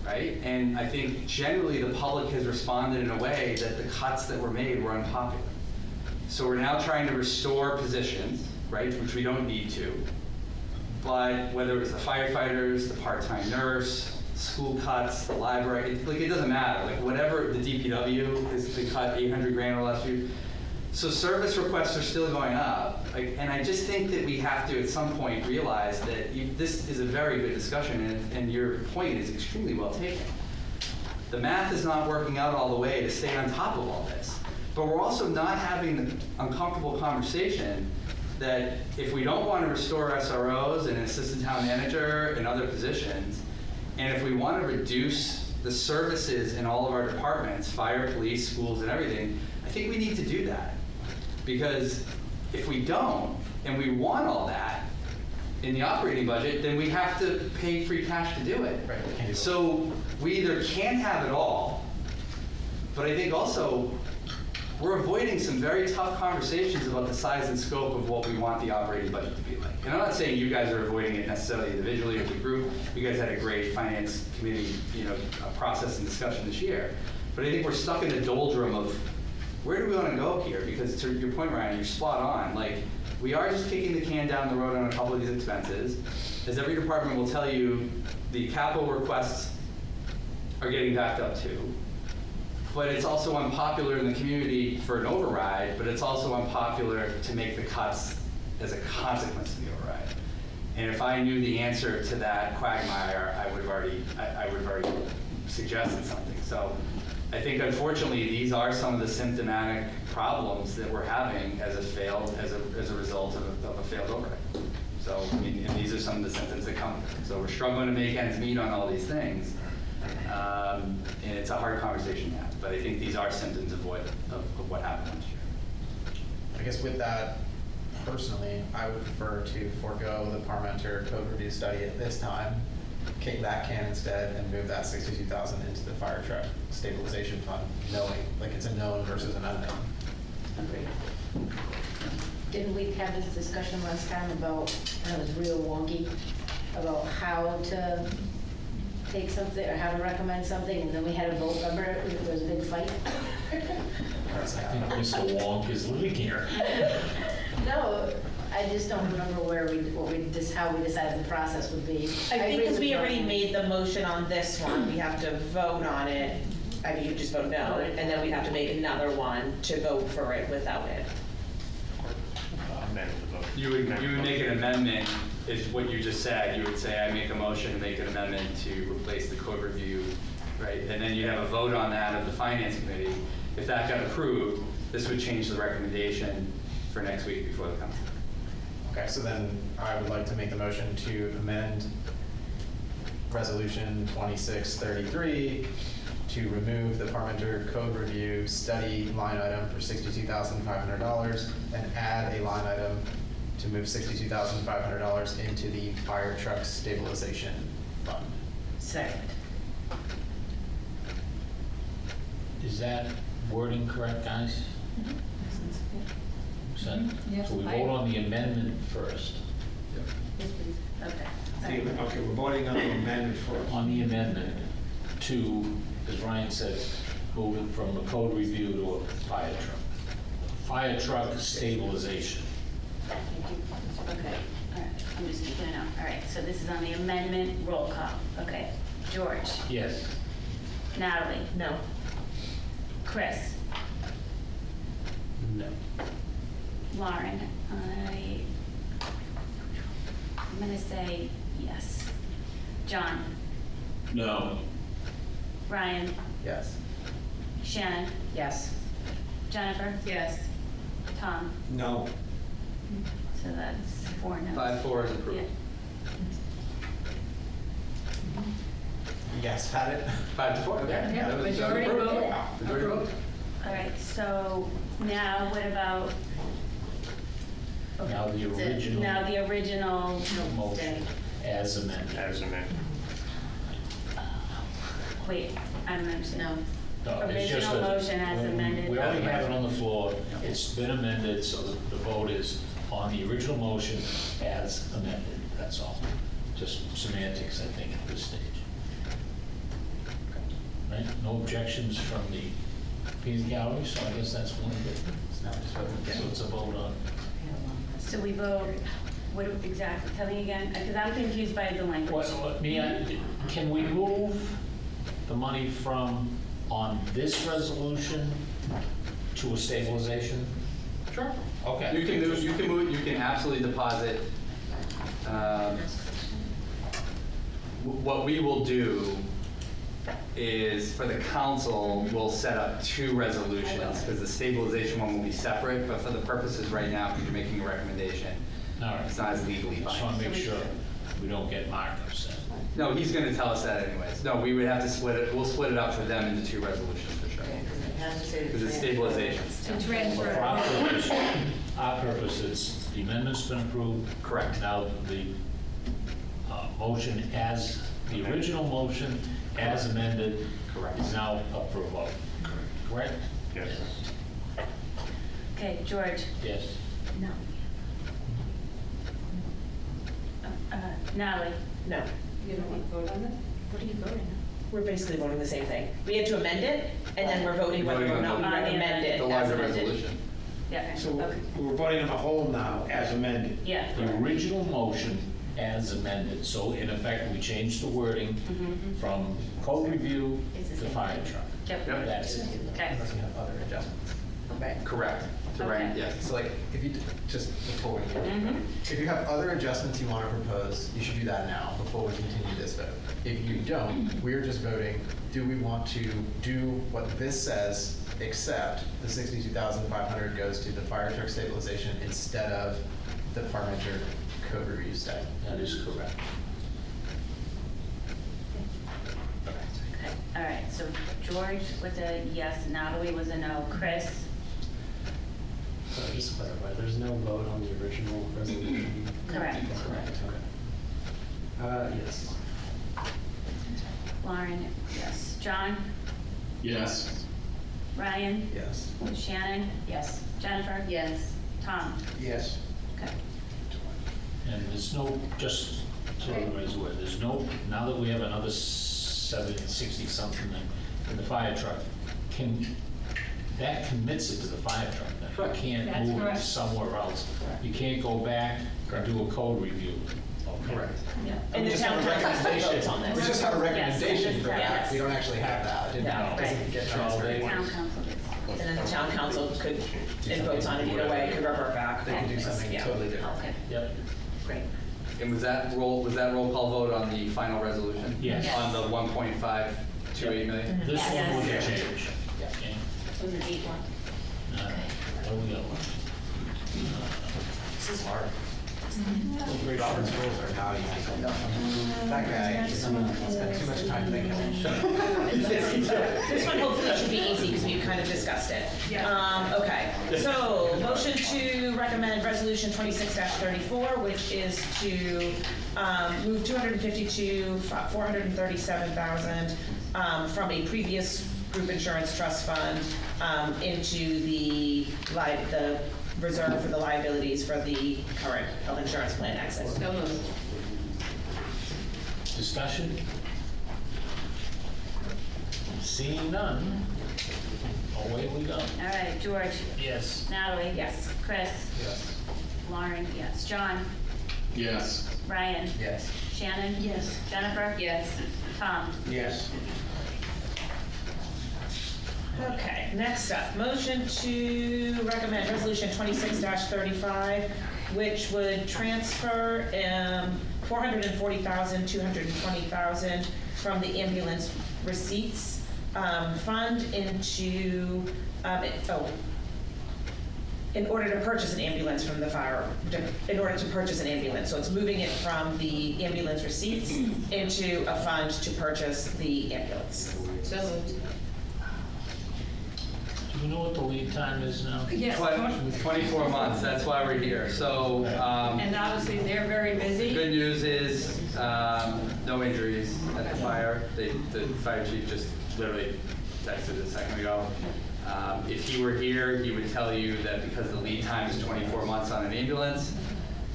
Right? And I think generally the public has responded in a way that the cuts that were made were unpopular. So we're now trying to restore positions, right, which we don't need to. But whether it was the firefighters, the part-time nurse, school cuts, the library, it doesn't matter. Whatever, the DPW has been cut 800 grand or last year. So service requests are still going up. And I just think that we have to at some point realize that this is a very good discussion, and your point is extremely well taken. The math is not working out all the way to stay on top of all this. But we're also not having the uncomfortable conversation that if we don't want to restore SROs and an assistant town manager and other positions, and if we want to reduce the services in all of our departments, fire, police, schools, and everything, I think we need to do that. Because if we don't, and we want all that in the operating budget, then we have to pay free cash to do it. Right. So we either can't have it all, but I think also we're avoiding some very tough conversations about the size and scope of what we want the operating budget to be like. And I'm not saying you guys are avoiding it necessarily individually or as a group. You guys had a great finance committee, process and discussion this year. But I think we're stuck in the doldrum of where do we want to go here? Because to your point, Ryan, you're spot on. We are just kicking the can down the road on a couple of these expenses. As every department will tell you, the capital requests are getting backed up too. But it's also unpopular in the community for an override, but it's also unpopular to make the cuts as a consequence of the override. And if I knew the answer to that quagmire, I would have already suggested something. So I think unfortunately these are some of the symptomatic problems that we're having as a result of a failed override. So and these are some of the symptoms that come with it. So we're struggling to make ends meet on all these things. And it's a hard conversation to have, but I think these are symptoms of what happened last year. I guess with that, personally, I would prefer to forego the Departmental code review study at this time, kick that can instead, and move that 62,000 into the fire truck stabilization fund, knowing it's a known versus an unknown. Agreed. Didn't we have this discussion last time about, and it was real wonky, about how to take something or how to recommend something, and then we had a vote, remember? There was a big fight. I think Mr. Wonk is living here. No, I just don't remember how we decided the process would be. I think agree because with we already Brian. made the motion on this one, we have to vote on it. I mean, you just vote no, and then we'd have to make another one to vote for it without it. You would make an amendment, is what you just said. You would say, I make a motion to make an amendment to replace the code review, right? And then you'd have a vote on that of the finance committee. If that got approved, this would change the recommendation for next week before the council. Okay, so then I would like to make the motion to amend Resolution 2633 to remove the Departmental Code Review Study line item for $62,500 and add a line item to move $62,500 into the fire truck stabilization fund. Second. Is that wording correct, guys? So we vote on the amendment first. Okay, we're voting on the amendment first. On the amendment to, as Ryan said, moving from a code review to a fire truck. Fire truck stabilization. Okay, all right, I'm just keeping it up. All right, so this is on the amendment, roll call. Okay, George, Yes. Natalie, No. Chris, No. Lauren, I'm gonna say yes. John, No. Ryan, Yes. Shannon, Yes. Jennifer, Yes. Tom. No. So that's 4 no's. 5-4 is approved. Yeah. Yes, had it? 5-4, okay. Yeah, That was majority approved. vote. Majority vote. All right, so now what about? Now the original. Now the original Motion as amended. As amended. Wait, I don't understand. No, it's just Original a- motion as amended. We already have it on the floor. It's been amended, so the vote is on the original motion as amended. That's all. Just semantics, I think, at this stage. Right? No objections from the Peter Gallery, so I guess that's one of it. So it's a vote on. So we vote, what exactly, tell me again, because I'm confused by the language. Can we move the money from, on this resolution to a stabilization? Sure. Okay. You can absolutely deposit. What we will do is, for the council, we'll set up 2 resolutions, because the stabilization one will be separate, but for the purposes right now, because you're making a recommendation, All right. it's not as legally Just want to binding. make sure we don't get markups then. No, he's gonna tell us that anyways. No, we would have to split it, we'll split it up for them into 2 resolutions for sure. Because it's stabilization. To transfer. For our purpose, it's, the amendment's been approved. Correct. Now, the motion as, the original motion as amended. Correct. Is now up for a vote. Correct? Yes. Okay, George, Yes. no. Natalie, No. You don't want to vote on this? what are you voting on? We're basically voting the same thing. We had to amend it, and then we're voting whether or not we On the recommend it The as larger amended. resolution. Yeah, So okay, we're voting on the whole now as amended. yeah. The original motion as amended, so in effect, we changed the wording from code review It's the to same. fire truck. Yep. That's it. Okay. Unless you have other adjustments. Correct. To Okay. rank, yes. So like, if you, just before we, Mhm. if you have other adjustments you want to propose, you should do that now, before we continue this vote. If you don't, we're just voting, do we want to do what this says, except the $62,500 goes to the fire truck stabilization instead of the Departmental Code Review study? That is correct. Okay, all right, so George was a yes, Natalie was a no, Chris, So just to clarify, there's no vote on the original resolution? correct. Correct, okay. Yes. Lauren, yes. John, Yes. Ryan, Yes. Shannon, Yes. Jennifer? Yes. Tom? Yes. Okay. And there's no, just so everybody's aware, there's no, now that we have another 60 something in the fire truck, that commits it to the fire truck then. You can't That's move it correct. somewhere else. You can't go back and do a code review. Correct. Yeah. And We the just town have a council still recommendation. votes on this. We just have a recommendation Yes, for that. yes. We don't actually have that. It No. doesn't Right. get So transferred. they- Town council And then the town council could, it votes on it either way, could revert back. They could do something Yeah. totally different. Okay, Yep. Great. And was that roll call vote on the final resolution? Yes. On the 1.528 million? This Yes. one would Yes. change. Yeah. Okay. was it 8-1? There we go. This is hard. Robert's rules are naughty. That guy spent too much time thinking. This one hopefully should be easy because we've kind of discussed it. Okay, so motion to recommend resolution 26-34, which is to move 252, 437,000 from a previous group insurance trust fund into the reserve for the liabilities for the current health insurance plan exit. So moved. Discussion? Seeing none, away we go. All right, George, Yes. Natalie. Yes. Chris, Yes. Lauren, yes. John, Yes. Ryan, Yes. Shannon. Yes. Jennifer. Yes. Tom. Yes. Okay, next up, motion to recommend resolution 26-35, which would transfer 440,000, 220,000 from the ambulance receipts fund into, in order to purchase an ambulance from the fire, in order to purchase an ambulance. So it's moving it from the ambulance receipts into a fund to purchase the ambulance. So moved. Do you know what the lead time is now? Yes. 24 months, that's why we're here. So, And obviously, they're very busy. good news is, no injuries at the fire. The fire chief just literally texted a second ago. If he were here, he would tell you that because the lead time is 24 months on an ambulance,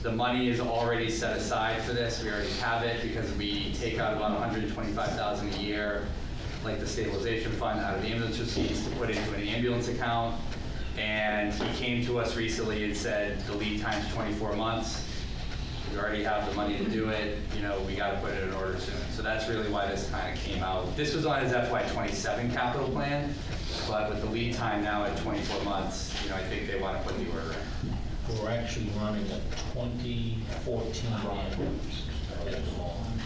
the money is already set aside for this. We already have it because we take out about $125,000 a year, like the stabilization fund, out of the ambulance receipts to put into an ambulance account. And he came to us recently and said, the lead time's 24 months. We already have the money to do it, we gotta put it in order soon. So that's really why this kind of came out. This was on his FY27 capital plan, but with the lead time now at 24 months, I think they want to put the order in. We're actually running a 2014 ambulance at the moment.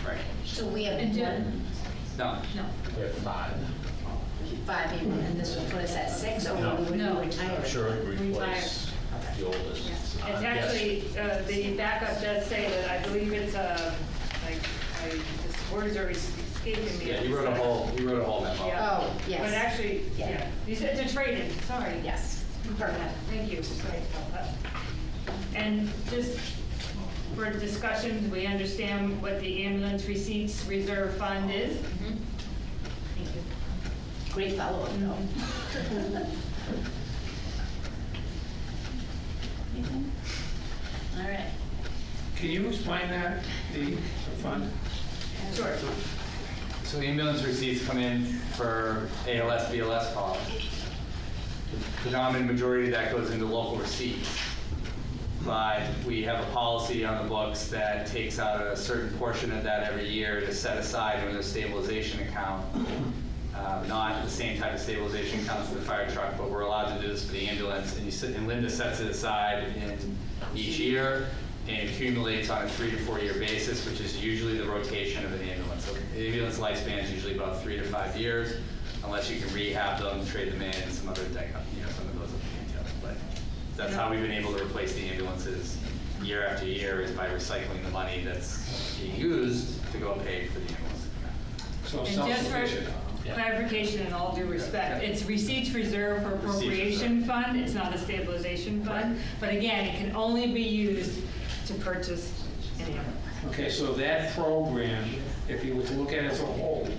Right. So we have one, No. We're at 5. 5 people, and this would put us at 6, or No. we would No. retire? I'm sure it replaced the oldest. It's Yes. actually, the backup does say that, I believe it's, this words are escaping me. Yeah, he wrote a whole memo. Yeah. Oh, yes. But actually, yeah, you said it's a trade-in, sorry. Yes. Perfect, thank you. Sorry about that. And just for discussions, we understand what the ambulance receipts reserve fund is. Thank you. Great follow-up, though. All right. Can you explain that, the fund? Sure. So the ambulance receipts come in for ALS, BLS calls. The predominant majority of that goes into local receipts. But we have a policy on the books that takes out a certain portion of that every year to set aside in a stabilization account. Not the same type of stabilization accounts for the fire truck, but we're allowed to do this for the ambulance. And Linda sets it aside in each year and accumulates on a 3 to 4 year basis, which is usually the rotation of an ambulance. So the ambulance lifespan is usually about 3 to 5 years, unless you can rehab them, trade them in, and some other some of those other details. But that's how we've been able to replace the ambulances year after year, is by recycling the money that's being used to go pay for the ambulance. So And just for self-sufficient. clarification in all due respect, it's receipts reserved for appropriation fund, it's not a stabilization fund. But again, it can only be used to purchase an ambulance. Okay, so that program, if you were to look at it as a whole,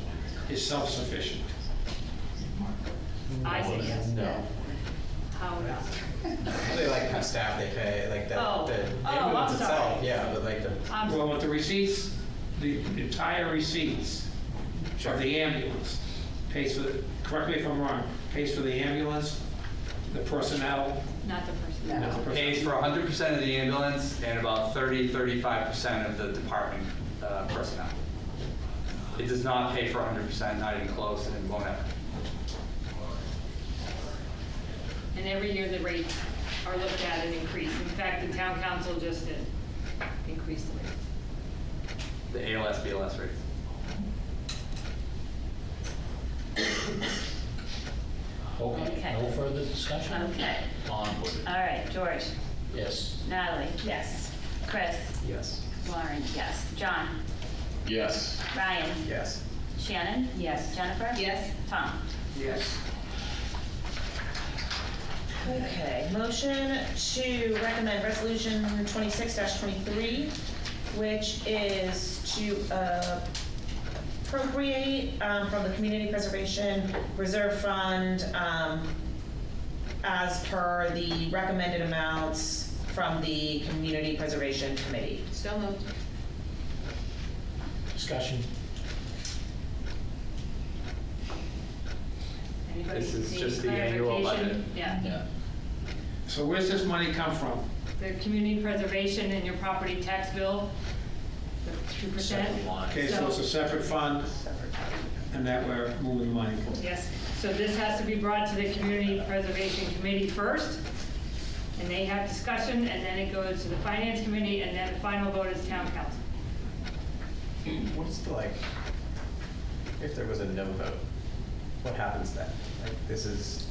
is self-sufficient. I say yes. No. How not? They like staff, they pay, like the Oh. the Oh, I'm ambulance itself, sorry. yeah, but like the. Well, with the receipts, the entire receipts of the ambulance pays for, correct me if I'm wrong, pays for the ambulance, the personnel. Not the person. not the personnel. Pays for 100% of the ambulance and about 35% of the department personnel. It does not pay for 100%, not even close, and won't ever. And every year the rates are looked at and increase. In fact, the town council just did increase the rates. The ALS, BLS rates. Okay, no further discussion? Okay. Onward. All right, George, Yes. Natalie, Yes. Chris? Yes. Lauren, yes. John? Yes. Ryan? Yes. Shannon? Yes. Jennifer? Yes. Tom? Yes. Okay, motion to recommend resolution 26-23, which is to appropriate from the Community Preservation Reserve Fund as per the recommended amounts from the Community Preservation Committee. So moved. Discussion. Anybody This is need just the annual clarification? budget. Yeah. Yeah. So where's this money come from? The community preservation and your property tax bill, the 2%. Separate line. Okay, so it's a separate fund, and that we're moving the money. Yes, so this has to be brought to the Community Preservation Committee first, and they have discussion, and then it goes to the Finance Committee, and then the final vote is Town Council. What's the, like, if there was a no vote, what happens then? Like, this is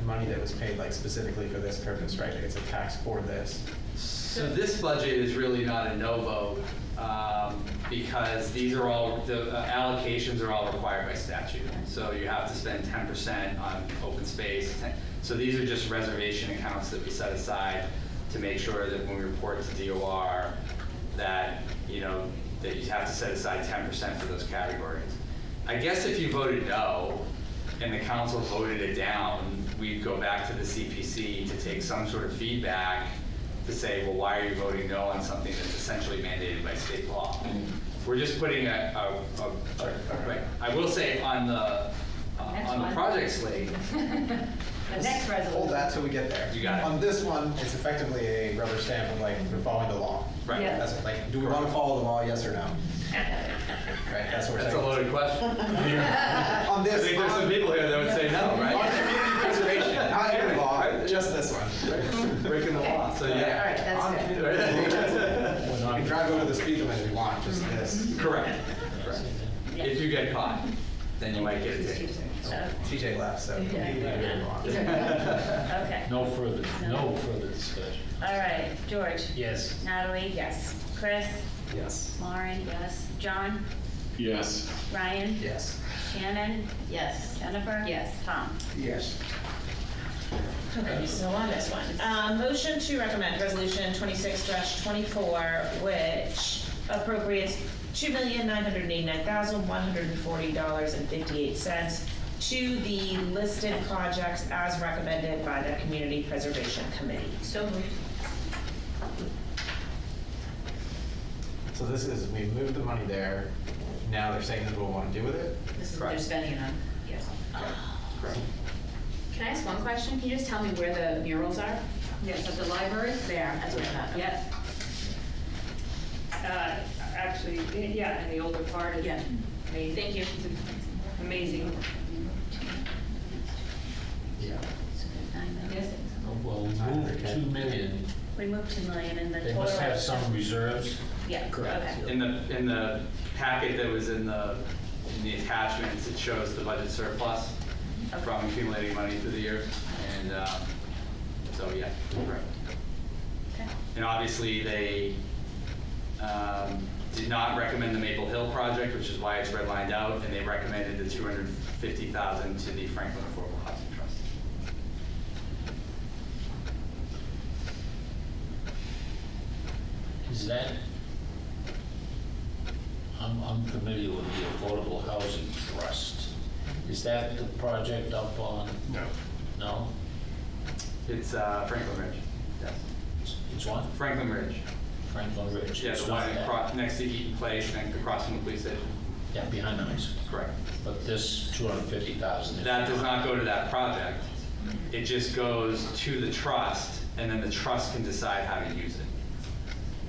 money that was paid like specifically for this purpose, right? It's a tax for this. So this budget is really not a no vote, because these are all, the allocations are all required by statute. So you have to spend 10% on open space. So these are just reservation accounts that we set aside to make sure that when we report to DOR that, you know, that you have to set aside 10% for those categories. I guess if you voted no and the council voted it down, we'd go back to the CPC to take some sort of feedback to say, well, why are you voting no on something that's essentially mandated by state law? We're just putting right. I will say on the project slate. The next resolution. Hold that till we get there. You got it. On this one, it's effectively a rubber stamp of like, we're following the law. Right. Yeah. That's it, like, do we want to follow the law, yes or no? Right, that's what we're That's a saying. loaded question. On I this. think there's some people here that would say no, On right? community preservation, not every law, just this one. Breaking the law, so yeah. All right, that's good. We can drive over the speed limit if we want, just this. Correct. If you get caught, then you might get a ticket. TJ left, so. we can do what we want. Okay, No further discussion. all right, George? Yes. Natalie? Yes. Chris? Yes. Lauren, yes. John? Yes. Ryan? Yes. Shannon? Yes. Jennifer? Yes. Tom? Yes. Okay, so on this one, motion to recommend resolution 26-24, which appropriates $2,989,140.58 to the listed projects as recommended by the Community Preservation Committee. So moved. So this is, we moved the money there, now they're saying that we'll want to do with it? This is what they're spending it on. Yes. Correct. Can I ask one question? Can you just tell me where the murals are? Yes, at the library? They are, that's what I thought. Yes. Actually, yeah, in the older part. Yeah. Amazing. Thank you. It's amazing. Yeah. Yes. Well, we moved 2 million. We moved 2 million in the They total. must have some reserves. Yeah, Correct. okay. In the packet that was in the attachments, it shows the budget surplus from accumulating money through the years. And so, yeah, right. Okay. And obviously, they did not recommend the Maple Hill project, which is why it's redlined out, and they recommended the $250,000 to the Franklin Affordable Housing Trust. Is that, I'm unfamiliar with the Affordable Housing Trust. Is that the project up on? No. No? It's Franklin Ridge. Yes. It's what? Franklin Ridge. Franklin Ridge. Yeah, It's the not one that. next to Eaton Place and across from the police station. Yeah, behind the ice. Correct. But this 250,000 is. That does not go to that project. It just goes to the trust, and then the trust can decide how to use it.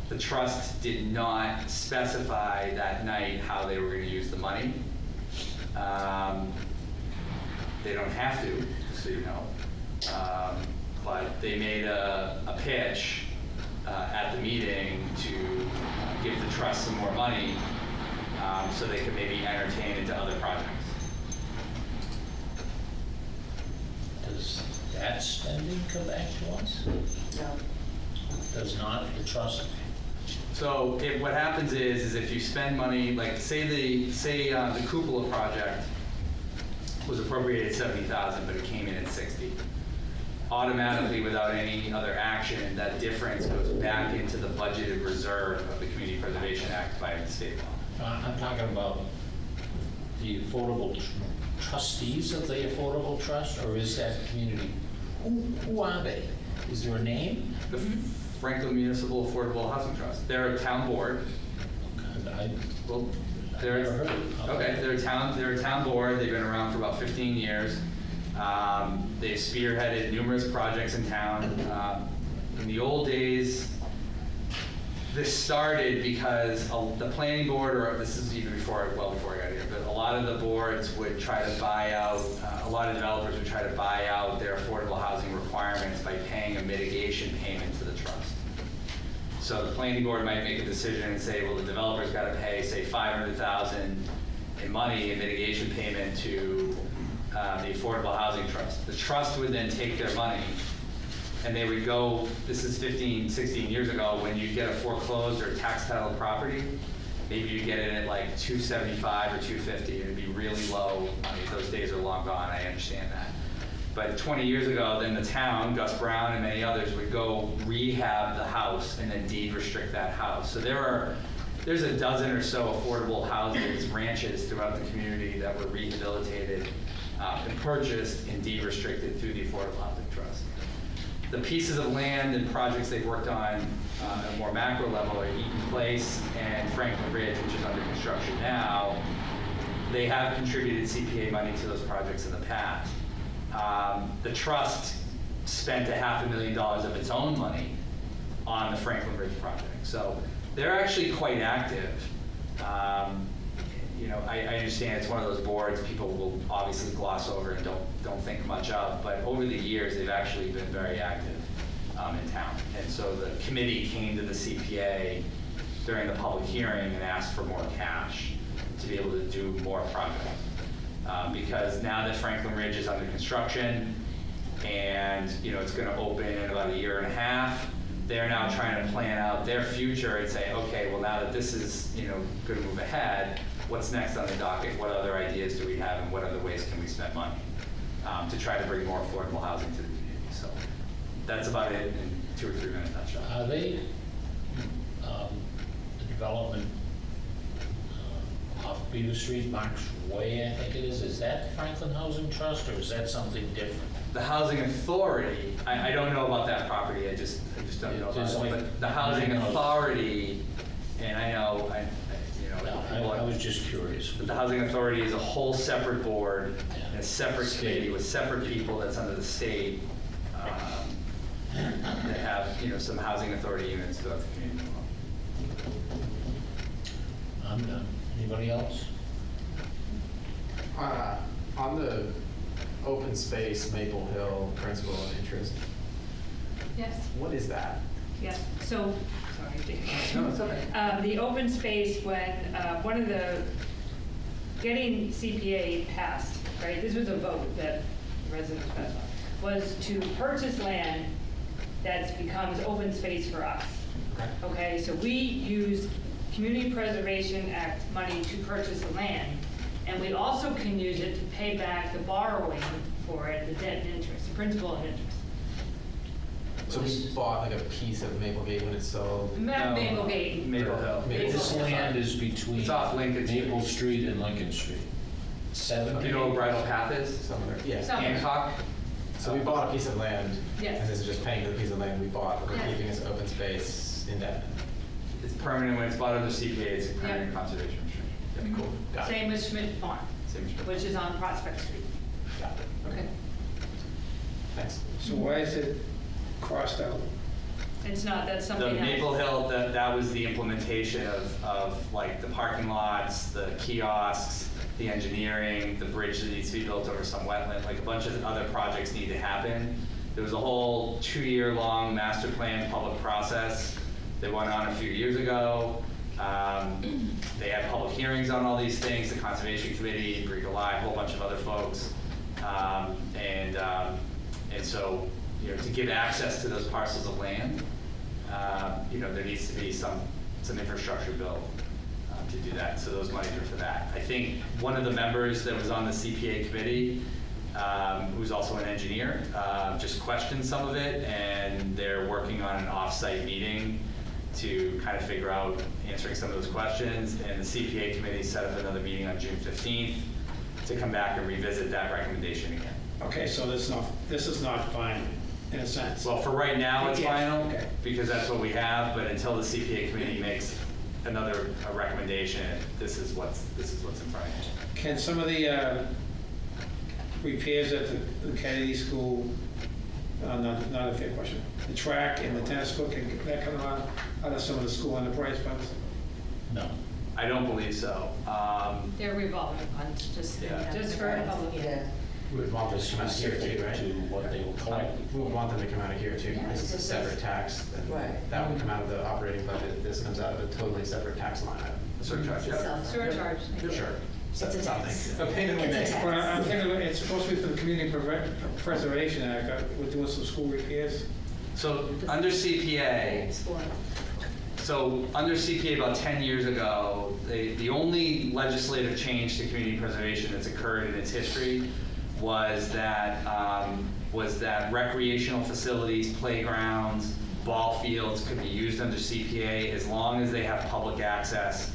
The trust did not specify that night how they were going to use the money. They don't have to, just so you know. But they made a pitch at the meeting to give the trust some more money so they could maybe entertain into other projects. Does that spending come back to us? No. Does not the trust? So what happens is if you spend money, like say the cupola project was appropriated 70,000, but it came in at 60. Automatically, without any other action, that difference goes back into the budgeted reserve of the Community Preservation Act by the state law. I'm talking about the affordable trustees of the affordable trust, or is that community? Who are they? Is there a name? The Franklin Municipal Affordable Housing Trust. They're a town board. Well, they're never heard of it. okay. They're a town board. They've been around for about 15 years. They've spearheaded numerous projects in town. In the old days, this started because the planning board, or this is even before I got here, but a lot of the boards would try to buy out, a lot of developers would try to buy out their affordable housing requirements by paying a mitigation payment to the trust. So the planning board might make a decision and say, well, the developer's got to pay, say, $500,000 in money in mitigation payment to the Affordable Housing Trust. The trust would then take their money and they would go, this is 15, 16 years ago, when you get a foreclosed or tax titled property, maybe you get it at like 275 or 250, it'd be really low money. Those days are long gone, I understand that. But 20 years ago, then the town, Gus Brown and many others, would go rehab the house and then deed restrict that house. So there's a dozen or so affordable houses, ranches throughout the community that were rehabilitated and purchased and deed restricted through the Affordable Housing Trust. The pieces of land and projects they've worked on at a more macro level are Eaton Place and Franklin Ridge, which is under construction now. They have contributed CPA money to those projects in the past. The trust spent $500,000 of its own money on the Franklin Ridge project. So they're actually quite active. You know, I understand it's one of those boards people will obviously gloss over and don't think much of, but over the years they've actually been very active in town. And so the committee came to the CPA during the public hearing and asked for more cash to be able to do more projects. Because now that Franklin Ridge is under construction and it's going to open in about 1.5 years, they're now trying to plan out their future and say, okay, well now that this is going to move ahead, what's next on the docket? What other ideas do we have, and what other ways can we spend money to try to bring more affordable housing to the community? So that's about it in 2 or 3 minute nutshell. Are they the development off Beaver Street, Mark's Way, I think it is? Is that Franklin Housing Trust, or is that something different? The Housing Authority, I don't know about that property. I just don't know about it. But the Housing Authority, and I know, I was just curious. But the Housing Authority is a whole separate board, and a separate committee with separate people that's under the state that have some housing authority units throughout the community. I'm done. Anybody else? On the open space, Maple Hill, principal and interest, Yes. what is that? Yes, so, sorry, Jake. No, it's okay. The open space, when one of the, getting CPA passed, right, this was a vote that residents passed on, was to purchase land that becomes open space for us. Okay, so we used Community Preservation Act money to purchase the land, and we also can use it to pay back the borrowing for it, the debt and interest, the principal and interest. So we bought like a piece of Maple Gate when it sold? Maple Gate. Maple Hill. This land is between It's off Lincoln Maple Street and Lincoln Street. Do you know where Bridal Path is? Somewhere, yeah. Somewhere. Hancock? So we bought a piece of land, Yes. and this is just paying for the piece of land we bought, but we're Yes. keeping this open space indefinite. It's permanent. When it's bought under CPA, it's a permanent conservation restriction. Cool, got it. Same as Schmidt Farm, Same as Schmidt. which is on Prospect Street. Got it. Okay. Thanks. So why is it crossed out? It's not, that's something The else. Maple Hill, that was the implementation of like the parking lots, the kiosks, the engineering, the bridge that needs to be built over some wetland, like a bunch of other projects need to happen. There was a whole 2-year-long master plan public process that went on a few years ago. They had public hearings on all these things, the Conservation Committee, Breaker Lie, a whole bunch of other folks. And so, to give access to those parcels of land, there needs to be some some infrastructure bill to do that. So those monies are for that. I think one of the members that was on the CPA committee, who's also an engineer, just questioned some of it, and they're working on an off-site meeting to kind of figure out answering some of those questions. And the CPA committee set up another meeting on June 15th to come back and revisit that recommendation again. Okay, so this is not final, in a sense. Well, for right now, it's Yes, final, okay. because that's what we have, but until the CPA committee makes another recommendation, this is what's in front of you. Can some of the repairs at the Kennedy School, not a fair question, the track and the tennis court, can that come out of some of the school enterprise funds? No. I don't believe so. They're revolving funds, just Yeah. for public. Yeah. We would want this to come out of here too, right? To what they will collect. We would want them to come out of here too. This is a separate tax. Right. That would come out of the operating budget. This comes out of a totally separate tax line item. Surcharge, yeah. Surcharge. Sure. It's a tax. A payment we make. Well, I'm thinking it's supposed to be for the Community Preservation Act. We're doing some school repairs. So under CPA, about 10 years ago, the only legislative change to community preservation that's occurred in its history was that recreational facilities, playgrounds, ball fields could be used under CPA as long as they have public access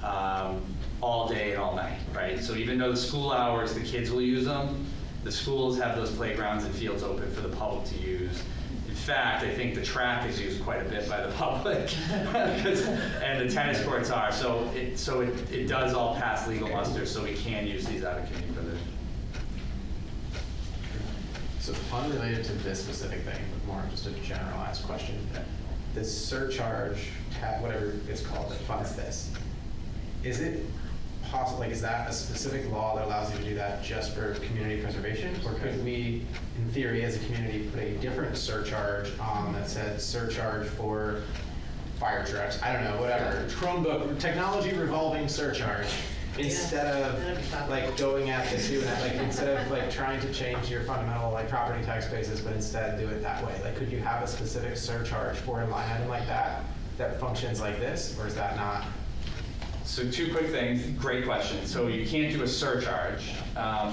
all day and all night, right? So even though the school hours, the kids will use them, the schools have those playgrounds and fields open for the public to use. In fact, I think the track is used quite a bit by the public, and the tennis courts are. So it does all pass legal muster, so we can use these out of community preservation. So unrelated to this specific thing, but more just a generalized question. This surcharge, whatever it's called, that funds this, is it possible, like, is that a specific law that allows you to do that just for community preservation? Or could we, in theory, as a community, put a different surcharge on that said surcharge for fire trucks, I don't know, whatever, Chromebook, technology revolving surcharge, instead of like going at the two, like instead of like trying to change your fundamental like property tax basis, but instead do it that way? Like, could you have a specific surcharge for a line item like that that functions like this, or is that not? So two quick things, great question. So you can't do a surcharge,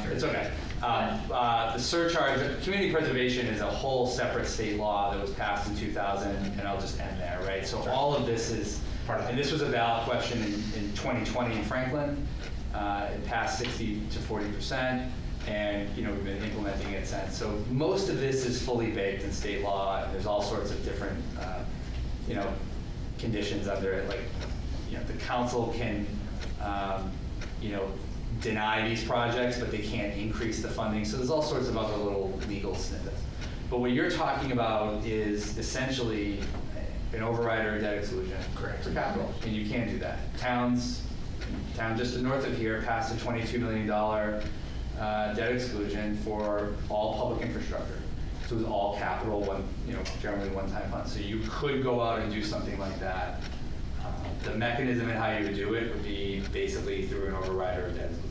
it's okay. The surcharge, community preservation is a whole separate state law that was passed in 2000, and I'll just end there, right? So all of this is, and this was a ballot question in 2020 in Franklin. It passed 60 to 40%, and we've been implementing it since. So most of this is fully baked in state law, and there's all sorts of different, conditions under it, like, the council can, deny these projects, but they can't increase the funding. So there's all sorts of other little legal snippets. But what you're talking about is essentially an override or a debt exclusion. Correct. For capital, and you can't do that. Town just north of here passed a $22 million debt exclusion for all public infrastructure. So it was all capital, generally one-time funds. So you could go out and do something like that. The mechanism and how you would do it would be basically through an override or a debt exclusion.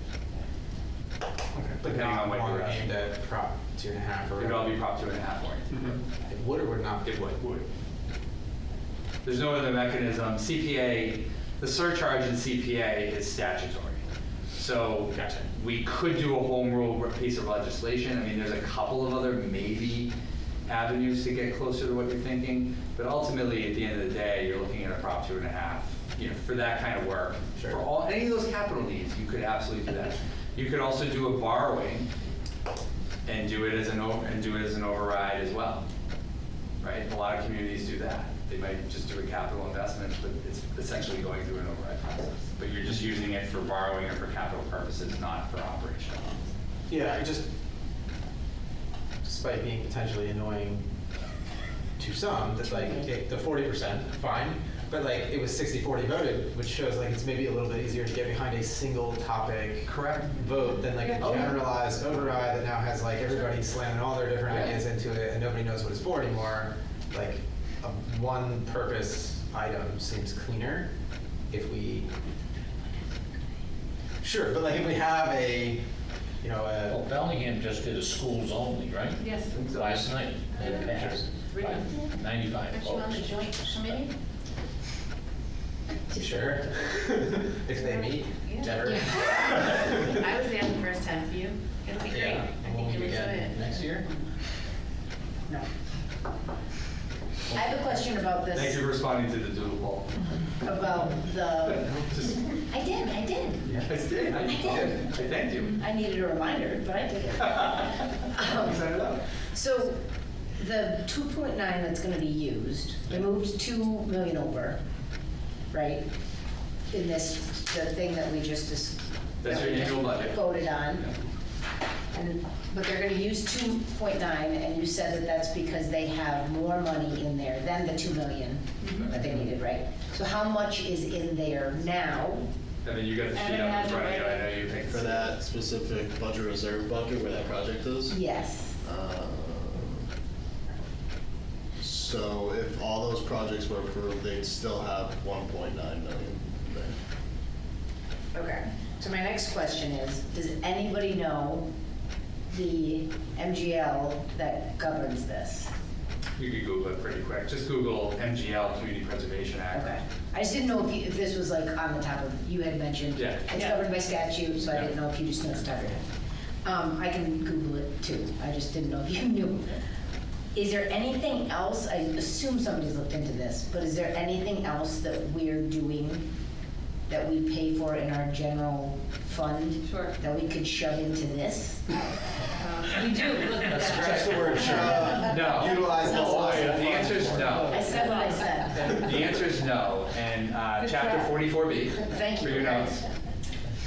But Depending on what you're aimed at Prop 2.5 or It would all be Prop 2.5 oriented. It would or would not? It would. There's no other mechanism. CPA, the surcharge in CPA is statutory. So we could do a home rule piece of legislation. I mean, there's a couple of other maybe avenues to get closer to what you're thinking, but ultimately, at the end of the day, you're looking at a Prop 2.5. For that kind of work. Sure. For any of those capital needs, you could absolutely do that. You could also do a borrowing and do it as an override as well, right? A lot of communities do that. They might just do a capital investment, but it's essentially going through an override process. But you're just using it for borrowing or for capital purposes, not for operational. Yeah, despite being potentially annoying to some, that's like the 40%, fine. But like it was 60-40 voted, which shows like it's maybe a little bit easier to get behind a single topic vote than like a generalized override that now has like everybody slamming all their different ideas into it and nobody knows what it's for anymore. Like a one purpose item seems cleaner if we, sure, but like if we have a, Well, Bellingham just did a schools only, right? Yes. Last night, it passed by 95 Aren't you on the votes. joint committee? Sure. If they meet, ever. I was there the first time for you. It'll be great. Yeah. I think you'll enjoy it. Next year? No. I have a question about this. Thank you for responding to the doodle poll. About the, I did. Yes, did. I did. I thanked you. I needed a reminder, but I did it. Set it up. So the 2.9 that's gonna be used, they moved 2 million over, right? In this, the thing that we just That's your annual budget. voted on. But they're gonna use 2.9, and you said that that's because they have more money in there than the 2 million that they needed, right? So how much is in there now? I mean, you got the sheet up in front of you. I know you picked For that specific budget reserve bucket where that project is? Yes. So if all those projects were approved, they'd still have 1.9 million there. Okay. So my next question is, does anybody know the MGL that governs this? You could Google it pretty quick. Just Google MGL, Community Preservation Act. Okay. I just didn't know if this was like on the top of, you had mentioned. Yeah. It's governed by statute, so I didn't know if you just knew it's top of your head. I can Google it too. I just didn't know if you knew. Is there anything else, I assume somebody's looked into this, but is there anything else that we're doing that we pay for in our general fund? Sure. That we could shove into this? We do. Scratch the word sure. No. Utilize the line. The answer is no. I said what I said. The answer is no. And chapter 44B. Thank you. For your notes.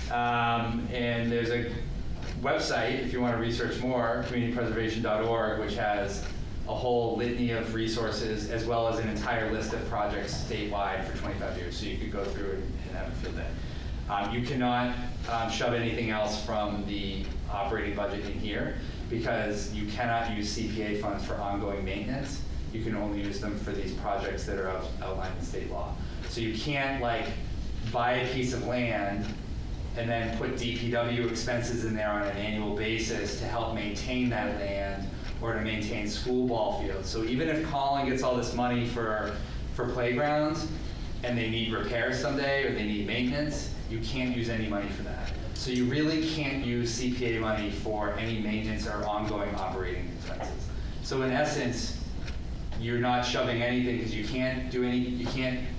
And there's a website, if you want to research more, communitypreservation.org, which has a whole litany of resources, as well as an entire list of projects statewide for 25 years. So you could go through it and have a field day. You cannot shove anything else from the operating budget in here because you cannot use CPA funds for ongoing maintenance. You can only use them for these projects that are outlined in state law. So you can't like buy a piece of land and then put DPW expenses in there on an annual basis to help maintain that land or to maintain school ball fields. So even if Colin gets all this money for playgrounds and they need repairs someday or they need maintenance, you can't use any money for that. So you really can't use CPA money for any maintenance or ongoing operating expenses. So in essence, you're not shoving anything because you can't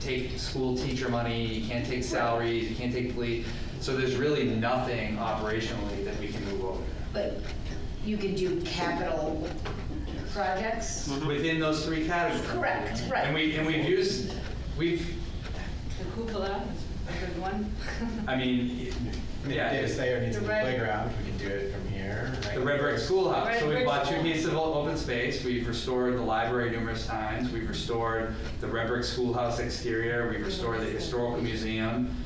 take school teacher money, you can't take salaries, you can't take police. So there's really nothing operationally that we can move over. But you could do capital projects? Within those three categories. Correct, right. And we've The cupola is a good one. I mean, yeah. If Thayer needs a new playground, we can do it from here. Right? The Red Brick Schoolhouse. So Red we've Brick bought two School. pieces of open space. We've restored the library numerous times. We've restored the Red Brick Schoolhouse exterior. We've restored the historical museum.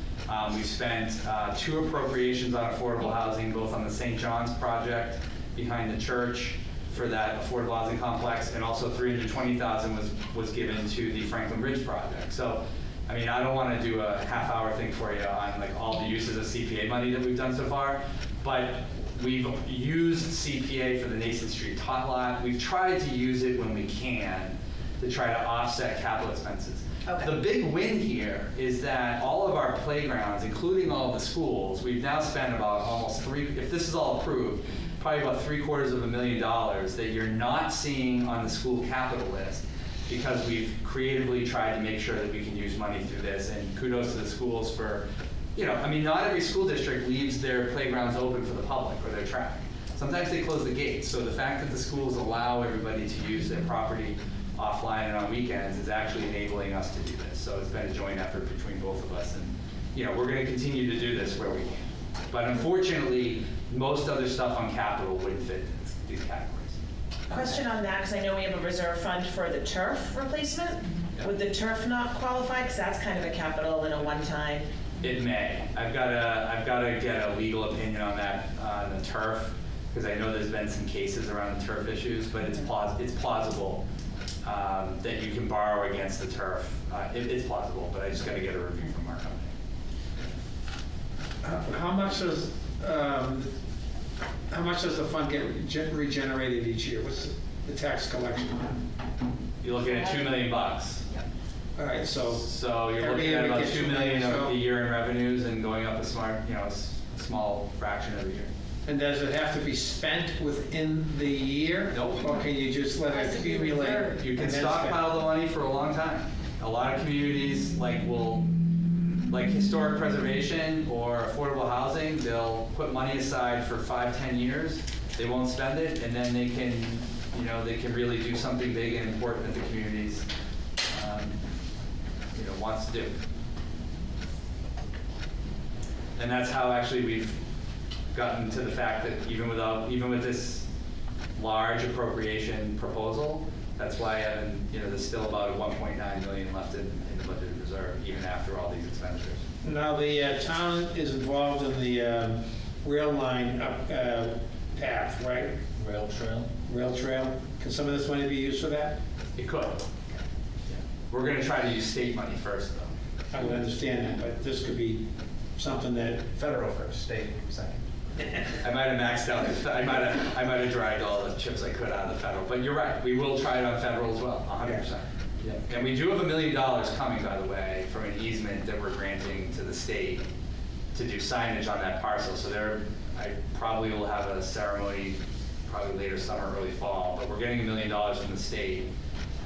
We've spent 2 appropriations on affordable housing, both on the St. John's project behind the church for that affordable housing complex, and also $320,000 was given to the Franklin Ridge project. So, I mean, I don't want to do a half-hour thing for you on like all the uses of CPA money that we've done so far, but we've used CPA for the Nason Street tot lot. We've tried to use it when we can to try to offset capital expenses. Okay. The big win here is that all of our playgrounds, including all of the schools, we've now spent about almost if this is all approved, probably about $750,000 that you're not seeing on the school capital list because we've creatively tried to make sure that we can use money through this. And kudos to the schools for, I mean, not every school district leaves their playgrounds open for the public or their track. Sometimes they close the gates. So the fact that the schools allow everybody to use their property offline and on weekends is actually enabling us to do this. So it's been a joint effort between both of us. And we're going to continue to do this where we can. But unfortunately, most other stuff on capital wouldn't fit in these categories. Question on that, because I know we have a reserve fund for the turf replacement. Would the turf not qualify? Because that's kind of a capital and a one-time. It may. I've got to get a legal opinion on that, on the turf, because I know there's been some cases around the turf issues, but it's plausible that you can borrow against the turf. It's plausible, but I just got to get a review from our company. How much does the fund get regenerated each year? What's the tax collection? You're looking at $2 million. All right, so. So you're every looking year at we about get 2 million so- a year in revenues and going up a small fraction every year. And does it have to be spent within the year? Nope. Or can you just let it accumulate? You can and then stockpile the money for a long time. A lot of communities like historic preservation or affordable housing, they'll put money aside for 5-10 years. They won't spend it, and then they can, they can really do something big and important that the communities, wants to do. And that's how actually we've gotten to the fact that even with this large appropriation proposal, that's why there's still about 1.9 million left in the budget reserve, even after all these expenditures. Now, the town is involved in the rail line path, right? Rail trail? Rail trail. Can some of this money be used for that? It could. We're going to try to use state money first, though. I would understand that, but this could be something that. Federal first, state second. I might have maxed out. I might have dragged all the chips I could out of the federal. But you're right. We will try it on federal as well, 100%. Yeah. And we do have $1 million coming, by the way, from an easement that we're granting to the state to do signage on that parcel. So I probably will have a ceremony, probably later summer, early fall. But we're getting $1 million from the state,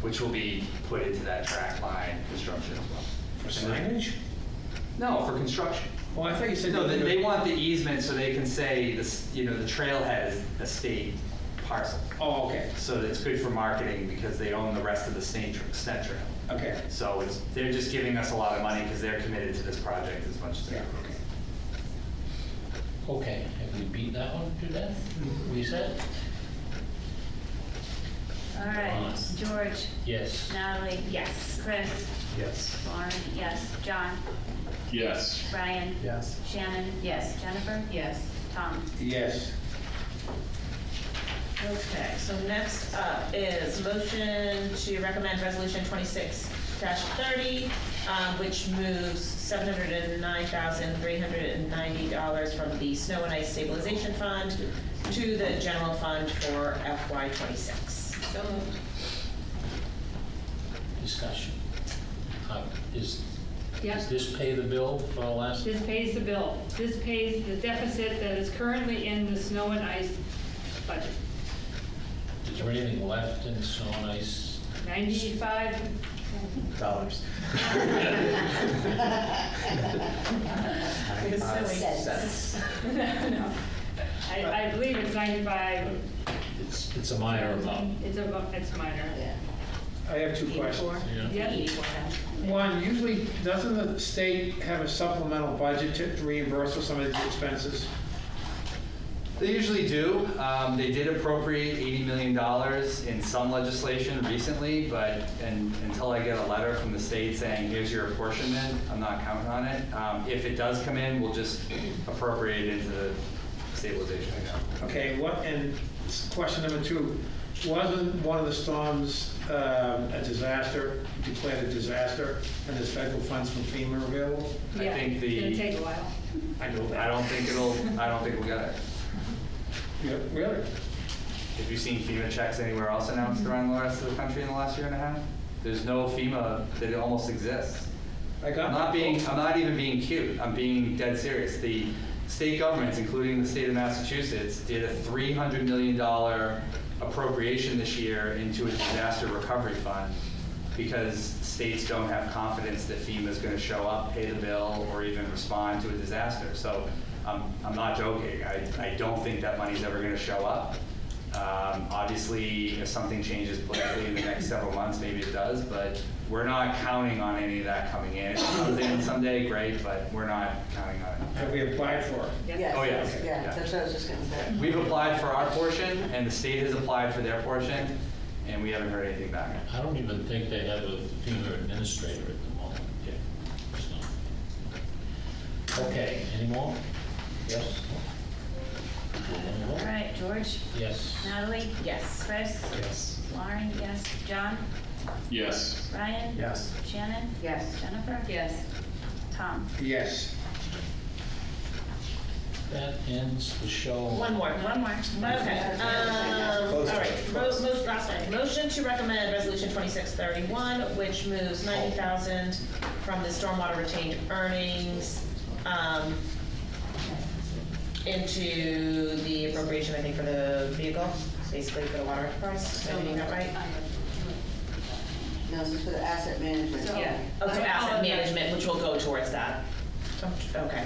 which will be put into that track line construction as well. For signage? No, for construction. Well, I thought you said. No, they want the easement so they can say this, the trailhead is a state parcel. Oh, okay. So it's good for marketing because they own the rest of the state trail. Okay. So they're just giving us a lot of money because they're committed to this project as much as they are. Okay, have we beat that one to death? We said? All right, George, Yes. Natalie. Yes. Chris, Yes. Lauren, yes. John, Yes. Brian, Yes. Shannon. Yes. Jennifer, Yes. Tom. Yes. Okay, so next up is motion to recommend resolution 26-30, which moves $709,390 from the Snow and Ice Stabilization Fund to the general fund for FY26. So moved. Discussion. Does Yes. this pay the bill for the last? This pays the bill. This pays the deficit that is currently in the snow and ice budget. Is there anything left in snow and ice? 95. Dollars. Cents. No. I believe it's 95. It's a minor amount. It's minor. Yeah. I have two questions. Yeah. 84,000. One, usually, doesn't the state have a supplemental budget to reimburse for some of these expenses? They usually do. They did appropriate $80 million in some legislation recently, but until I get a letter from the state saying, here's your apportionment, I'm not counting on it. If it does come in, we'll just appropriate it into the stabilization account. Okay, and question number two, wasn't one of the storms a disaster, declared a disaster, and there's federal funds from FEMA available? I think It's gonna take a while. I know that. I don't think we'll get it. Yeah, really? Have you seen FEMA checks anywhere else announced around the rest of the country in the last year and a half? There's no FEMA that almost exists. I'm not even being cute. I'm being dead serious. The state governments, including the state of Massachusetts, did a $300 million appropriation this year into a disaster recovery fund because states don't have confidence that FEMA is going to show up, pay the bill, or even respond to a disaster. So I'm not joking. I don't think that money's ever going to show up. Obviously, if something changes politically in the next several months, maybe it does, but we're not counting on any of that coming in. If it comes in someday, great, but we're not counting on it. Have we applied for it? Yes. Oh, yeah. Yeah, that's what I was just gonna say. We've applied for our portion, and the state has applied for their portion, and we haven't heard anything back. I don't even think they have a FEMA administrator at the moment. So. Okay, any more? Yes? All right, George, Yes. Natalie. Yes. Chris, Yes. Lauren, yes. John, Yes. Brian. Yes. Shannon. Yes. Jennifer. Yes. Tom. Yes. That ends the show. One more. Okay. All right. Last one. Motion to recommend Resolution 2631, which moves 90,000 from the stormwater retained earnings into the appropriation, I think, for the vehicle, basically for the water enterprise. Am I reading that right? No, this is for the asset management. Yeah. Oh, so asset management, which will go towards that. Okay.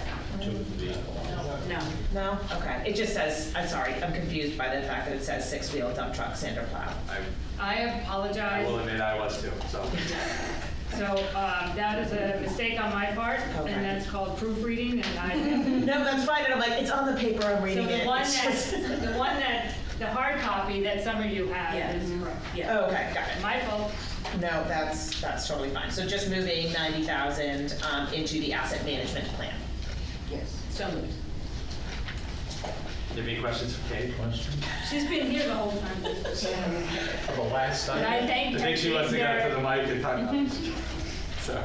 No. No? Okay. It just says, I'm sorry, I'm confused by the fact that it says six-wheel dump truck, sander plow. I I apologize. will admit I was too, so. So that is a mistake on my part, Okay. and that's called proofreading, and I. No, that's fine. And I'm like, it's on the paper, I'm So reading it. the one It's that, just- the hard copy that some of you have is correct. Yeah. Okay, got it. My fault. No, that's totally fine. So just moving 90,000 into the asset management plan. Yes. So moved. Do you have any questions for Kate? She's been here the whole time. For the last time? But I thank I think she wants to get up to the mic and talk about it. So.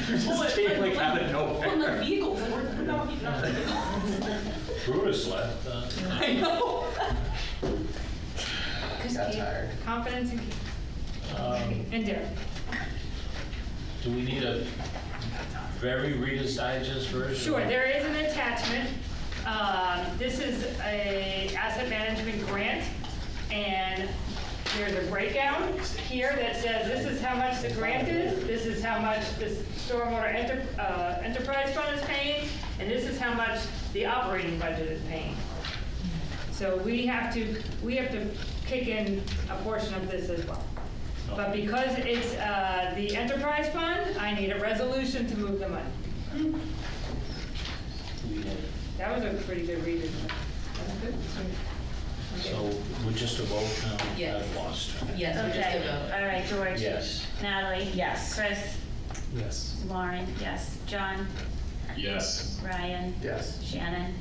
You just came like out of nowhere. On the vehicles, we're not even on the vehicles. Brutus left. I know. Got tired. Confidence in Keith. And Derek. Do we need a very Reader's Digest version? Sure, there is an attachment. This is a asset management grant, and there's a breakdown here that says this is how much the grant is, this is how much the stormwater enterprise fund is paying, and this is how much the operating budget is paying. So we have to kick in a portion of this as well. But because it's the enterprise fund, I need a resolution to move the money. That was a pretty good reading. So we're just a vote now? Yes. I've lost. Yes, we just Okay, did vote. all right, George. Yes. Natalie. Yes. Chris. Yes. Lauren, yes. John. Yes. Ryan. Yes. Shannon.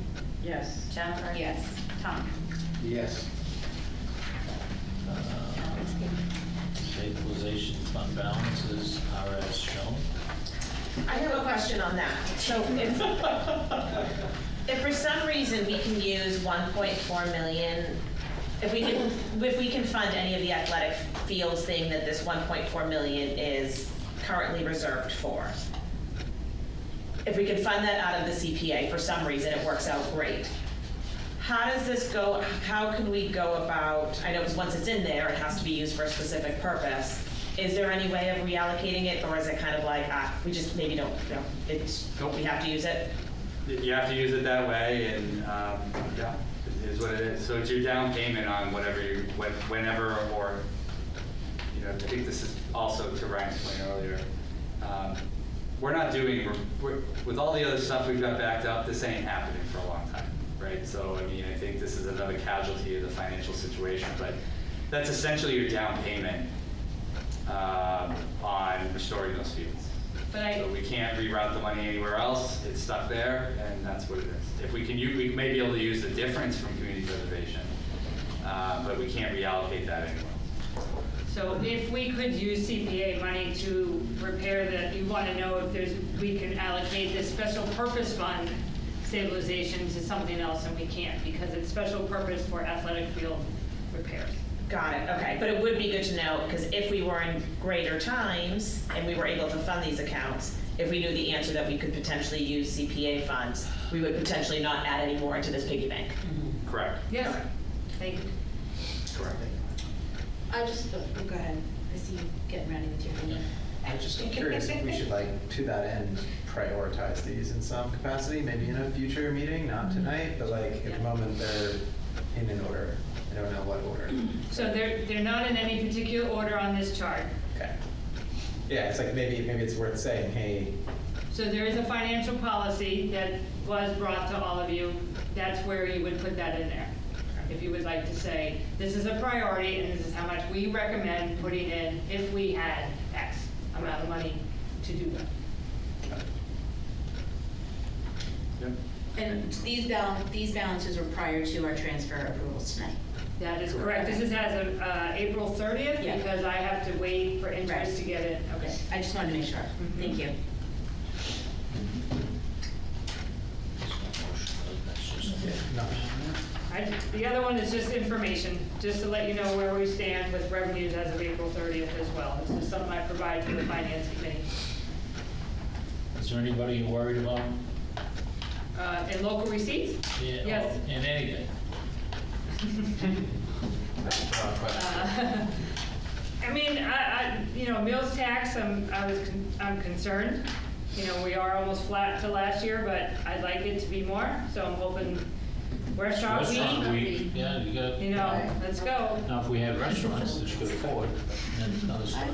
Yes. Jennifer. Yes. Tom. Yes. Stabilization fund balances are as shown. I have a question on that. So if for some reason we can use 1.4 million, if we can fund any of the athletic fields thing that this 1.4 million is currently reserved for, if we can fund that out of the CPA, for some reason it works out great. How does this go, how can we go about, I know once it's in there, it has to be used for a specific purpose. Is there any way of reallocating it, or is it kind of like, we just maybe don't, we have to use it? You have to use it that way, and yeah, it is what it is. So it's your down payment on whatever whenever, or, you know, I think this is also to Ryan's point earlier. We're not doing, with all the other stuff we've got backed up, this ain't happening for a long time, right? So, I mean, I think this is another casualty of the financial situation, but that's essentially your down payment on restoring those fields. So we can't reroute the money anywhere else, it's stuck there, and that's what it is. If we can use, we may be able to use the difference from community preservation, but we can't reallocate that anywhere. So if we could use CPA money to repair that, you want to know if we can allocate this special purpose fund stabilization to something else, and we can't, because it's special purpose for athletic field repairs. Got it, okay. But it would be good to know, because if we were in greater times and we were able to fund these accounts, if we knew the answer that we could potentially use CPA funds, we would potentially not add any more into this piggy bank. Correct. Yes, thank you. Correct. I just, go ahead. I see you getting ready with your thing. I'm just curious if we should, like, to that end, prioritize these in some capacity, maybe in a future meeting, not tonight, but like, at the moment, they're in an order. I don't know what order. So they're not in any particular order on this chart. Okay. Yeah, it's like, maybe it's worth saying, hey. So there is a financial policy that was brought to all of you. That's where you would put that in there. If you would like to say, this is a priority and this is how much we recommend putting in if we had X amount of money to do that. Yep. And these balances were prior to our transfer approvals tonight. That is correct. This is as of April 30th, Yeah. because I have to wait for interest Right. to get it. Okay. I just wanted to make sure. Thank you. No. The other one is just information, just to let you know where we stand with revenues as of April 30th as well. This is something I provide to the finance committee. Is there anybody you're worried about? In local receipts? Yeah, Yes. in anything? I mean, you know, meals tax, I'm concerned. You know, we are almost flat to last year, but I'd like it to be more, so I'm hoping restaurant week. Yeah, you got. You know, let's go. Now, if we had restaurants that you could afford, then it's another story.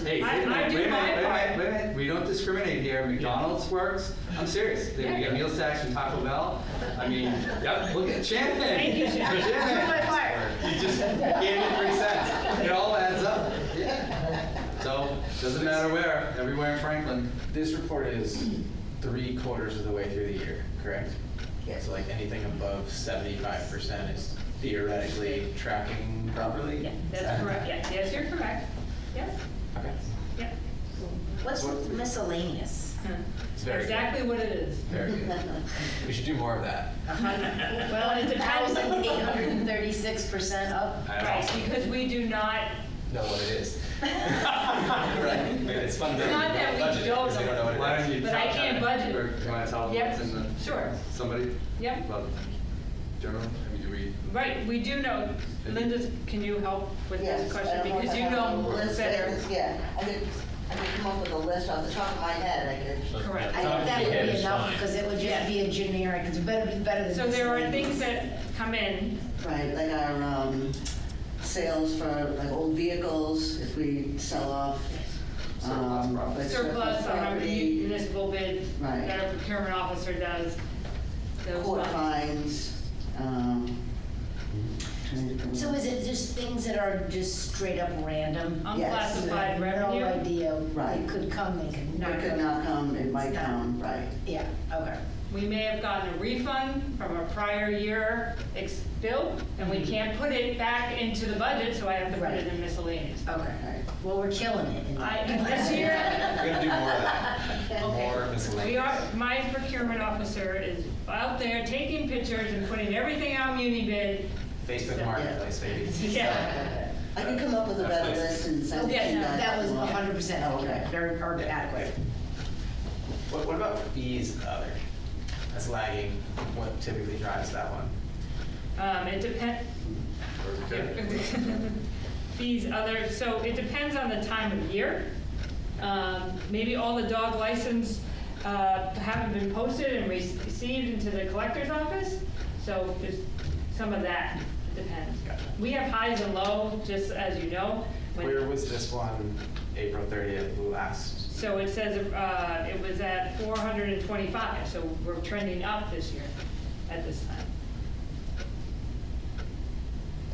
Hey, I do wait a my minute, part. wait a minute. We don't discriminate here. McDonald's works. I'm serious. They get meals tax from Taco Bell. I mean, yep, look at Shannon. Thank you, Shannon. Shannon. my part. You just gave me 3 cents. It all adds up. So, doesn't matter where, everywhere in Franklin. This report is 3/4 of the way through the year, correct? Yes. So like anything above 75% is theoretically tracking properly? Yeah, that's correct. Yeah, yes, you're correct. Yes. Okay. Yeah. What's miscellaneous? It's very good. Exactly what it is. Very good. We should do more of that. Well, it depends. 1,836% up. Right, because we do not, Know what it is. Right? It's fun to It's not that we budget it, don't 'cause they don't know what Why it don't is. you But I tell can't Shannon, budget. or do you want to tell them Yep, what's in the? sure. Somebody? Yep. Well, general, I mean, do we? Right, we do know. Linda, can you help with Yes, this I question? don't know Because if I you have a know list better. Yeah, I could come up with a list off the top of my head, I could. Correct. I think that would be enough, because it would just be a generic, it's better than. So there are miscellaneous. things that come in. Right, like our sales for like old vehicles, if we sell off. like Surplus on our property, municipal bid Right. that our procurement officer does. Those court funds. fines. So is it just things that are just straight up random? Unclassified revenue. No idea, Right. it could come, it could not It could come. not come, it might come, right. Yeah, okay. We may have gotten a refund from a prior year bill, and we can't put it back into the budget, so I have to put it in miscellaneous. Okay, well, we're killing it. in that. This year. We're gonna do more of that. Okay. More miscellaneous. We are, my procurement officer is out there taking pictures and putting everything on Munibid. Facebook Marketplace, baby. Yeah. I can come up with a better list and send it to you guys. That was if you want. 100% accurate, or adequate. What about fees other? That's lagging. What typically drives that one? It depends. Fees other, so it depends on the time of year. Maybe all the dog license haven't been posted and received into the collector's office, so there's some of that depends. We have highs and lows, just as you know. Where was this one April 30th last? So it says it was at 425, so we're trending up this year at this time.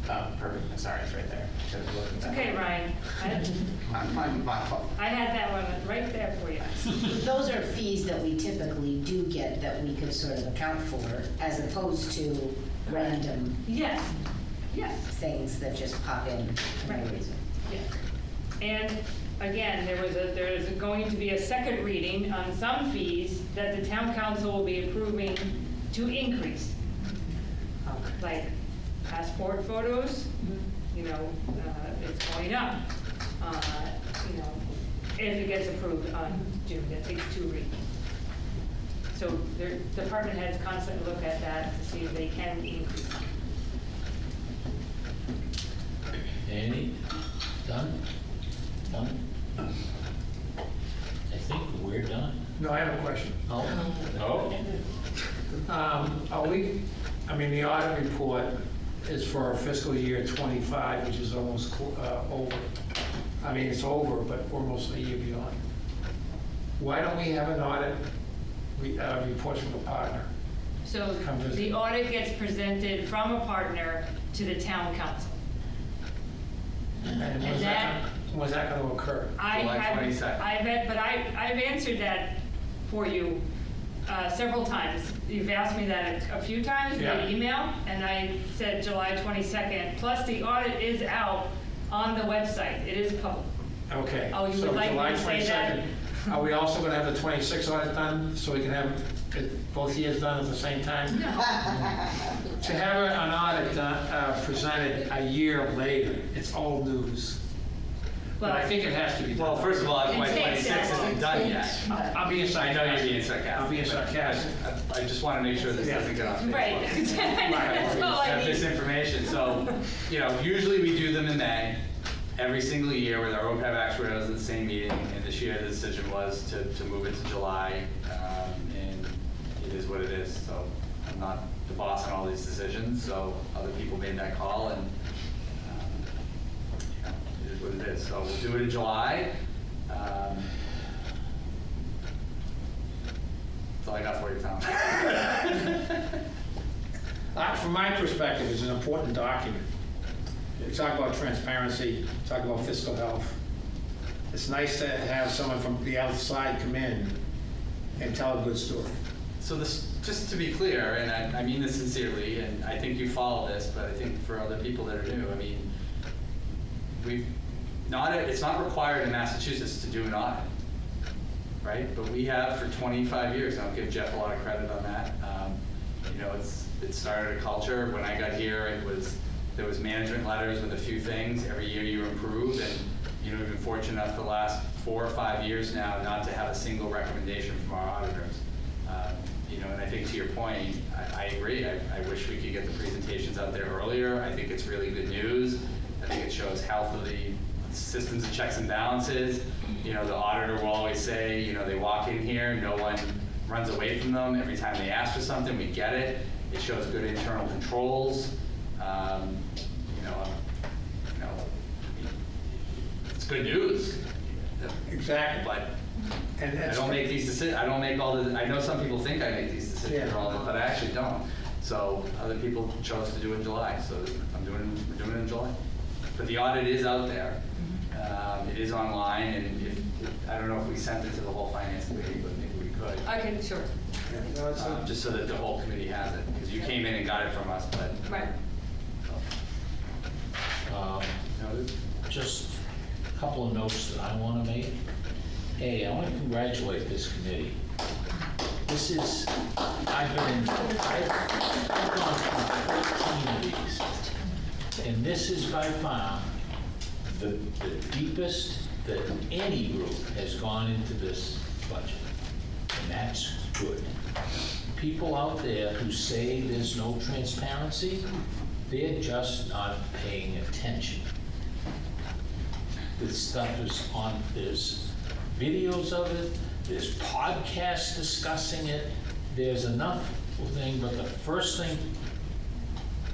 Oh, perfect. I'm sorry, it's right there. Should've looked at It's that. okay, Ryan. My fault. I had that one right there for you. Those are fees that we typically do get that we could sort of account for, as opposed to random Yes, yes. things that just pop in for no reason. Yeah. And again, there is going to be a second reading on some fees that the town council will be approving to increase. Like passport photos, you know, it's going up. You know, if it gets approved on June, that takes 2 readings. So their department heads constantly look at that to see if they can increase. Andy, done? Done? I think we're done. No, I have a question. Oh, Are we, I mean, the audit report is for our fiscal year '25, which is almost over. I mean, it's over, but we're almost a year beyond. Why don't we have an audit report from a partner? So Come visit. the audit gets presented from a partner to the town council. And that- was that going to occur? July 22nd. I've answered that for you several times. You've asked me that a few times Yeah. via email, and I said July 22nd. Plus, the audit is out on the website. It is public. Okay. Oh, you So would like me July to say that? 22nd. Are we also gonna have the 26 audit done, so we can have both years done at the same time? To have an audit presented a year later, it's old news. But I think it has to be done. Well, first of all, FY '26 isn't done yet. I'll be I know you're being sarcastic. I'll be sarcastic. I just want to make sure this doesn't get off Facebook. Right. That's all I Have need. this information, so, usually we do them in May, every single year with our OPEB actuaries at the same meeting, and this year the decision was to move it to July, and it is what it is, so I'm not the boss on all these decisions, so other people made that call, and it is what it is, so we'll do it in July. That's all I got for you, Tom. From my perspective, it's an important document. We talk about transparency, talk about fiscal health. It's nice to have someone from the outside come in and tell a good story. So this, just to be clear, and I mean this sincerely, and I think you follow this, but I think for other people that are new, I mean, it's not required in Massachusetts to do an audit, right? But we have for 25 years. I'll give Jeff a lot of credit on that. It started a culture. When I got here, there was management letters with a few things. Every year you improve, and we've been fortunate enough for the last 4 or 5 years now not to have a single recommendation from our auditors. And I think to your point, I agree. I wish we could get the presentations out there earlier. I think it's really good news. I think it shows health of the systems of checks and balances. The auditor will always say, they walk in here, no one runs away from them. Every time they ask for something, we get it. It shows good internal controls. It's good news. Exactly. But And I don't make these decisions. I don't make all the. I know some people think I make these decisions, but I actually don't. So other people chose to do it in July. So we're doing it in July. But the audit is out there. It is online, and I don't know if we sent it to the whole finance committee, but maybe we could. I can, sure. Just so that the whole committee has it, because you came in and got it from us, but. Right. Just a couple of notes that I want to make. A, I want to congratulate this committee. I've gone through 14 of these, and this is by far the deepest that any group has gone into this budget, and that's good. People out there who say there's no transparency, they're just not paying attention. This stuff is on, there's videos of it, there's podcasts discussing it, there's enough thing, but the first thing,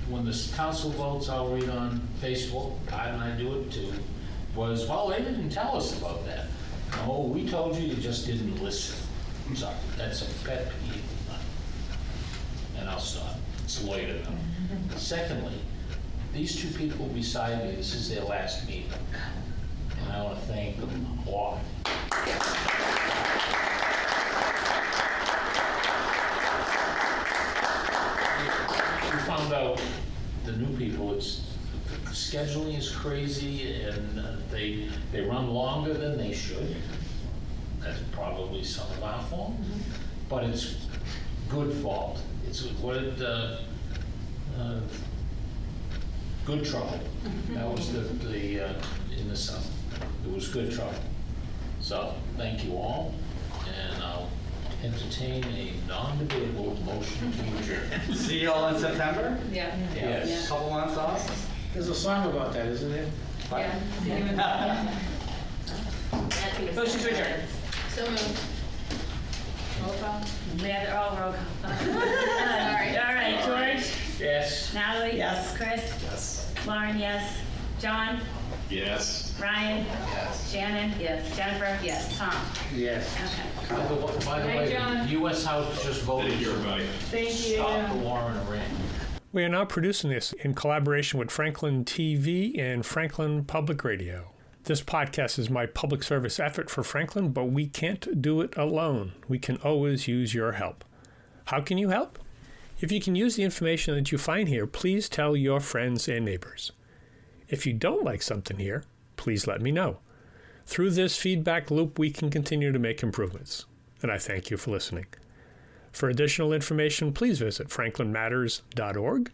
when the council votes, I'll read on Facebook, Todd and I do it too, was, well, they didn't tell us about that. No, we told you, you just didn't listen. Sorry, that's a pet peeve. And I'll stop. It's late enough. Secondly, these two people beside me, this is their last meeting. And I want to thank them a lot. We found out, the new people, scheduling is crazy, and they run longer than they should. That's probably some of our fault, but it's good fault. It's good trouble. That was the in the summer. It was good trouble. So thank you all, and I'll entertain a non-debatable motion to adjourn. See you all in September? Yeah. Yes. Couple months off? There's a song about that, isn't there? Yeah. Motion to adjourn. So moved. Roll call. We have it all roll call. Sorry. All right, George? Yes. Natalie? Yes. Chris? Yes. Lauren, yes. John? Yes. Ryan? Yes. Shannon? Yes. Jennifer? Yes. Tom? Yes. Okay. By the Hi, way, John. the U.S. House just voted Thank you, to everybody. Thank you. stop the war in Iran. We are now producing this in collaboration with Franklin TV and Franklin Public Radio. This podcast is my public service effort for Franklin, but we can't do it alone. We can always use your help. How can you help? If you can use the information that you find here, please tell your friends and neighbors. If you don't like something here, please let me know. Through this feedback loop, we can continue to make improvements. And I thank you for listening. For additional information, please visit franklinmatters.org.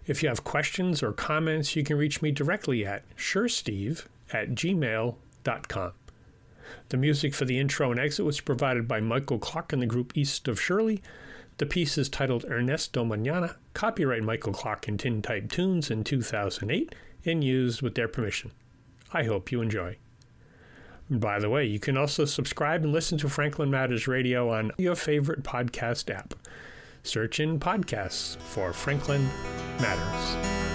If you have questions or comments, you can reach me directly at suresteve@gmail.com. The music for the intro and exit was provided by Michael Clerk and the group East of Shirley. The piece is titled Ernesto Mañana, copyright Michael Clerk and Tintype Tunes in 2008, and used with their permission. I hope you enjoy. By the way, you can also subscribe and listen to Franklin Matters Radio on your favorite podcast app. Search in podcasts for Franklin Matters.